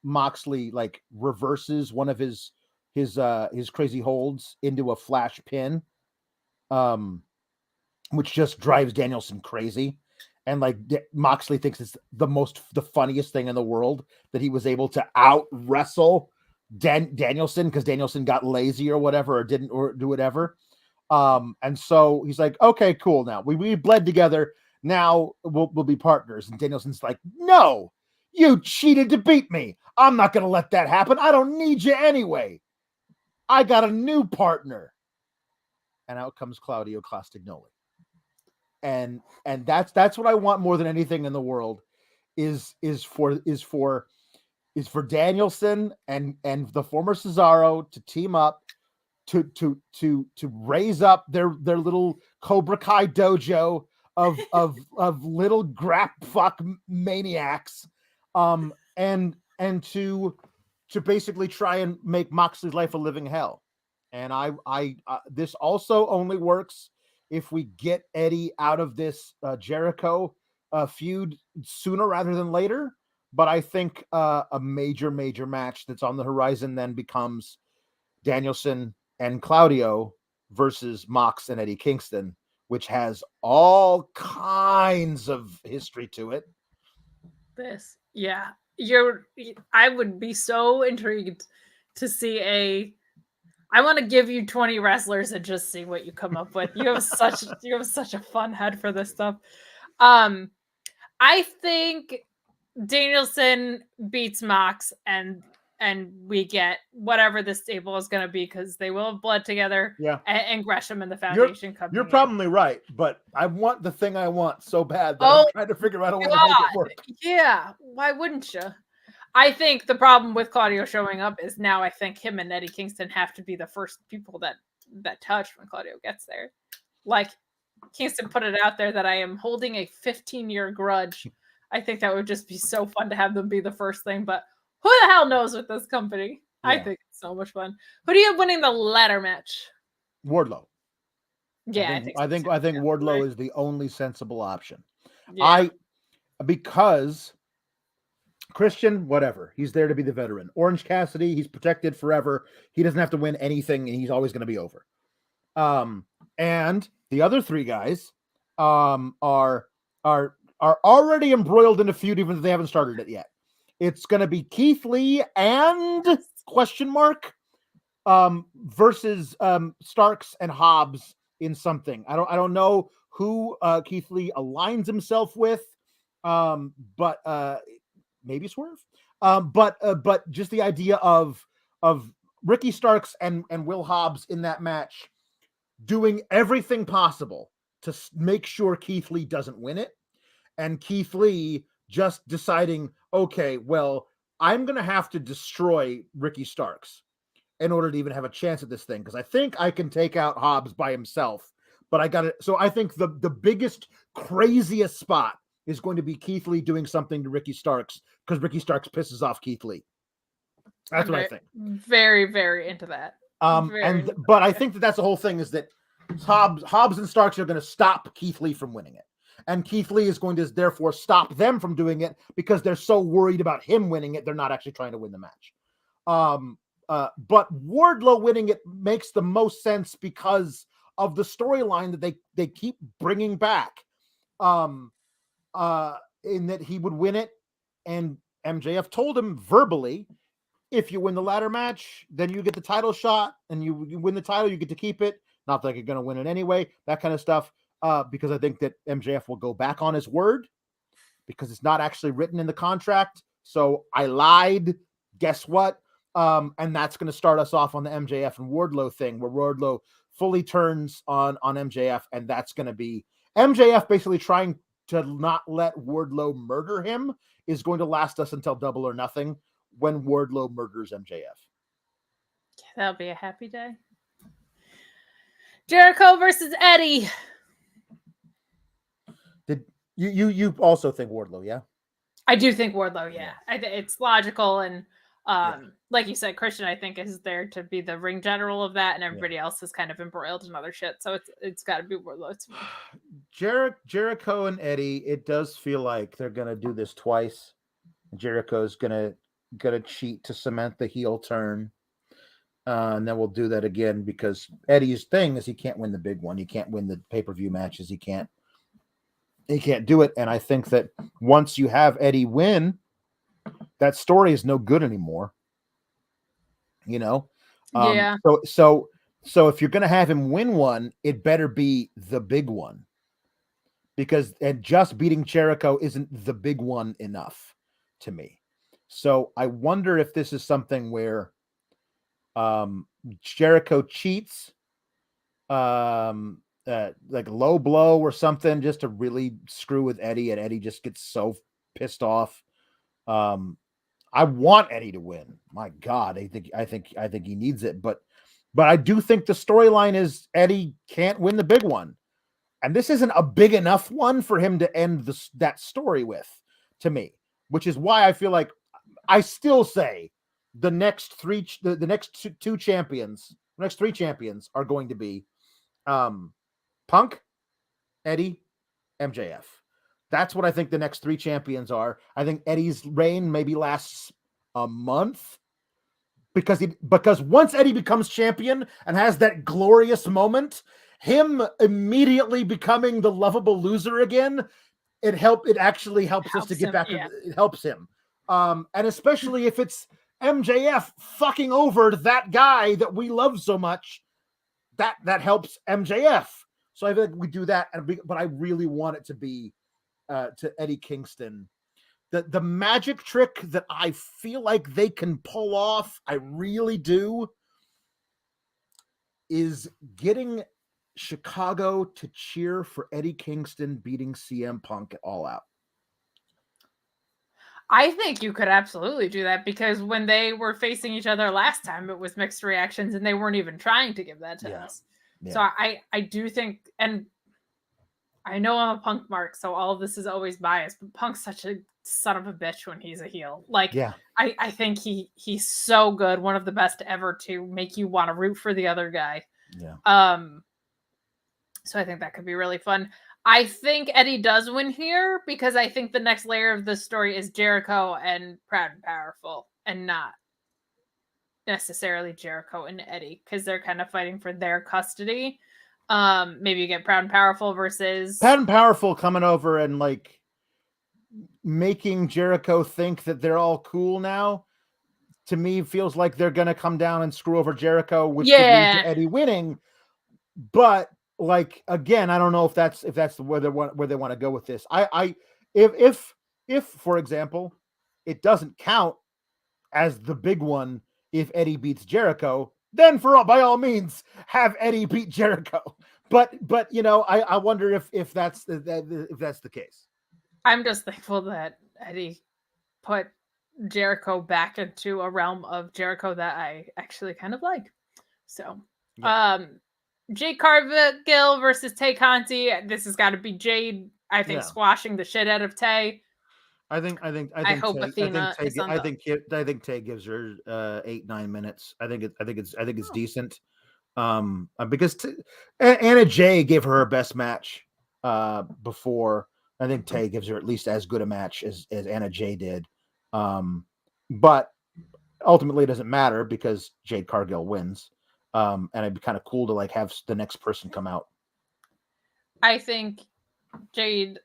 Moxley like reverses one of his crazy holds into a flash pin, which just drives Danielson crazy. And like Moxley thinks it's the funniest thing in the world that he was able to out wrestle Danielson because Danielson got lazy or whatever, or didn't or do whatever. And so he's like, okay, cool. Now we bled together. Now we'll be partners. And Danielson's like, no, you cheated to beat me. I'm not going to let that happen. I don't need you anyway. I got a new partner. And out comes Claudio Castagnoli. And that's what I want more than anything in the world is for Danielson and the former Cesaro to team up to raise up their little Cobra Kai dojo of little grap fuck maniacs, and to basically try and make Moxley's life a living hell. And I this also only works if we get Eddie out of this Jericho feud sooner rather than later. But I think a major match that's on the horizon then becomes Danielson and Claudio versus Mox and Eddie Kingston, which has all kinds of history to it. I would be so intrigued to see I want to give you 20 wrestlers and just see what you come up with. You have such a fun head for this stuff. I think Danielson beats Mox and we get whatever the stable is going to be because they will have bled together. Yeah, and Gresham and the Foundation You're probably right, but I want the thing I want so bad that I'm trying to figure out a way to make it work. Yeah, why wouldn't you? I think the problem with Claudio showing up is now I think him and Eddie Kingston have to be the first people that touch when Claudio gets there. Like Kingston put it out there that I am holding a 15-year grudge. I think that would just be so fun to have them be the first thing, but who the hell knows with this company? Yeah. I think it's so much fun. Who do you have winning the ladder match? Wardlow. Yeah, I think Wardlow is the only sensible option. Yeah. Because Christian, whatever. He's there to be the veteran. Orange Cassidy, he's protected forever. He doesn't have to win anything, and he's always going to be over. And the other three guys are already embroiled in a feud, even if they haven't started it yet. It's going to be Keith Lee and versus Starks and Hobbs in something. I don't know who Keith Lee aligns himself with, but maybe Swerve. But just the idea of Ricky Starks and Will Hobbs in that match doing everything possible to make sure Keith Lee doesn't win it, and Keith Lee just deciding, okay, well, I'm going to have to destroy Ricky Starks in order to even have a chance at this thing, because I think I can take out Hobbs by himself, but I got it. So I think the biggest, craziest spot is going to be Keith Lee doing something to Ricky Starks because Ricky Starks pisses off Keith Lee. That's what I think. Very, very into that. But I think that's the whole thing, is that Hobbs and Starks are going to stop Keith Lee from winning it. And Keith Lee is going to therefore stop them from doing it because they're so worried about him winning it. They're not actually trying to win the match. But Wardlow winning it makes the most sense because of the storyline that they keep bringing back. In that he would win it, and MJF told him verbally, if you win the ladder match, then you get the title shot, and you win the title, you get to keep it. Not that you're going to win it anyway, that kind of stuff. Because I think that MJF will go back on his word because it's not actually written in the contract. So I lied. Guess what? And that's going to start us off on the MJF and Wardlow thing, where Wardlow fully turns on MJF, and that's going to be MJF basically trying to not let Wardlow murder him is going to last us until Double or Nothing when Wardlow murders MJF. That'll be a happy day. Jericho versus Eddie. Did you also think Wardlow? Yeah, I do think Wardlow. Yeah, it's logical, and Like you said, Christian, I think, is there to be the ring general of that, and everybody else is kind of embroiled in other shit. So it's got to be Wardlow to me. Jericho and Eddie, it does feel like they're gonna do this twice. Jericho's gonna cheat to cement the heel turn. And then we'll do that again because Eddie's thing is he can't win the big one. He can't win the pay-per-view matches. He can't do it. And I think that once you have Eddie win, that story is no good anymore. You know? Yeah. So if you're going to have him win one, it better be the big one. Because just beating Jericho isn't the big one enough to me. So I wonder if this is something where Jericho cheats, like low blow or something, just to really screw with Eddie, and Eddie just gets so pissed off. I want Eddie to win. My God, I think he needs it, but I do think the storyline is Eddie can't win the big one, and this isn't a big enough one for him to end that story with, to me, which is why I feel like I still say the next three champions are going to be Punk, Eddie, MJF. That's what I think the next three champions are. I think Eddie's reign maybe lasts a month because once Eddie becomes champion and has that glorious moment, him immediately becoming the lovable loser again, it actually helps us to get back to it helps him. And especially if it's MJF fucking over that guy that we love so much, that helps MJF. So I think we do that, but I really want it to be to Eddie Kingston. The magic trick that I feel like they can pull off, I really do, is getting Chicago to cheer for Eddie Kingston beating CM Punk at All Out. I think you could absolutely do that because when they were facing each other last time, it was mixed reactions and they weren't even trying to give that to us. Yeah. So I do think, and I know I'm a Punk mark, so all of this is always biased, but Punk's such a son of a bitch when he's a heel. Like, I think he's so good, one of the best ever to make you want to root for the other guy. Yeah. So I think that could be really fun. I think Eddie does win here because I think the next layer of the story is Jericho and Proud and Powerful and not necessarily Jericho and Eddie because they're kind of fighting for their custody. Maybe you get Proud and Powerful versus Proud and Powerful coming over and like making Jericho think that they're all cool now. To me, feels like they're going to come down and screw over Jericho, which would lead to Eddie winning. But like again, I don't know if that's where they want to go with this. If for example, it doesn't count as the big one if Eddie beats Jericho, then by all means have Eddie beat Jericho. But you know, I wonder if that's the case. I'm just thankful that Eddie put Jericho back into a realm of Jericho that I actually kind of like. So, Jade Cargill versus Tay Conti. This has got to be Jade. I think squashing the shit out of Tay. I think hope Athena. I think Tay gives her 8-9 minutes. I think it's decent. Because Anna Jay gave her best match before. I think Tay gives her at least as good a match as Anna Jay did. But ultimately it doesn't matter because Jade Cargill wins. And it'd be kind of cool to like have the next person come out. I think Jade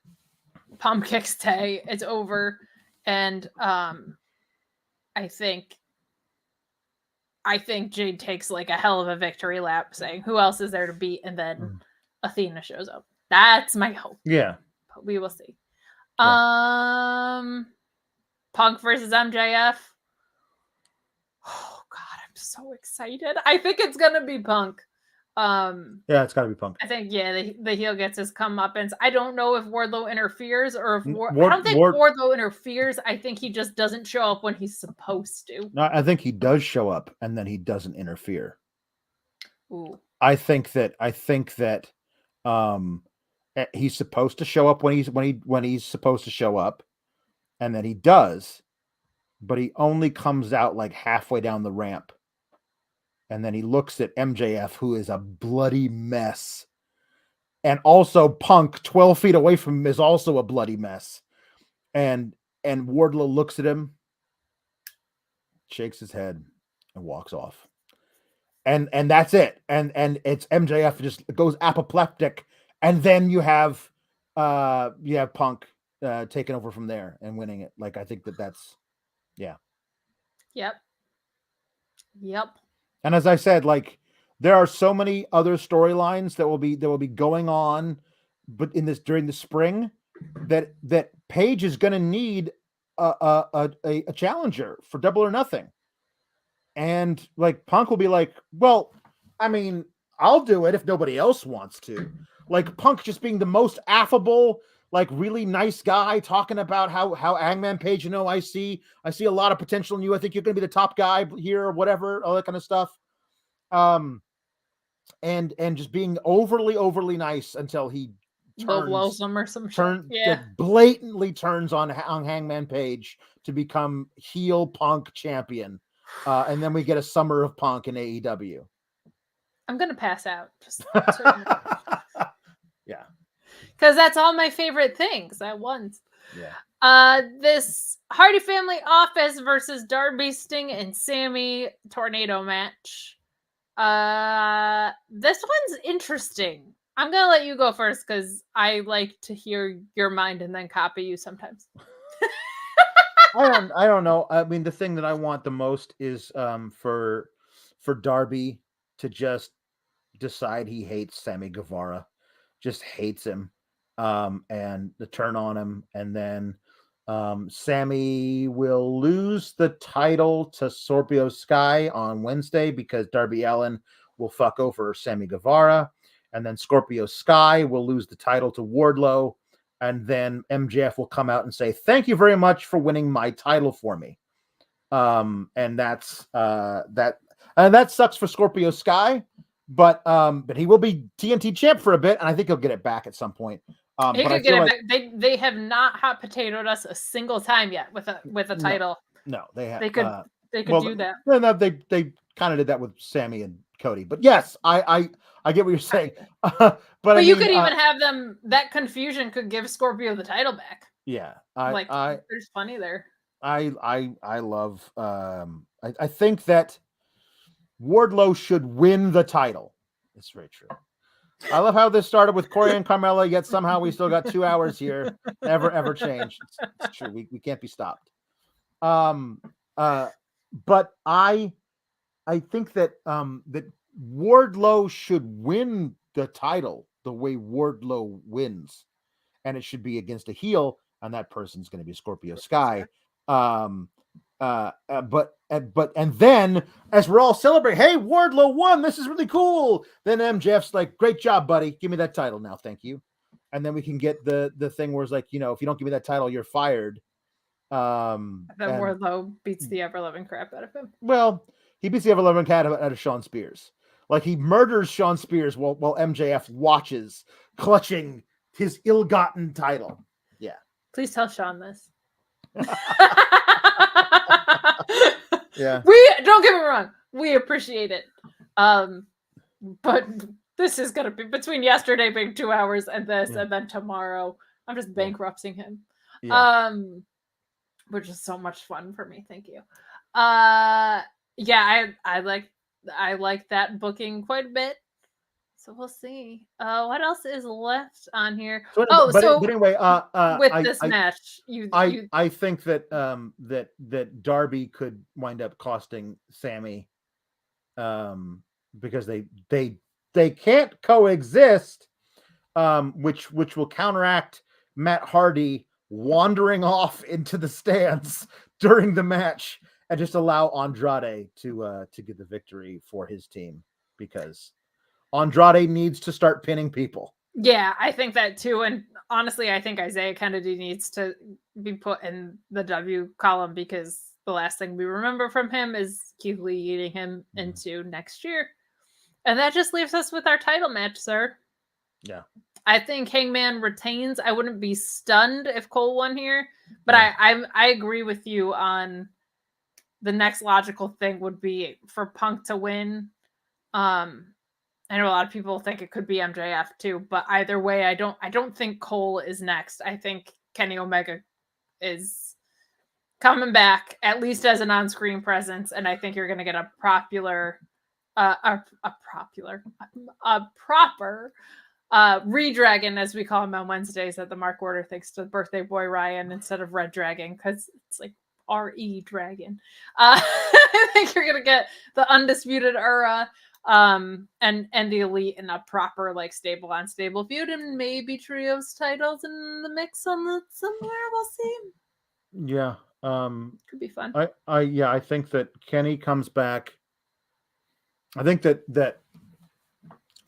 pump kicks Tay. It's over. And I think Jade takes like a hell of a victory lap saying who else is there to beat, and then Athena shows up. That's my hope. Yeah. But we will see. Yeah. Punk versus MJF. Oh God, I'm so excited. I think it's gonna be Punk. Yeah, it's gotta be Punk. I think the heel gets his comeuppance. I don't know if Wardlow interferes or if I don't think Wardlow interferes. I think he just doesn't show up when he's supposed to. No, I think he does show up and then he doesn't interfere. Ooh. I think that he's supposed to show up when he's supposed to show up, and then he does, but he only comes out like halfway down the ramp. And then he looks at MJF, who is a bloody mess. And also Punk, 12 feet away from him, is also a bloody mess. And Wardlow looks at him, shakes his head, and walks off. And that's it. And it's MJF just goes apoplectic. And then you have Punk taking over from there and winning it. Like, I think that's yeah. Yep. And as I said, like, there are so many other storylines that will be going on, but during the spring, that Paige is going to need a challenger for Double or Nothing, and like Punk will be like, well, I mean, I'll do it if nobody else wants to. Like, Punk just being the most affable, like, really nice guy, talking about how Hangman Page, I see a lot of potential in you. I think you're going to be the top guy here, or whatever, all that kind of stuff. And just being overly nice until he blows him or some shit. Blatantly turns on Hangman Page to become heel Punk champion. And then we get a summer of Punk in AEW. I'm going to pass out. Just yeah. Because that's all my favorite things at once. Yeah. This Hardy Family Office versus Darby, Sting, and Sammy tornado match. This one's interesting. I'm gonna let you go first because I like to hear your mind and then copy you sometimes. I don't know. I mean, the thing that I want the most is for Darby to just decide he hates Sammy Guevara, just hates him, and to turn on him, and then Sammy will lose the title to Scorpio Sky on Wednesday because Darby Allin will fuck over Sammy Guevara, and then Scorpio Sky will lose the title to Wardlow, and then MJF will come out and say, "Thank you very much for winning my title for me." And that's that. And that sucks for Scorpio Sky, but he will be TNT champ for a bit, and I think he'll get it back at some point. He could get it back. They have not hot potatoed us a single time yet with a title. No, they have. They could do that. No, they kind of did that with Sammy and Cody. But yes, I get what you're saying. But you could even have them. That confusion could give Scorpio the title back. Yeah, there's funny there. I love. I think that Wardlow should win the title. It's very true. I love how this started with Corey and Carmella, yet somehow we still got 2 hours here. Never changed. It's true. We can't be stopped. But I think that that Wardlow should win the title the way Wardlow wins, and it should be against a heel, and that person's going to be Scorpio Sky. And then as we're all celebrating, hey, Wardlow won, this is really cool. Then MJF's like, great job, buddy. Give me that title now. Thank you. And then we can get the thing where it's like, if you don't give me that title, you're fired. Then Wardlow beats the ever-loving crap out of him. Well, he beats the ever-loving cat out of Shawn Spears. Like, he murders Shawn Spears while MJF watches, clutching his ill-gotten title. Yeah. Please tell Shawn this. Yeah. We don't get me wrong. We appreciate it. But this is gonna be between yesterday being 2 hours and this, and then tomorrow. I'm just bankrupting him. Yeah. Which is so much fun for me. Thank you. I like that booking quite a bit. So we'll see. What else is left on here? But anyway, with this match, I think that that Darby could wind up costing Sammy, because they can't coexist, which will counteract Matt Hardy wandering off into the stands during the match and just allow Andrade to get the victory for his team, because Andrade needs to start pinning people. Yeah, I think that too. And honestly, I think Isaiah Kennedy needs to be put in the W column, because the last thing we remember from him is Keith Lee eating him into next year. And that just leaves us with our title match, sir. Yeah. I think Hangman retains. I wouldn't be stunned if Cole won here, but I agree with you on the next logical thing would be for Punk to win. I know a lot of people think it could be MJF too, but either way, I don't think Cole is next. I think Kenny Omega is coming back, at least as an on-screen presence, and I think you're going to get a proper Redragon, as we call him on Wednesdays at the Mark Order, thanks to birthday boy Ryan, instead of Red Dragon, because it's like R-E Dragon. I think you're gonna get the Undisputed Era and the Elite in a proper like stable on stable feud, and maybe trios titles in the mix on the somewhere. We'll see. Yeah. Could be fun. I think that Kenny comes back. I think that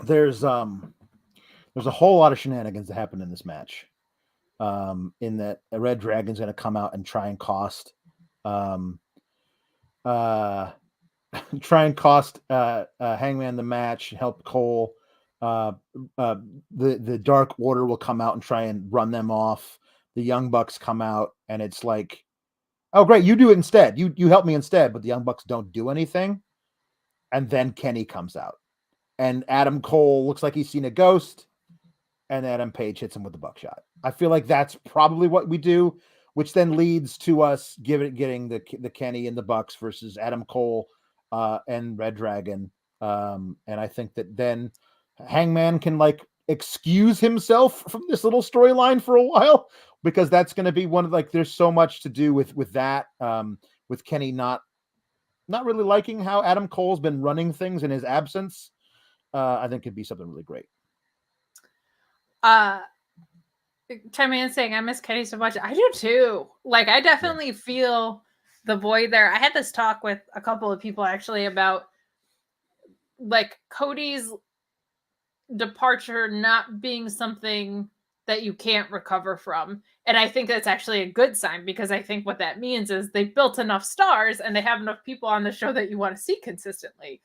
there's a whole lot of shenanigans that happen in this match. In that a Red Dragon's going to come out and try and cost Hangman the match, help Cole. The Dark Order will come out and try and run them off. The Young Bucks come out, and it's like, oh great, you do it instead. You help me instead, but the Young Bucks don't do anything. And then Kenny comes out, and Adam Cole looks like he's seen a ghost, and Adam Page hits him with the buckshot. I feel like that's probably what we do, which then leads to us getting the Kenny and the Bucks versus Adam Cole and Red Dragon. And I think that then Hangman can like excuse himself from this little storyline for a while, because that's going to be one of like, there's so much to do with that, with Kenny not really liking how Adam Cole's been running things in his absence. I think it'd be something really great. Chime in saying I miss Kenny so much. I do too. Like, I definitely feel the void there. I had this talk with a couple of people actually about like Cody's departure not being something that you can't recover from. And I think that's actually a good sign, because I think what that means is they've built enough stars and they have enough people on the show that you want to see consistently.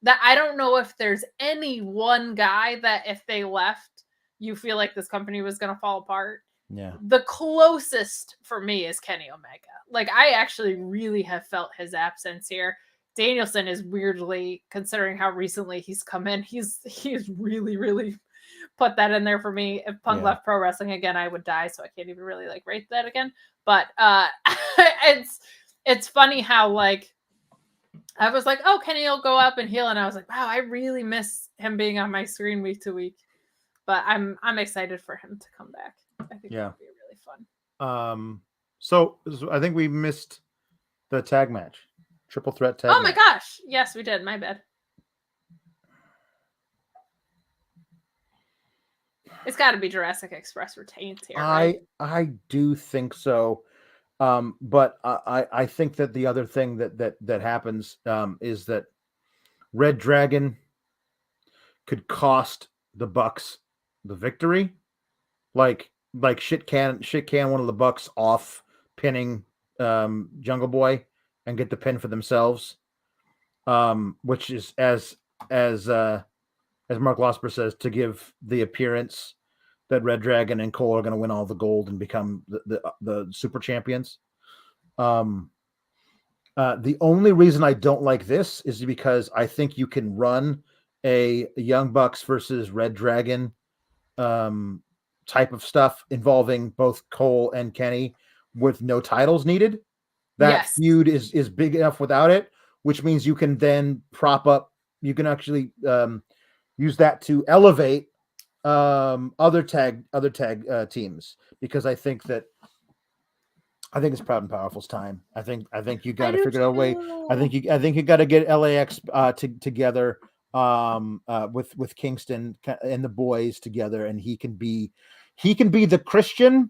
That I don't know if there's any one guy that if they left, you feel like this company was going to fall apart. Yeah. The closest for me is Kenny Omega. Like, I actually really have felt his absence here. Danielson is weirdly, considering how recently he's come in, he's really, really put that in there for me. If Punk left pro wrestling again, I would die. So I can't even really like rate that again. But it's funny how like I was like, oh, Kenny will go up and heel, and I was like, wow, I really miss him being on my screen week to week. But I'm excited for him to come back. I think it'll be really fun. So I think we missed the tag match, triple threat tag. Oh my gosh, yes, we did. My bad. It's got to be Jurassic Express retains here. Right? I do think so. But I think that the other thing that happens is that Red Dragon could cost the Bucks the victory, like shit can one of the Bucks off pinning Jungle Boy and get the pin for themselves, which is as Mark Losper says, to give the appearance that Red Dragon and Cole are going to win all the gold and become the super champions. The only reason I don't like this is because I think you can run a Young Bucks versus Red Dragon type of stuff involving both Cole and Kenny with no titles needed. That feud is big enough without it, which means you can then prop up. You can actually use that to elevate other tag teams, because I think it's Proud and Powerful's time. I think you got to figure out a way. I think you got to get LAX together with Kingston and the boys together, and he can be the Christian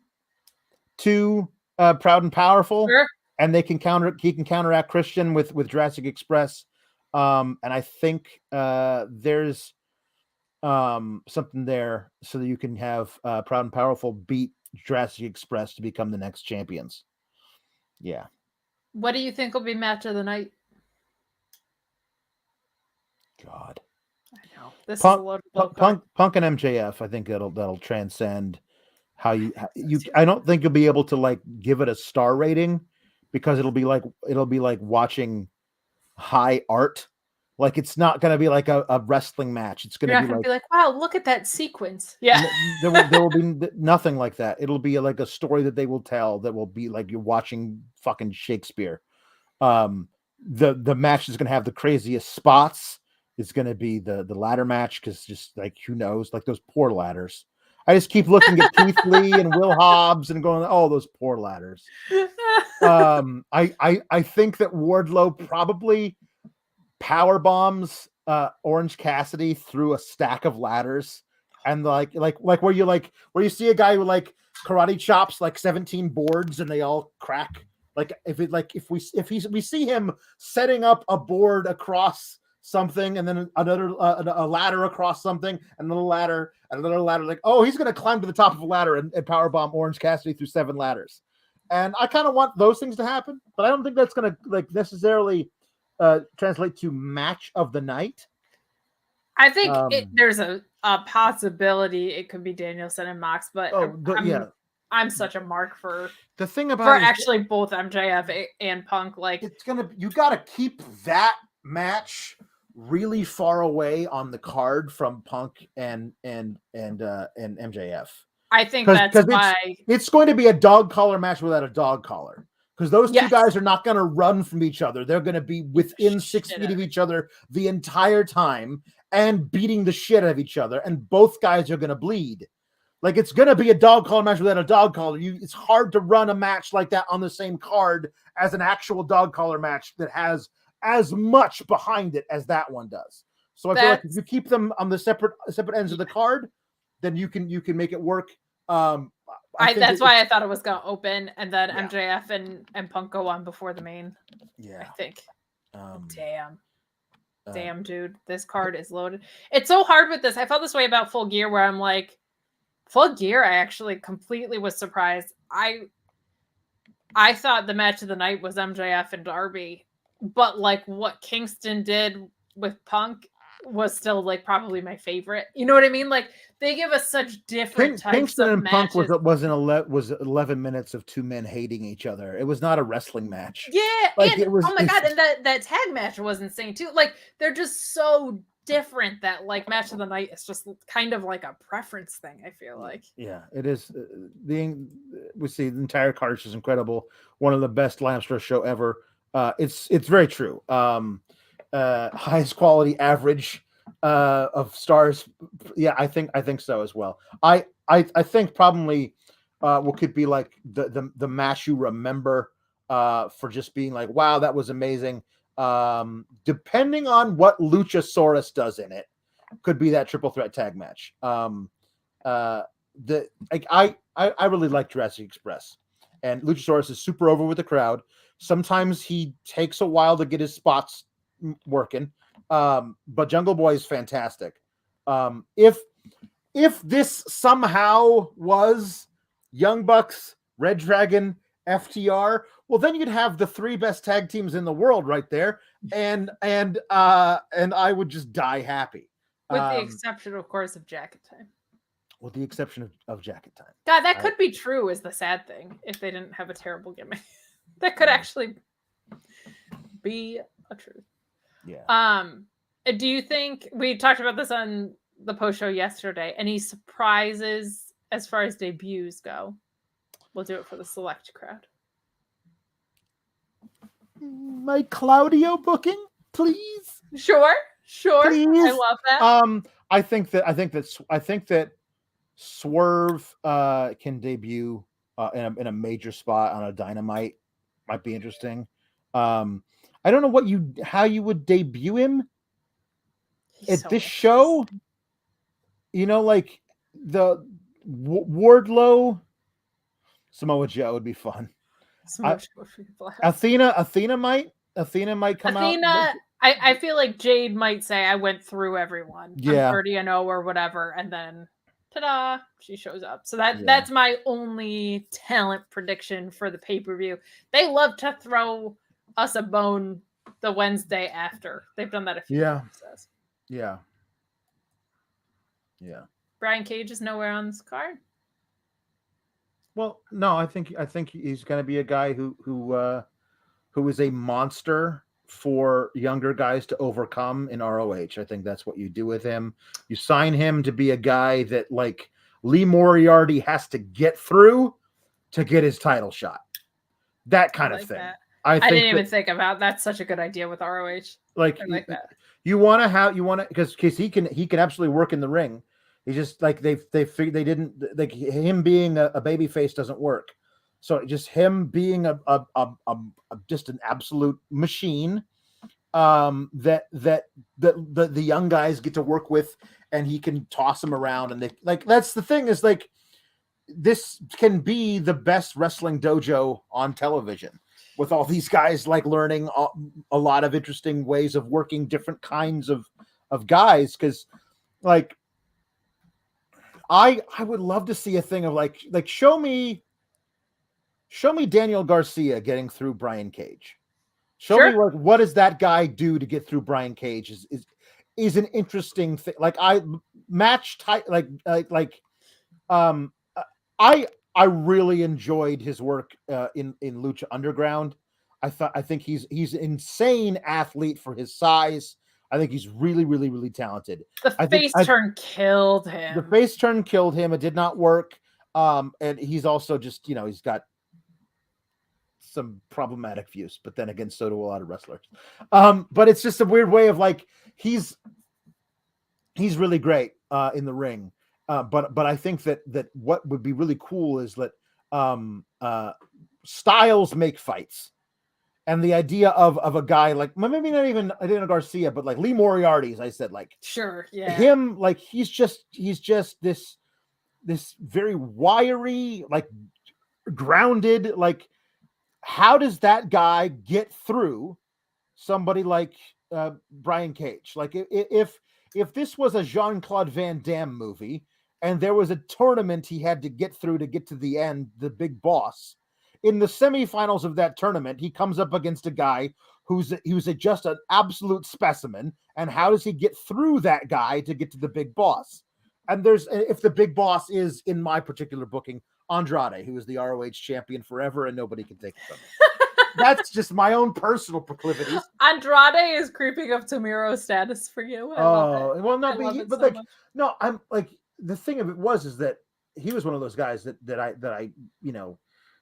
to Proud and Powerful, sure. And he can counteract Christian with Jurassic Express. And I think there's something there so that you can have Proud and Powerful beat Jurassic Express to become the next champions. Yeah. What do you think will be match of the night? God. I know. This Punk, is a load of Punk and MJF. I think that'll transcend how you. I don't think you'll be able to like give it a star rating, because it'll be like watching high art. Like it's not going to be like a wrestling match. It's going You're to not be gonna like, be like, wow, look at that sequence. Yeah. there will be nothing like that. It'll be like a story that they will tell that will be like you're watching fucking Shakespeare. The match is going to have the craziest spots. It's going to be the ladder match because just like who knows, like those poor ladders. I just keep looking at Keith Lee and Will Hobbs and going, oh, those poor ladders. I think that Wardlow probably power bombs Orange Cassidy through a stack of ladders, and like where you see a guy who like karate chops like 17 boards and they all crack. Like if we see him setting up a board across something and then another a ladder across something, another ladder, like, oh, he's gonna climb to the top of a ladder and power bomb Orange Cassidy through 7 ladders. And I kind of want those things to happen, but I don't think that's gonna like necessarily translate to match of the night. I think there's a possibility it could be Danielson and Mox, but I'm such a mark for the thing about actually both MJF and Punk. Like you got to keep that match really far away on the card from Punk and MJF. I think that's why it's going to be a dog collar match without a dog collar. Because those two guys are not going to run from each other. They're going to be within 6 feet of each other the entire time and beating the shit out of each other. And both guys are going to bleed. Like, it's going to be a dog collar match without a dog collar. It's hard to run a match like that on the same card as an actual dog collar match that has as much behind it as that one does. So I feel like if you keep them on the separate ends of the card, then you can make it work. That's why I thought it was going to open, and then MJF and Punk go on before the main. Yeah, I think. Damn, dude, this card is loaded. It's so hard with this. I felt this way about Full Gear, where I'm like, Full Gear, I actually completely was surprised. I thought the match of the night was MJF and Darby, but like what Kingston did with Punk was still like probably my favorite. You know what I mean? Like they give us such different types Kingston of and matches. Punk was 11 minutes of two men hating each other. It was not a wrestling match. Yeah, like, and it was, oh my god, and that tag match was insane too. Like they're just so different that like match of the night is just kind of like a preference thing. I feel like it is. We see the entire card is incredible. One of the best lineups for a show ever. It's very true. Highest quality average of stars. Yeah, I think so as well. I think probably what could be like the match you remember for just being like, wow, that was amazing. Depending on what Luchasaurus does in it, could be that triple threat tag match. I really like Jurassic Express, and Luchasaurus is super over with the crowd. Sometimes he takes a while to get his spots working, but Jungle Boy is fantastic. If this somehow was Young Bucks, Red Dragon, FTR, well, then you'd have the 3 best tag teams in the world right there, and I would just die happy. With the exception, of course, of Jacket Time. With the exception of Jacket Time. God, that could be true is the sad thing, if they didn't have a terrible gimmick. That could actually be a truth. Yeah. Do you think, we talked about this on the post show yesterday, any surprises as far as debuts go? We'll do it for the select crowd. My Claudio booking, please. Sure. Please. I love that. I think that Swerve can debut in a major spot on a Dynamite. Might be interesting. I don't know how you would debut him at this show. You know, like the Wardlow, Samoa Joe would be fun. Athena might come out. I feel like Jade might say, I went through everyone. Yeah. I'm 30-0 or whatever, and then ta-da, she shows up. So that's my only talent prediction for the pay-per-view. They love to throw us a bone the Wednesday after. They've done that a few times. Yeah. Brian Cage is nowhere on this card. Well, no, I think he's going to be a guy who who is a monster for younger guys to overcome in ROH. I think that's what you do with him. You sign him to be a guy that like Lee Moriarty has to get through to get his title shot. That kind of thing. That. I didn't even think about that's such a good idea with ROH. Like, I like that. You want to because he can absolutely work in the ring. He's just like they didn't like him being a baby face doesn't work. So just him being a just an absolute machine that the young guys get to work with, and he can toss them around, and they like that's the thing is like this can be the best wrestling dojo on television with all these guys like learning a lot of interesting ways of working different kinds of guys. Cause like, I would love to see a thing of like show me Daniel Garcia getting through Brian Cage. Show me like, what does that guy do to get through Brian Cage is an interesting thing. Like I really enjoyed his work in Lucha Underground. I think he's an insane athlete for his size. I think he's really, really, really talented. The face turn killed him. The face turn killed him. It did not work. And he's also just, he's got some problematic views, but then again, so do a lot of wrestlers. But it's just a weird way of like, he's really great in the ring. But I think that what would be really cool is that styles make fights, and the idea of a guy like maybe not even Daniel Garcia, but like Lee Moriarty, as I said, like him, like he's just this very wiry, like grounded, like how does that guy get through somebody like Brian Cage? Like if this was a Jean-Claude Van Damme movie, and there was a tournament he had to get through to get to the end, the big boss. In the semifinals of that tournament, he comes up against a guy who's just an absolute specimen. And how does he get through that guy to get to the big boss? And if the big boss is, in my particular booking, Andrade, who is the ROH champion forever, and nobody can take it from him. That's just my own personal proclivities. Andrade is creeping up to Miro status for you. Well, no, but like, no, I'm like, the thing of it is that he was one of those guys that I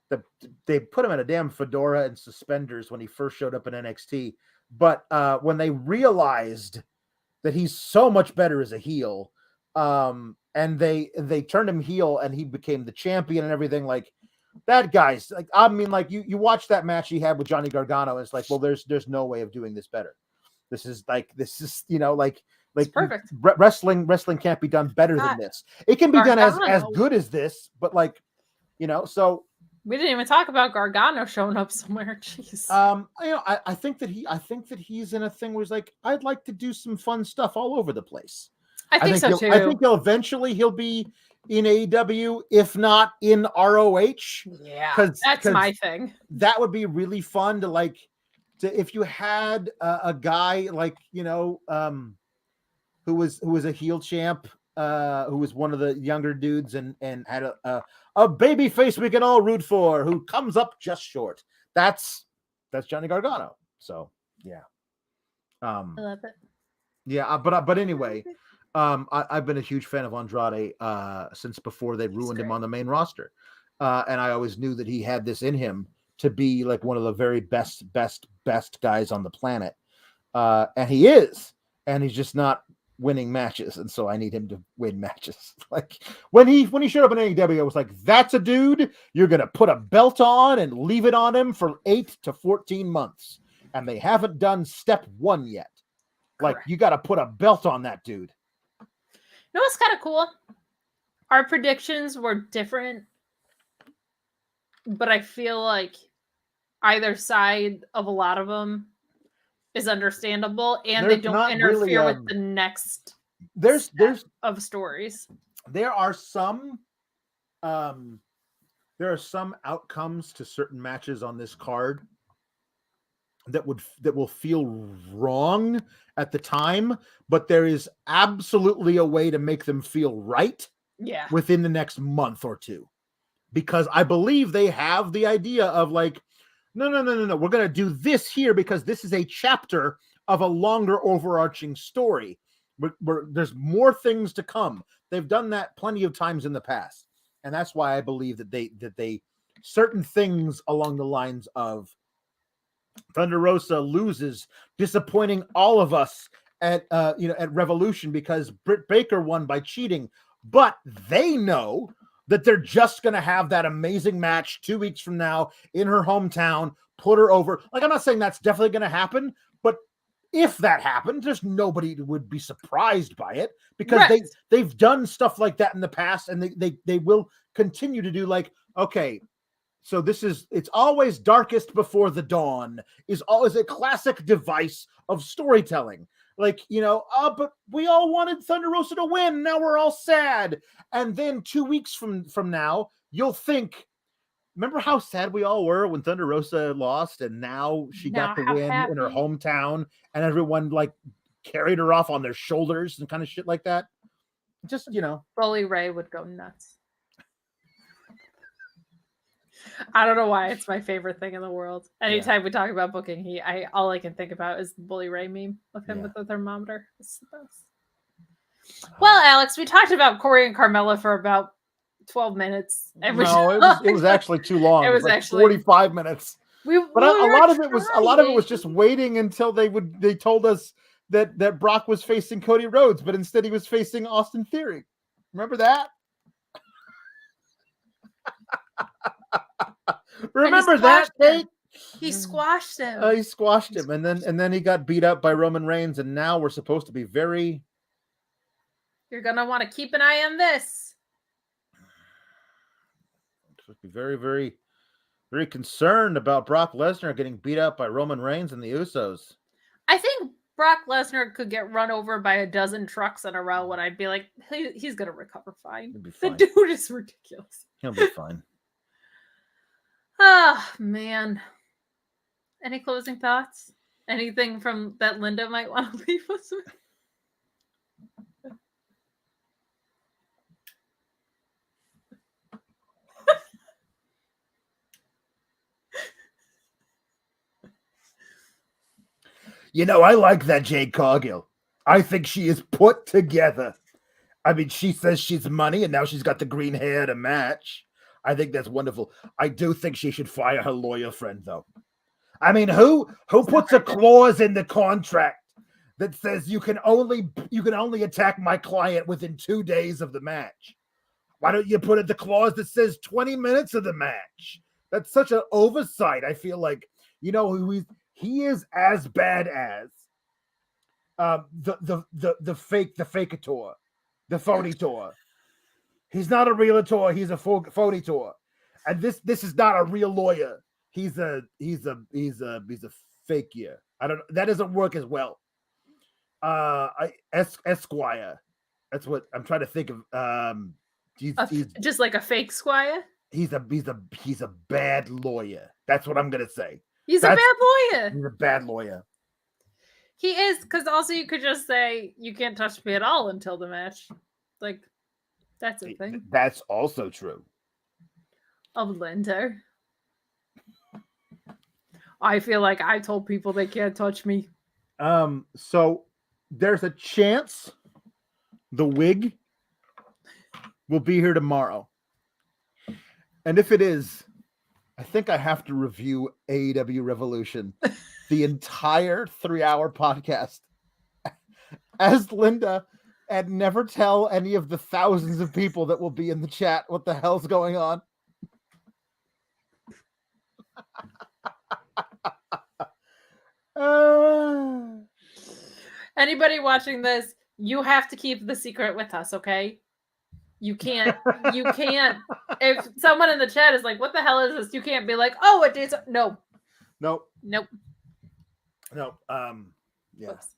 that they put him in a damn fedora and suspenders when he first showed up in NXT. But when they realized that he's so much better as a heel, and they turned him heel and he became the champion and everything, like that guy's like, I mean, like you watch that match he had with Johnny Gargano, and it's like, well, there's no way of doing this better. This is like perfect. Wrestling can't be done better than this. It can be done as good as this, but like, so we didn't even talk about Gargano showing up somewhere. Jeez. I think that he's in a thing where he's like, I'd like to do some fun stuff all over the place. I think so too. I think he'll be in AEW, if not in ROH. Yeah, that's my thing. That would be really fun to if you had a guy like, who was a heel champ, who was one of the younger dudes and had a baby face we can all root for, who comes up just short. That's Johnny Gargano. So yeah. I love it. Yeah, but anyway, I've been a huge fan of Andrade since before they ruined him on the main roster. And I always knew that he had this in him to be like one of the very best guys on the planet. And he is, and he's just not winning matches. And so I need him to win matches. Like when he showed up in AEW, I was like, that's a dude you're going to put a belt on and leave it on him for 8 to 14 months. And they haven't done step 1 yet. Like, you got to put a belt on that dude. You know what's kind of cool? Our predictions were different, but I feel like either side of a lot of them is understandable, and they don't interfere with the next there's of stories. There are some outcomes to certain matches on this card that will feel wrong at the time, but there is absolutely a way to make them feel right within the next month or two, because I believe they have the idea of like, No. We're going to do this here because this is a chapter of a longer overarching story. There's more things to come. They've done that plenty of times in the past. And that's why I believe that they certain things along the lines of Thunder Rosa loses, disappointing all of us at Revolution because Britt Baker won by cheating, but they know that they're just going to have that amazing match 2 weeks from now in her hometown, put her over. Like, I'm not saying that's definitely going to happen, but if that happened, there's nobody who would be surprised by it because they've done stuff like that in the past, and they will continue to do. Like, okay, so it's always darkest before the dawn is always a classic device of storytelling. Like, but we all wanted Thunder Rosa to win. Now we're all sad. And then 2 weeks from now, you'll think, remember how sad we all were when Thunder Rosa lost and now she got the win in her hometown and everyone like carried her off on their shoulders and kind of shit like that? Just, Bully Ray would go nuts. I don't know why it's my favorite thing in the world. Anytime we talk about booking, all I can think about is the Bully Ray meme of him with the thermometer. It's the best. Well, Alex, we talked about Corey and Carmella for about 12 minutes. It was actually too long. It was like actually 45 minutes. A lot of it was just waiting until they told us that Brock was facing Cody Rhodes, but instead he was facing Austin Theory. Remember that? Remember that, Kate? He squashed him. He squashed him, and then he got beat up by Roman Reigns, and now we're supposed to be very. You're gonna want to keep an eye on this. Supposed to be very, very, very concerned about Brock Lesnar getting beat up by Roman Reigns and the Usos. I think Brock Lesnar could get run over by a dozen trucks in a row, and I'd be like, he's gonna recover fine. The dude is ridiculous. He'll be fine. Oh, man. Any closing thoughts? Anything from that Linda might want to leave us with? I like that Jade Cargill. I think she is put together. I mean, she says she's money, and now she's got the green hair to match. I think that's wonderful. I do think she should fire her lawyer friend, though. I mean, who puts a clause in the contract that says you can only attack my client within 2 days of the match? Why don't you put it the clause that says 20 minutes of the match? That's such an oversight. I feel like he is as bad as the fakeator, the phony-tor. He's not a realtor. He's a phony-tor, and this is not a real lawyer. He's a fakier. I don't. That doesn't work as well. Esquire. That's what I'm trying to think of. He's just like a fake squire. He's a bad lawyer. That's what I'm gonna say. He's a bad lawyer. He's a bad lawyer. He is, because also you could just say you can't touch me at all until the match. Like. That's a thing. That's also true. Of Linda. I feel like I told people they can't touch me. So there's a chance the wig will be here tomorrow. And if it is, I think I have to review AEW Revolution, the entire 3-hour podcast, as Linda, and never tell any of the thousands of people that will be in the chat what the hell's going on. Anybody watching this, you have to keep the secret with us, okay? You can't. If someone in the chat is like, what the hell is this? You can't be like, oh, it is. No. Nope. Yeah. Oops.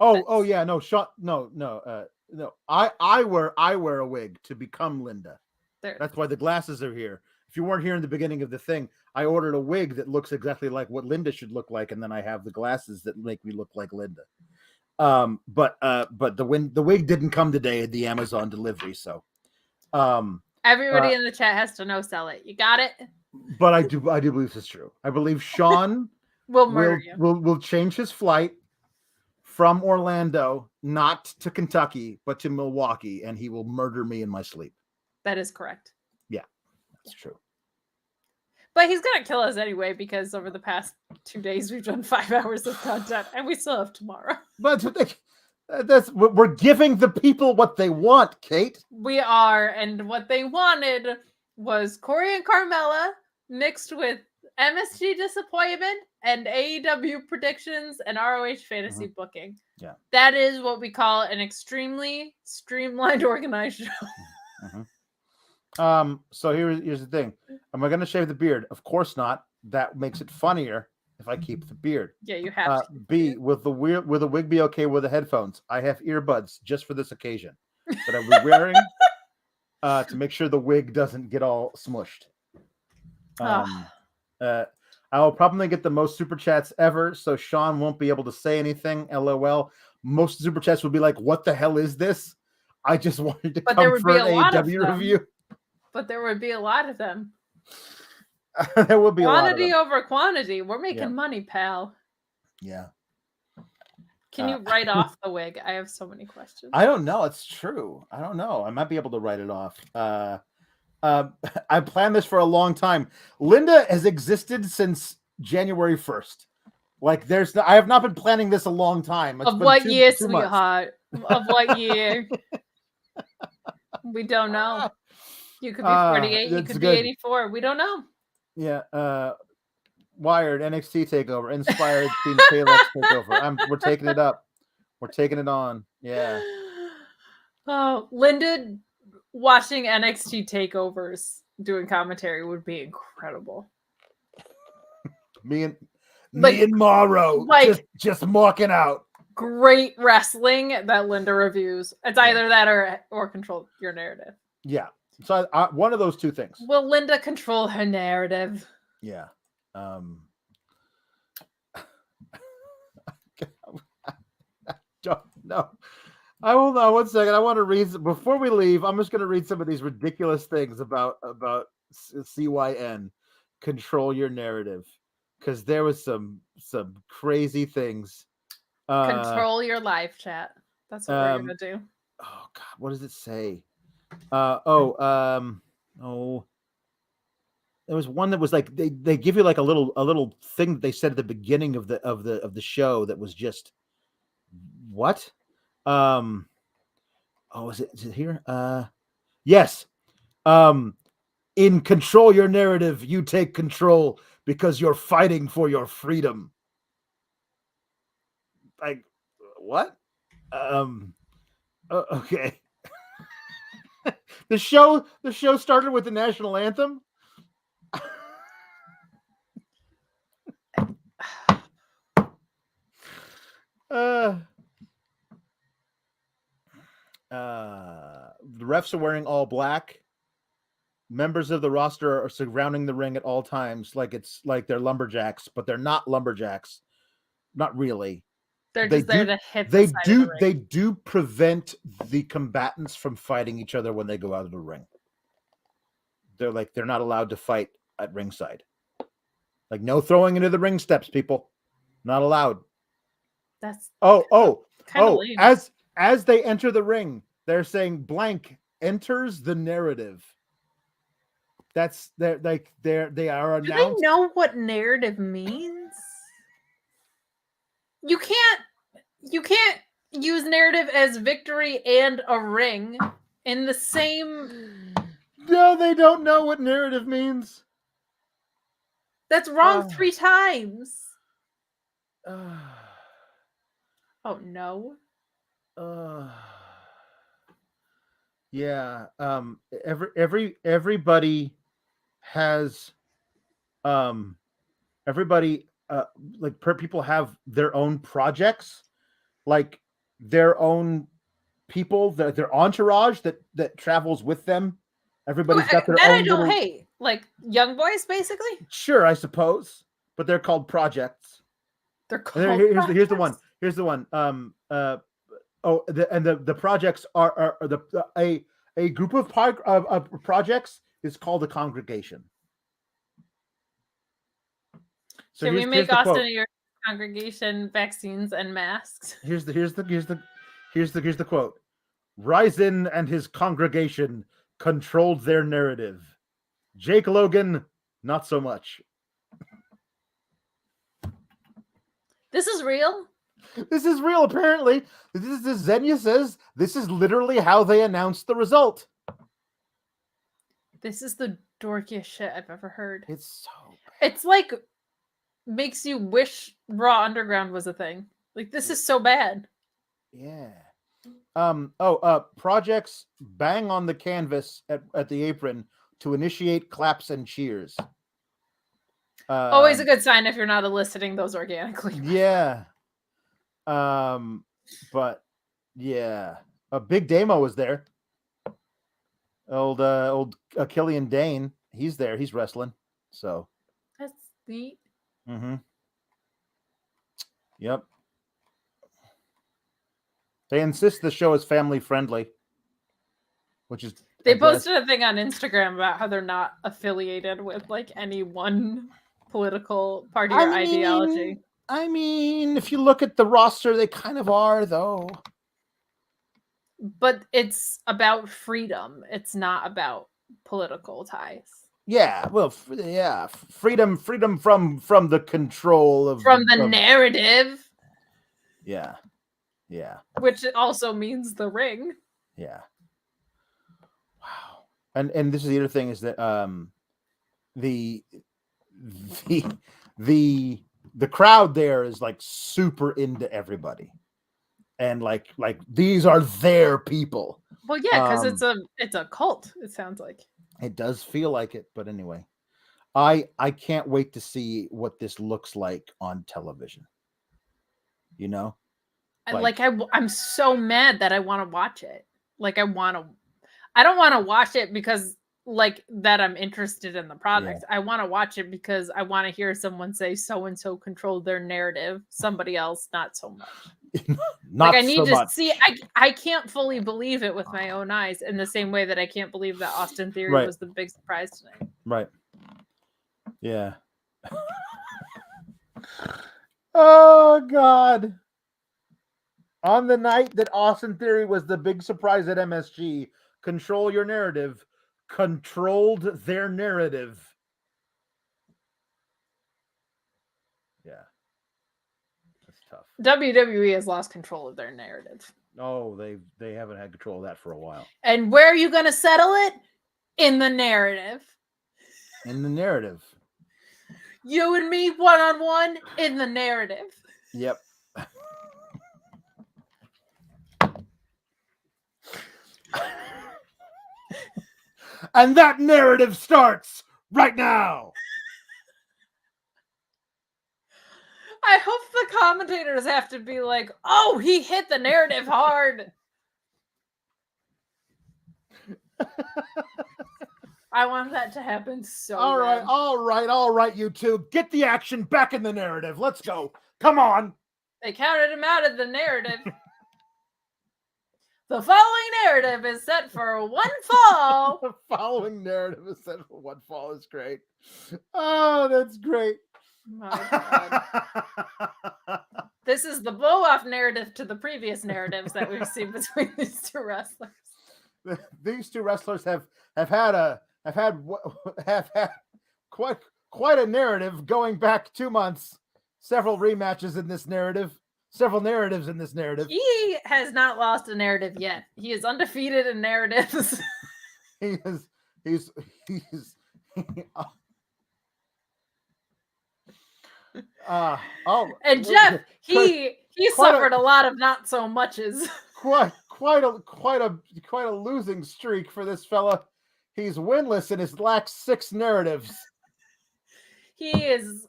Oh yeah, no, no. I wear a wig to become Linda. That's why the glasses are here. If you weren't here in the beginning of the thing, I ordered a wig that looks exactly like what Linda should look like, and then I have the glasses that make me look like Linda. But the wig didn't come today at the Amazon delivery, so everybody in the chat has to know sell it. You got it? But I do believe this is true. I believe Sean We'll murder you. will change his flight from Orlando, not to Kentucky, but to Milwaukee, and he will murder me in my sleep. That is correct. That's true. But he's gonna kill us anyway because over the past 2 days we've done 5 hours of content and we still have tomorrow. But we're giving the people what they want, Kate. We are, and what they wanted was Corey and Carmella mixed with MSG disappointment and AEW predictions and ROH fantasy booking. Yeah. That is what we call an extremely streamlined, organized show. So here's the thing. Am I going to shave the beard? Of course not. That makes it funnier if I keep the beard. Yeah, you have to. B, will the wig be okay with the headphones? I have earbuds just for this occasion that I will be wearing to make sure the wig doesn't get all smushed. I will probably get the most super chats ever, so Sean won't be able to say anything. LOL. Most super chats will be like, "What the hell is this?" I just wanted to But come there would for be an a lot of AEW them. review. But there would be a lot of them. There would be Quantity a lot of them. over quantity. We're making Yeah. money, pal. Yeah. Can you write off the wig? I have so many questions. I don't know. It's true. I don't know. I might be able to write it off. I planned this for a long time. Linda has existed since January 1st. Like I have not been planning this a long time. It's Of been what two year, months. sweetheart? Of what year? We don't know. You could be 48. You that's could good. be 84. We don't know. Yeah. Wired NXT takeover. Inspired Team Kalex takeover. We're taking it up. We're taking it on. Yeah. Oh, Linda watching NXT takeovers doing commentary would be incredible. Me and Morrow like- just marking out. Great wrestling that Linda reviews. It's either that or control your narrative. Yeah. So one of those two things. Will Linda control her narrative? Yeah. I don't know. I will know. 1 second. I want to read before we leave. I'm just going to read some of these ridiculous things about CYN. Control your narrative, because there was some crazy things. Control your live chat. That's what we're gonna do. Oh God, what does it say? There was one that was like they give you like a little thing that they said at the beginning of the show that was just what? Is it here? Yes. In Control Your Narrative, you take control because you're fighting for your freedom. Like what? Okay. The show started with the national anthem. The refs are wearing all black. Members of the roster are surrounding the ring at all times, like it's like they're lumberjacks, but they're not lumberjacks. Not really. They're just there to hit the side of the ring. They do prevent the combatants from fighting each other when they go out of the ring. They're not allowed to fight at ringside. Like no throwing into the ring steps, people. Not allowed. That's lame. As they enter the ring, they're saying blank enters the narrative. That's they are announced. Do they know what narrative means? You can't use narrative as victory and a ring in the same. No, they don't know what narrative means. That's wrong 3 times. Oh no. Yeah. Everybody has people have their own projects, like their own people, their entourage that travels with them. Everybody's got their own. I don't hate. Like young boys, basically. Sure, I suppose, but they're called projects. They're called. Here's the one. Here's the one. The projects are a group of projects is called a congregation. So Can we here's make the Austin quote. a your congregation vaccines and masks? Here's the quote. Ryzen and his congregation controlled their narrative. Jake Logan, not so much. This is real? This is real, apparently. This is Xenia says this is literally how they announced the result. This is the dorkiest shit I've ever heard. It's so It's like makes you wish Raw Underground was a thing. Like, this is so bad. yeah. Projects bang on the canvas at the apron to initiate claps and cheers. Always a good sign if you're not eliciting those organically. Yeah. But yeah, a big Damo was there. Old Killian Dane, he's there. He's wrestling. So That's neat. mm-hmm. Yep. They insist the show is family friendly, which is They posted a thing on Instagram about how they're not affiliated with like any one political party or ideology. I mean, if you look at the roster, they kind of are, though. But it's about freedom. It's not about political ties. Yeah, well, freedom from the control of the narrative. Yeah. Which also means the ring. Yeah. Wow. And this is the other thing is that the crowd there is like super into everybody. And like these are their people. Well, yeah, because it's a cult, it sounds like. It does feel like it, but anyway. I can't wait to see what this looks like on television. You know? I'm so mad that I want to watch it. Like, I don't want to watch it because like that I'm interested in the product. Yeah. I want to watch it because I want to hear someone say so and so controlled their narrative. Somebody else, not so much. Not like I need so to much. see. I can't fully believe it with my own eyes in the same way that I can't believe that Austin Theory was the big surprise tonight. Right. Yeah. Oh God. On the night that Austin Theory was the big surprise at MSG, Control Your Narrative controlled their narrative. Yeah. That's tough. WWE has lost control of their narrative. Oh, they haven't had control of that for a while. And where are you going to settle it? In the narrative. In the narrative. You and me one-on-one in the narrative. Yep. And that narrative starts right now. I hope the commentators have to be like, oh, he hit the narrative hard. I want that to happen so All right, you two. Get the action back in the narrative. Let's go. Come on. They counted him out of the narrative. The following narrative is set for one fall. The following narrative is set for one fall is great. Oh, that's great. My God. This is the blow-off narrative to the previous narratives that we've seen between these two wrestlers. These two wrestlers have had quite a narrative going back 2 months. Several rematches in this narrative. Several narratives in this narrative. He has not lost a narrative yet. He is undefeated in narratives. He's and Jeff, he suffered a lot of not so muches. Quite a losing streak for this fella. He's winless in his last 6 narratives. He has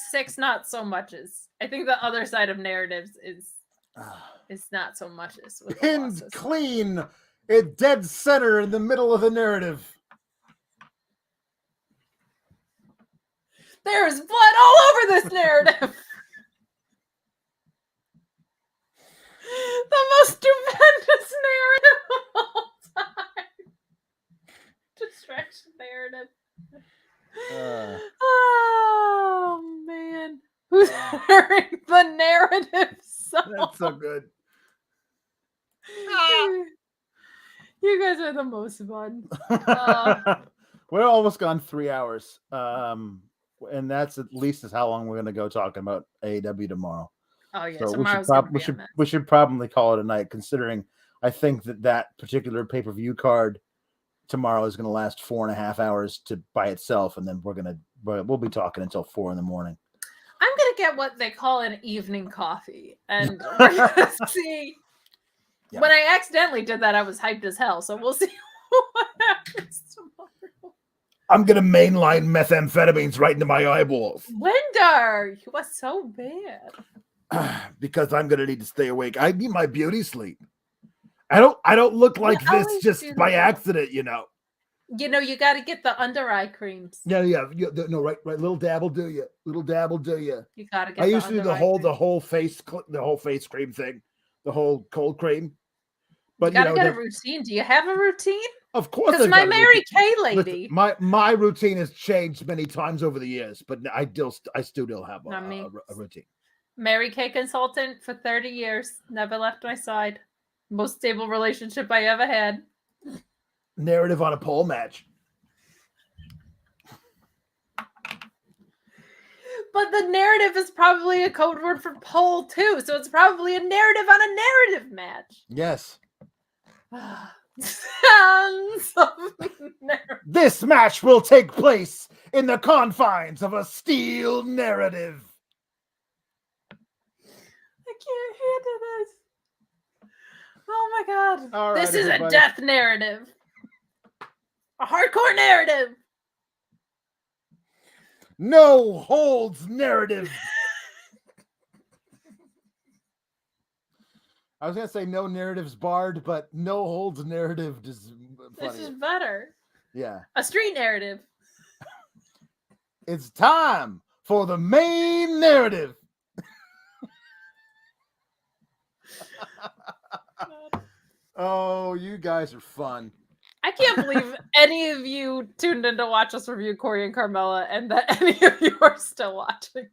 6 not so muches. I think the other side of narratives is not so muches. Pinned clean at dead center in the middle of the narrative. There's blood all over this narrative. The most stupendous narrative of all time. Distraction narrative. Losing the narrative. That's so good. You guys are the most fun. We're almost gone 3 hours. And that's at least is how long we're going to go talking about AEW tomorrow. Oh yeah, So we should probably call it a night, considering I think that particular pay-per-view card tomorrow is going to last 4.5 hours by itself, and then we'll be talking until 4 a.m. I'm gonna get what they call an evening coffee, and we're gonna see. Yeah. When I accidentally did that, I was hyped as hell. So we'll see what happens tomorrow. I'm gonna mainline methamphetamines right into my eyeballs. Linder, you are so bad. Because I'm gonna need to stay awake. I need my beauty sleep. I don't look like this just by accident, you know. You know, you got to get the under eye creams. Yeah. No, right. Little dab will do you. Little dab will do you. You got to get. I used to do the whole face cream thing, the whole cold cream. But you got to get a routine. Do you have a routine? Of course. Because my Mary Kay lady. Listen, my routine has changed many times over the years, but I still don't have a routine. Mary Kay consultant for 30 years. Never left my side. Most stable relationship I ever had. Narrative on a pole match. But the narrative is probably a code word for pole too. So it's probably a narrative on a narrative match. Yes. This match will take place in the confines of a steel narrative. I can't handle this. Oh my god. All right, this is a death narrative. A hardcore narrative. No holds narrative. I was going to say no narratives barred, but no holds narrative is funny. This is better. Yeah. A street narrative. It's time for the main narrative. Oh, you guys are fun. I can't believe any of you tuned in to watch us review Corey and Carmella and that any of you are still watching.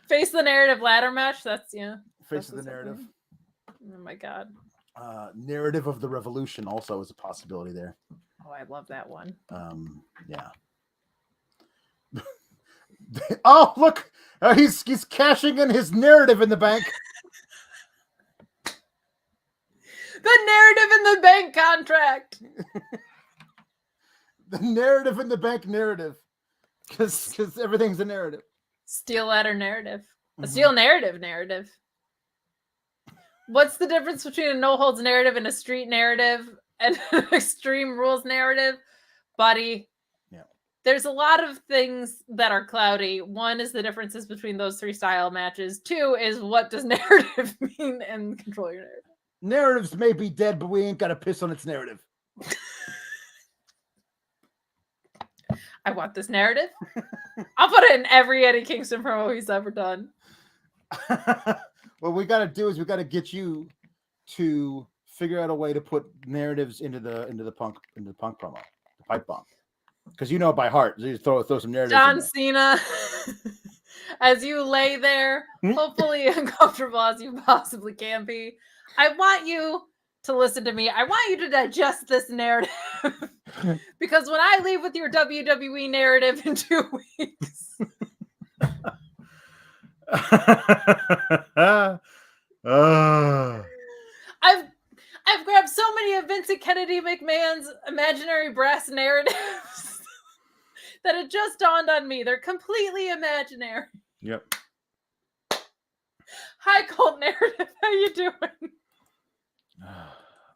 Face the narrative ladder match. That's, yeah. Face of the narrative. Oh my god. Narrative of the Revolution also is a possibility there. Oh, I love that one. Yeah. Oh, look. He's cashing in his narrative in the bank. The narrative in the bank contract. The narrative in the bank narrative. Because everything's a narrative. Steel ladder narrative. A steel narrative. What's the difference between a no holds narrative and a street narrative and an extreme rules narrative? Buddy. Yeah. There's a lot of things that are cloudy. One is the differences between those three style matches. Two is what does narrative mean and control your narrative. Narratives may be dead, but we ain't got to piss on its narrative. I want this narrative. I'll put it in every Eddie Kingston promo he's ever done. What we got to do is we got to get you to figure out a way to put narratives into the punk promo, the pipe bomb, because you know it by heart. So you throw some narratives. John Cena, as you lay there, hopefully uncomfortable as you possibly can be. I want you to listen to me. I want you to digest this narrative. Because when I leave with your WWE narrative in 2 weeks. I've grabbed so many of Vincent Kennedy McMahon's imaginary brass narratives that it just dawned on me. They're completely imaginary. Yep. Hi, Colt narrative. How you doing?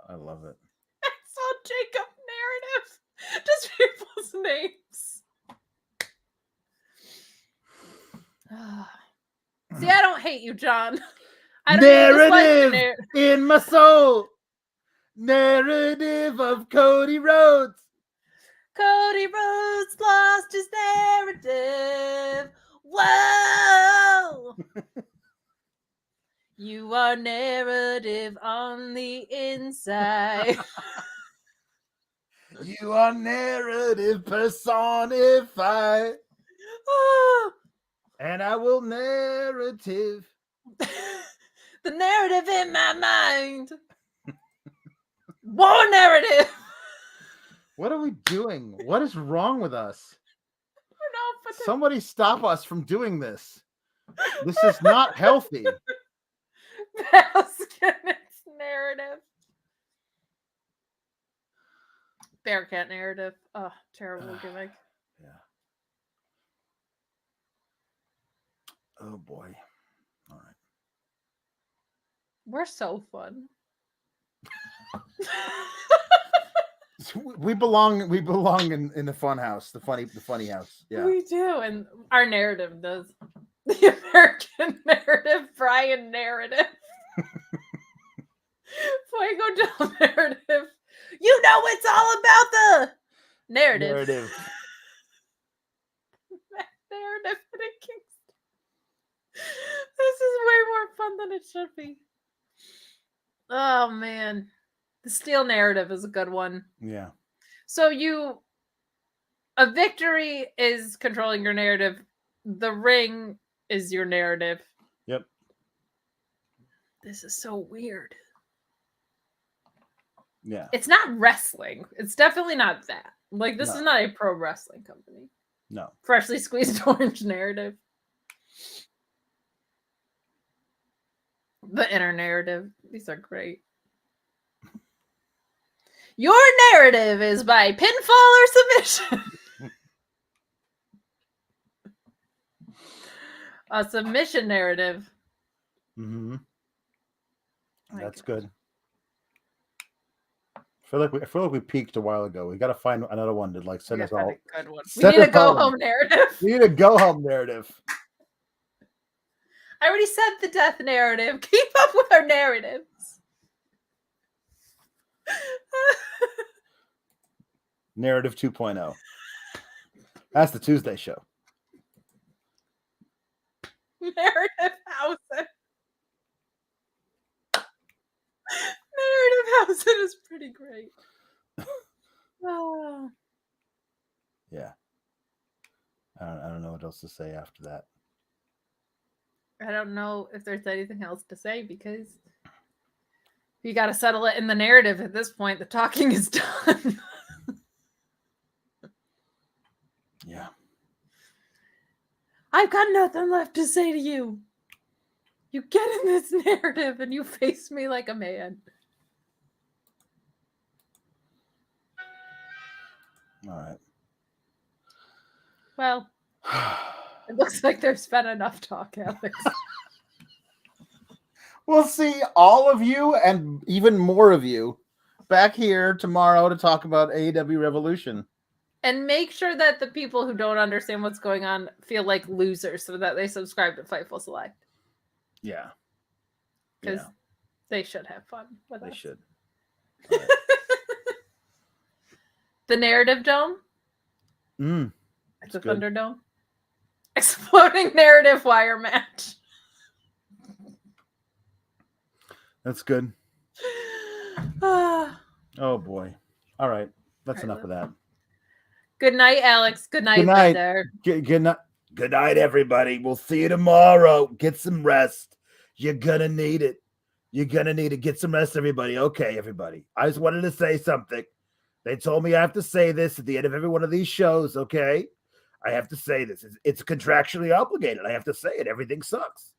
I love it. I saw Jacob narrative. Just people's names. See, I don't hate you, John. I don't narrative in my soul. Narrative of Cody Rhodes. Cody Rhodes lost his narrative. Whoa! You are narrative on the inside. You are narrative personified. Oh, And I will narrative. The narrative in my mind. War narrative. What are we doing? What is wrong with us? I don't know, but Somebody stop us from doing this. This is not healthy. Baskin's narrative. Bearcat narrative. Oh, terrible gimmick. Yeah. Oh boy. All right. We're so fun. We belong in the fun house, the funny house. Yeah. We do, and our narrative does. The American narrative, Brian narrative. Fuego Del narrative. You know it's all about the narrative. Narrative. Narrative in Kingston. This is way more fun than it should be. Oh man. The steel narrative is a good one. Yeah. So a victory is controlling your narrative. The ring is your narrative. Yep. This is so weird. Yeah. It's not wrestling. It's definitely not that. Like, this is not a pro wrestling company. No. Freshly squeezed orange narrative. The inner narrative. These are great. Your narrative is by pinfall or submission. A submission narrative. Mm-hmm. My That's God. good. I feel like we peaked a while ago. We got to find another one to like send We us gotta all. find a good one. We Send need a us go all- home narrative. We need a go home narrative. I already said the death narrative. Keep up with our narratives. Narrative 2.0. That's the Tuesday show. Narrative Housen. Narrative Housen is pretty great. Oh. Yeah. I don't know what else to say after that. I don't know if there's anything else to say because you got to settle it in the narrative at this point. The talking is done. Yeah. I've got nothing left to say to you. You get in this narrative and you face me like a man. All right. Well, it looks like there's been enough talk, Alex. We'll see all of you and even more of you back here tomorrow to talk about AEW Revolution. And make sure that the people who don't understand what's going on feel like losers so that they subscribe to Fightful Select. Yeah. Because they should have fun with They us. should. The Narrative Dome. Mm, The good. Thunderdome. Exploding narrative wire match. That's good. Ah. Oh boy. All right. That's All right, enough of that. Good night, Alex. Good night, Good night. Linda. Good night. Good night, everybody. We'll see you tomorrow. Get some rest. You're gonna need it. You're gonna need to get some rest, everybody. Okay, everybody. I just wanted to say something. They told me I have to say this at the end of every one of these shows, okay? I have to say this. It's contractually obligated. I have to say it. Everything sucks.